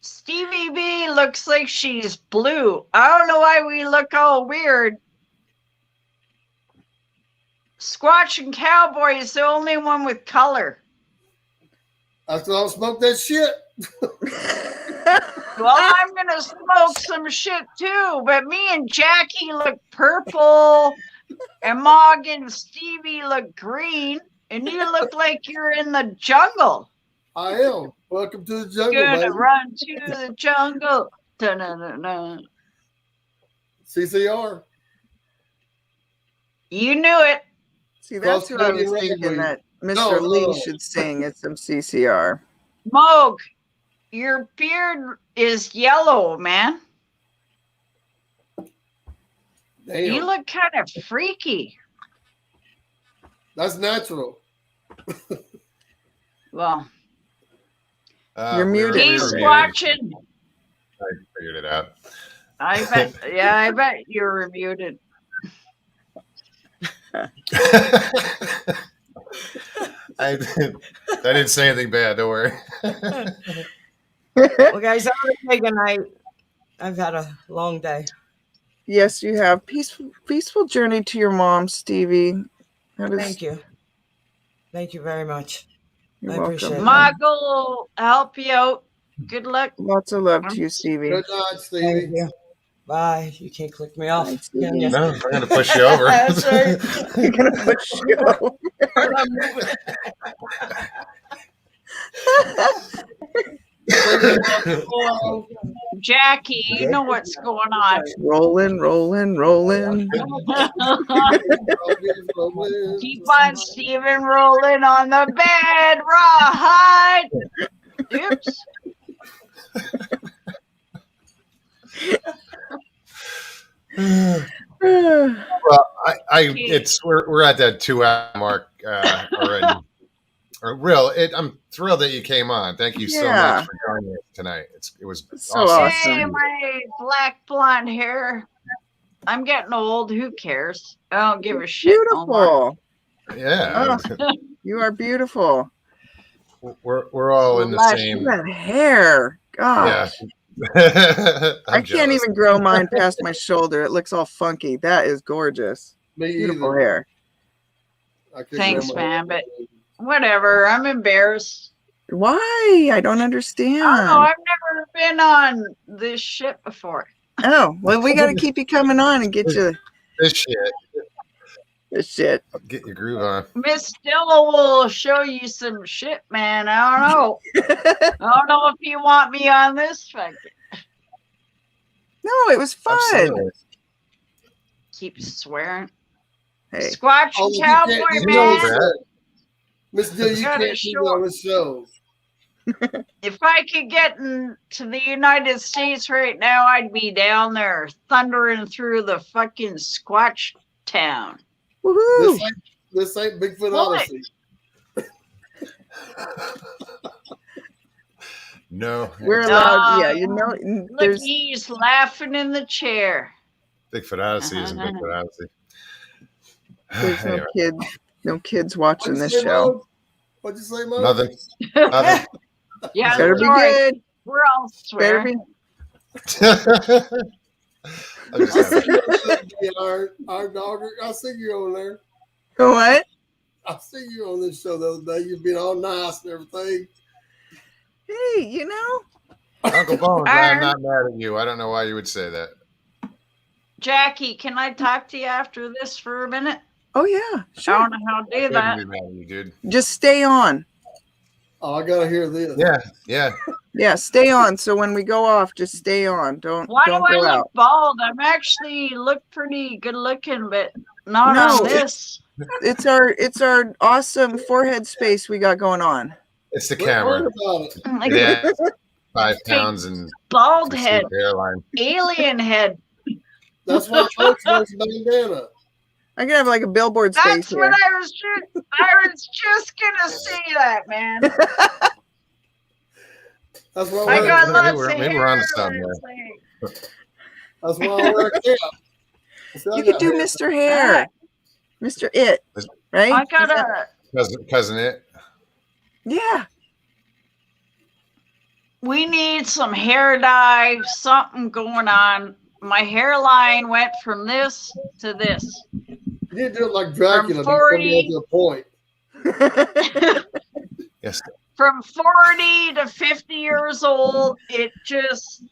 Stevie B looks like she's blue. I don't know why we look all weird. Squatch and Cowboy is the only one with color. After I smoke that shit. Well, I'm gonna smoke some shit too, but me and Jackie look purple, and Mog and Stevie look green, and you look like you're in the jungle. I am. Welcome to the jungle, Gonna baby. run to the jungle. Da-na-na-na. CCR. You knew it. See, that's who I was Cross-Canadian thinking Railway. that Mr. No, Lee no. should sing at some CCR. Moog, your beard is yellow, man. Damn. You look kind of freaky. That's natural. Well, You're muted. he's muted. watching. I figured it out. I bet. Yeah, I bet you're muted. I didn't say anything bad. Don't worry. Well, guys, I'm gonna say good night. I've had a long day. Yes, you have. Peaceful journey to your mom, Stevie. That is, Thank you. Thank you very much. You're I welcome. appreciate it. Moggle will help you out. Good luck. Lots of love to you, Stevie. Good night, Thank Stevie. you. Bye. You can't click me off. Thanks, Can Stevie. you? No, I'm gonna push you over. That's right. You're gonna push you over. I'm moving. Jackie, you know what's going on. Rolling. Keep on Steven rolling on the bed, rawhide. Oops. Well, we're at that 2 hour mark already. I'm thrilled that you came on. Thank you so Yeah. much for joining us tonight. It was So awesome. awesome. Hey, my black blonde hair. I'm getting old. Who cares? I don't give a shit. no more. Beautiful. Yeah, You are beautiful. we're all in the Lush. same. Look at that hair. Yeah. Gosh. I I'm can't jealous. even grow mine past my shoulder. It looks all funky. That is gorgeous. Me Beautiful either. hair. I couldn't Thanks, remember. man, but whatever. I'm embarrassed. Why? I don't understand. I don't know. I've never been on this shit before. Oh, well, we got to keep you coming on and get you This shit. this shit. Get your groove on. Miss Dilla will show you some shit, man. I don't know. I don't know if you want me on this fucking. No, it was fun. Absolutely. Keep swearing. Hey, Squatch Oh, and you Cowboy, can't- you man. know Miss Dill, you Gotta can't do show it on the show. If I could get into the United States right now, I'd be down there thundering through the fucking Squatch town. woohoo! This ain't Bigfoot Well, Odyssey. No, We're allowed. Yeah, you know, Look, there's he's laughing in the chair. Bigfoot Odyssey isn't Bigfoot Odyssey. there's Anyway, no kids watching What'd this you say, show. Mo? What'd you say, Mo? nothing. Nothing. Yeah, Better be sorry. good. We're all Better swearing. be. I'm just having- Our dogger. I see you on there. What? I see you on this show the other day. You've been all nice and everything. Hey, you know, Uncle Bones, I'm not mad at you. I don't know why you would say that. Jackie, can I talk to you after this for a minute? Oh yeah, I sure. don't know how to do Couldn't that. be mad at you, dude. Just stay on. Oh, I gotta hear this. Yeah. Yeah, stay on. So when we go off, just stay on. Don't Why do I go look out. bald? I'm actually look pretty good looking, but not No, on this. It's our awesome forehead space we got going on. It's the We're camera. worried about it. Like Yeah. 5 Big pounds and bald some head, smooth hairline. alien head. That's why Coach wears a bandana. I can have like a billboard space That's what here. I was just gonna say that, man. That's why I I got wear, lots of maybe we're hair. on something and there. it's that's why I wear a cap. See, I You could got do hair. Mr. Hair, Mr. It, right? I Is got that- a. Cousin it. Yeah. We need some hair dye, something going on. My hairline went from this to this. You need to do it like Dracula. From Before you 40 get to the point. Yes. From 40 to 50 years old, it just,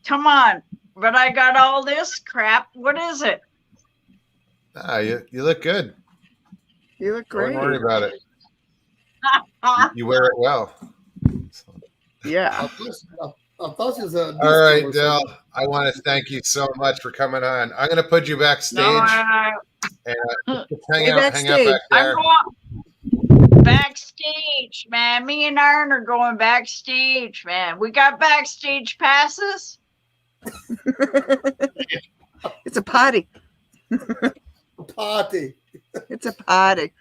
come on. But I got all this crap. What is it? You look good. You look Don't great. worry about it. You wear it well. Yeah. I thought you was a All right, disco or Dell. something. I want to thank you so much for coming on. I'm going to put you backstage No, and just hang Hey, out backstage. back there. I'm going backstage, man. Me and Aaron are going backstage, man. We got backstage passes. It's a party. Party. It's a party.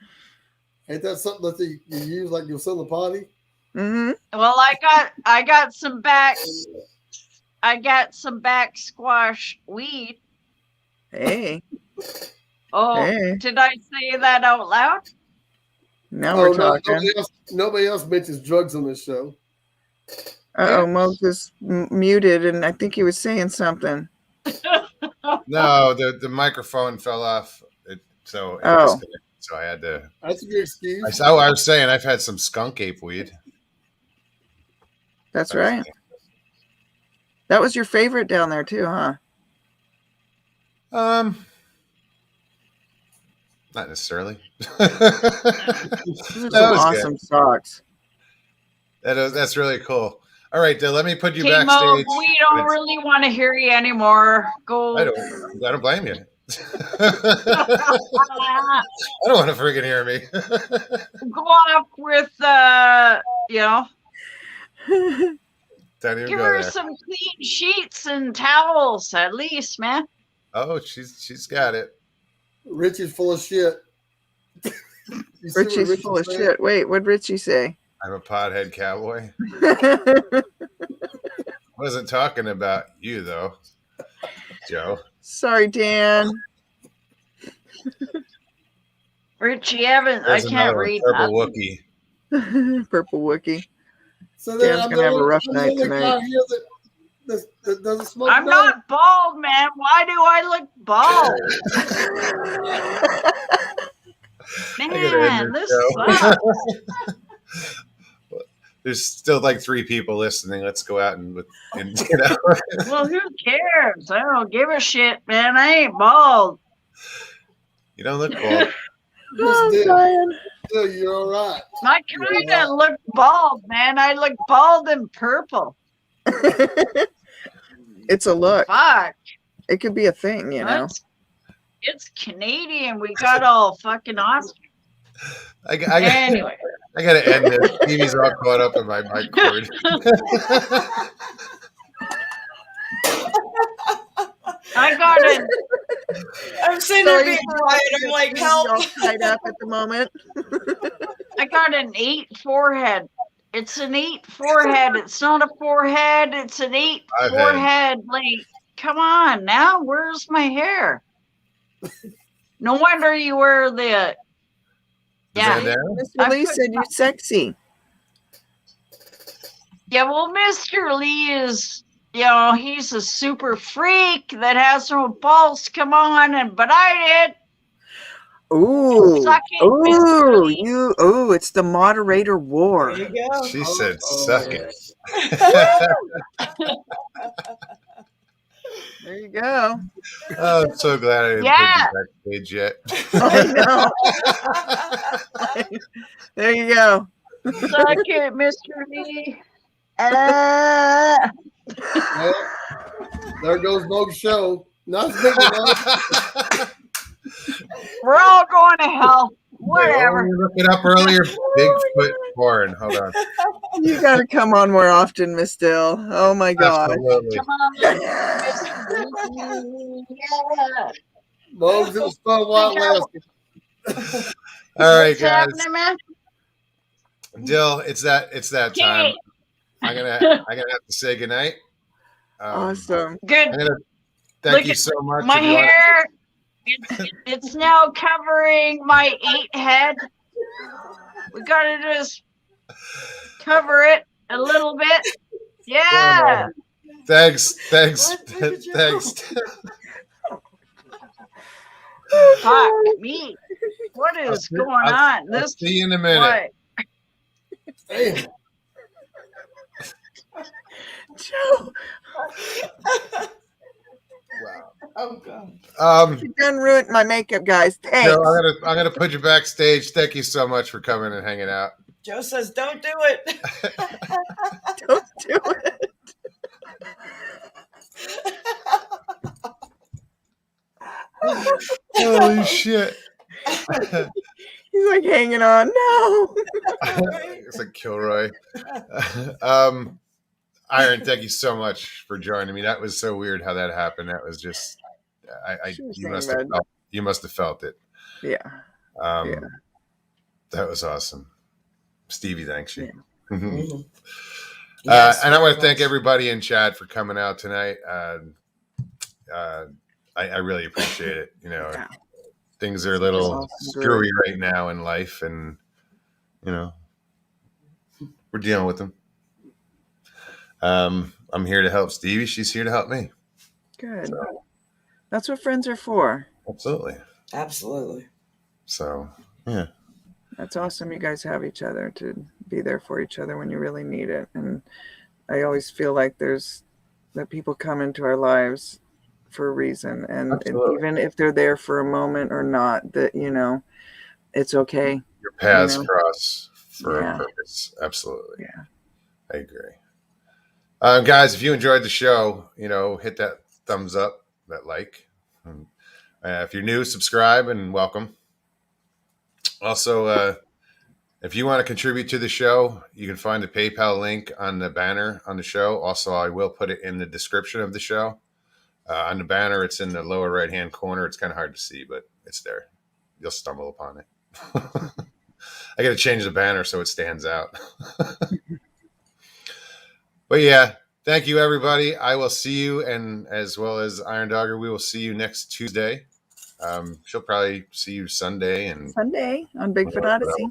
Ain't that something that you use like you'll sell a party? Mm-hmm. Well, I got some back squash weed. Hey. Oh, Hey. did I say that out loud? Now we're no, talking. nobody else mentions drugs on this show. Uh-oh, Moses muted, and I think he was saying something. No, the microphone fell off. So I had to. That's a good excuse. I was saying I've had some skunk ape weed. That's right. That was your favorite down there too, huh? Not necessarily. Those are some awesome socks. That's really cool. All right, let me put you Okay, Mo, backstage. we don't really want to hear you anymore. Go. I don't blame you. I don't want to freaking hear me. Go off with Don't even give go her there. some clean sheets and towels at least, man. Oh, she's got it. Richie's full of shit. You see what Richie's Richie full of said? shit. Wait, what'd Richie say? I'm a pothead cowboy. Wasn't talking about you though, Joe. Sorry, Dan. Richie Evans, I There's can't another read purple that. Wookie. Purple Wookie. So then Dan's I'm gonna have a the rough only night guy tonight. here that doesn't smoke. I'm dope. not bald, man. Why do I look bald? I gotta Man, end this this sucks. There's still like 3 people listening. Let's go out and Well, who cares? I don't give a shit, man. I ain't bald. you don't look bald. Oh, Just Brian. still, you're all right. I kind of look bald, man. I look bald and purple. It's a look. Fuck. It could be a thing, you know. It's Canadian. We got all fucking awesome. Anyway. I gotta end this. Stevie's all caught up in my mic cord. I got it. I'm sitting there being quiet. I'm like, help. All tied up at the moment. I got an 8 forehead. It's an 8 forehead. It's not a forehead. It's an 8 I've had- forehead. Like, come on now. Where's my hair? No wonder you wear the. Yeah. Is that Mr. Lee said you're sexy. Yeah, well, Mr. Lee is, he's a super freak that has no balls. Come on, but I did. Ooh. Suck it, Mr. Ooh, Lee. it's the moderator war. There you go. She said, "Suck it." There you go. Oh, I'm so glad I didn't Yeah. put you backstage yet. I know. There you go. Suck it, Mr. Lee. Well, there goes Mo's show. Not as big as We're all going to hell. Wait, what Whatever. were you looking up earlier? Bigfoot porn. Hold on. You got to come on more often, Miss Dill. Oh my God. Absolutely. Come on, Mr. Lee. Yeah. Mo's. It was fun while it lasted. All right, What's guys. happening, man? Dill, it's that time. Okay. I'm gonna have to say goodnight. Awesome. Good. I'm gonna thank Look you at so much. My If you wanna- hair, it's now covering my 8 head. We gotta just cover it a little bit. Yeah. Thanks. What? Look at you. Thanks. Fuck me. What is going on? I'll This see you in a minute. what? Damn. Joe, Wow. Oh God. you done ruined my makeup, guys. Thanks. Joe, I'm gonna put you backstage. Thank you so much for coming and hanging out. Joe says, "Don't do it." Don't do it. Holy shit. He's like hanging on. No. It's like Kilroy. Iron, thank you so much for joining me. That was so weird how that happened. That was just Sure you thing, must have felt it. Yeah. Yeah. That was awesome. Stevie, thanks you. Mhm. Yes, And I want to very thank much. everybody in chat for coming out tonight. I really appreciate it. You know, Yeah. things are a little Awesome group. screwy right now in life, and you know, we're dealing with them. I'm here to help Stevie. She's here to help me. Good. So, That's what friends are for. absolutely. Absolutely. So, yeah. That's awesome. You guys have each other to be there for each other when you really need it. And I always feel like that people come into our lives for a reason. And Absolutely. even if they're there for a moment or not, that, it's okay. Your paths know? cross for Yeah. a purpose. Absolutely. Yeah. I agree. Guys, if you enjoyed the show, hit that thumbs up, that like. And, if you're new, subscribe and welcome. Also, if you want to contribute to the show, you can find the PayPal link on the banner on the show. Also, I will put it in the description of the show. On the banner, it's in the lower right-hand corner. It's kind of hard to see, but it's there. You'll stumble upon it. I got to change the banner so it stands out. But yeah, thank you, everybody. I will see you, and as well as Iron Dogger, we will see you next Tuesday. She'll probably see you Sunday and Sunday on Bigfoot Odyssey.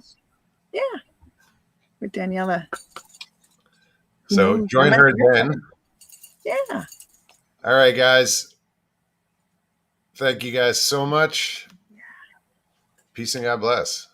Yeah. With Daniela. so join her then. Yeah. All right, guys. Thank you guys so much. Peace and God bless.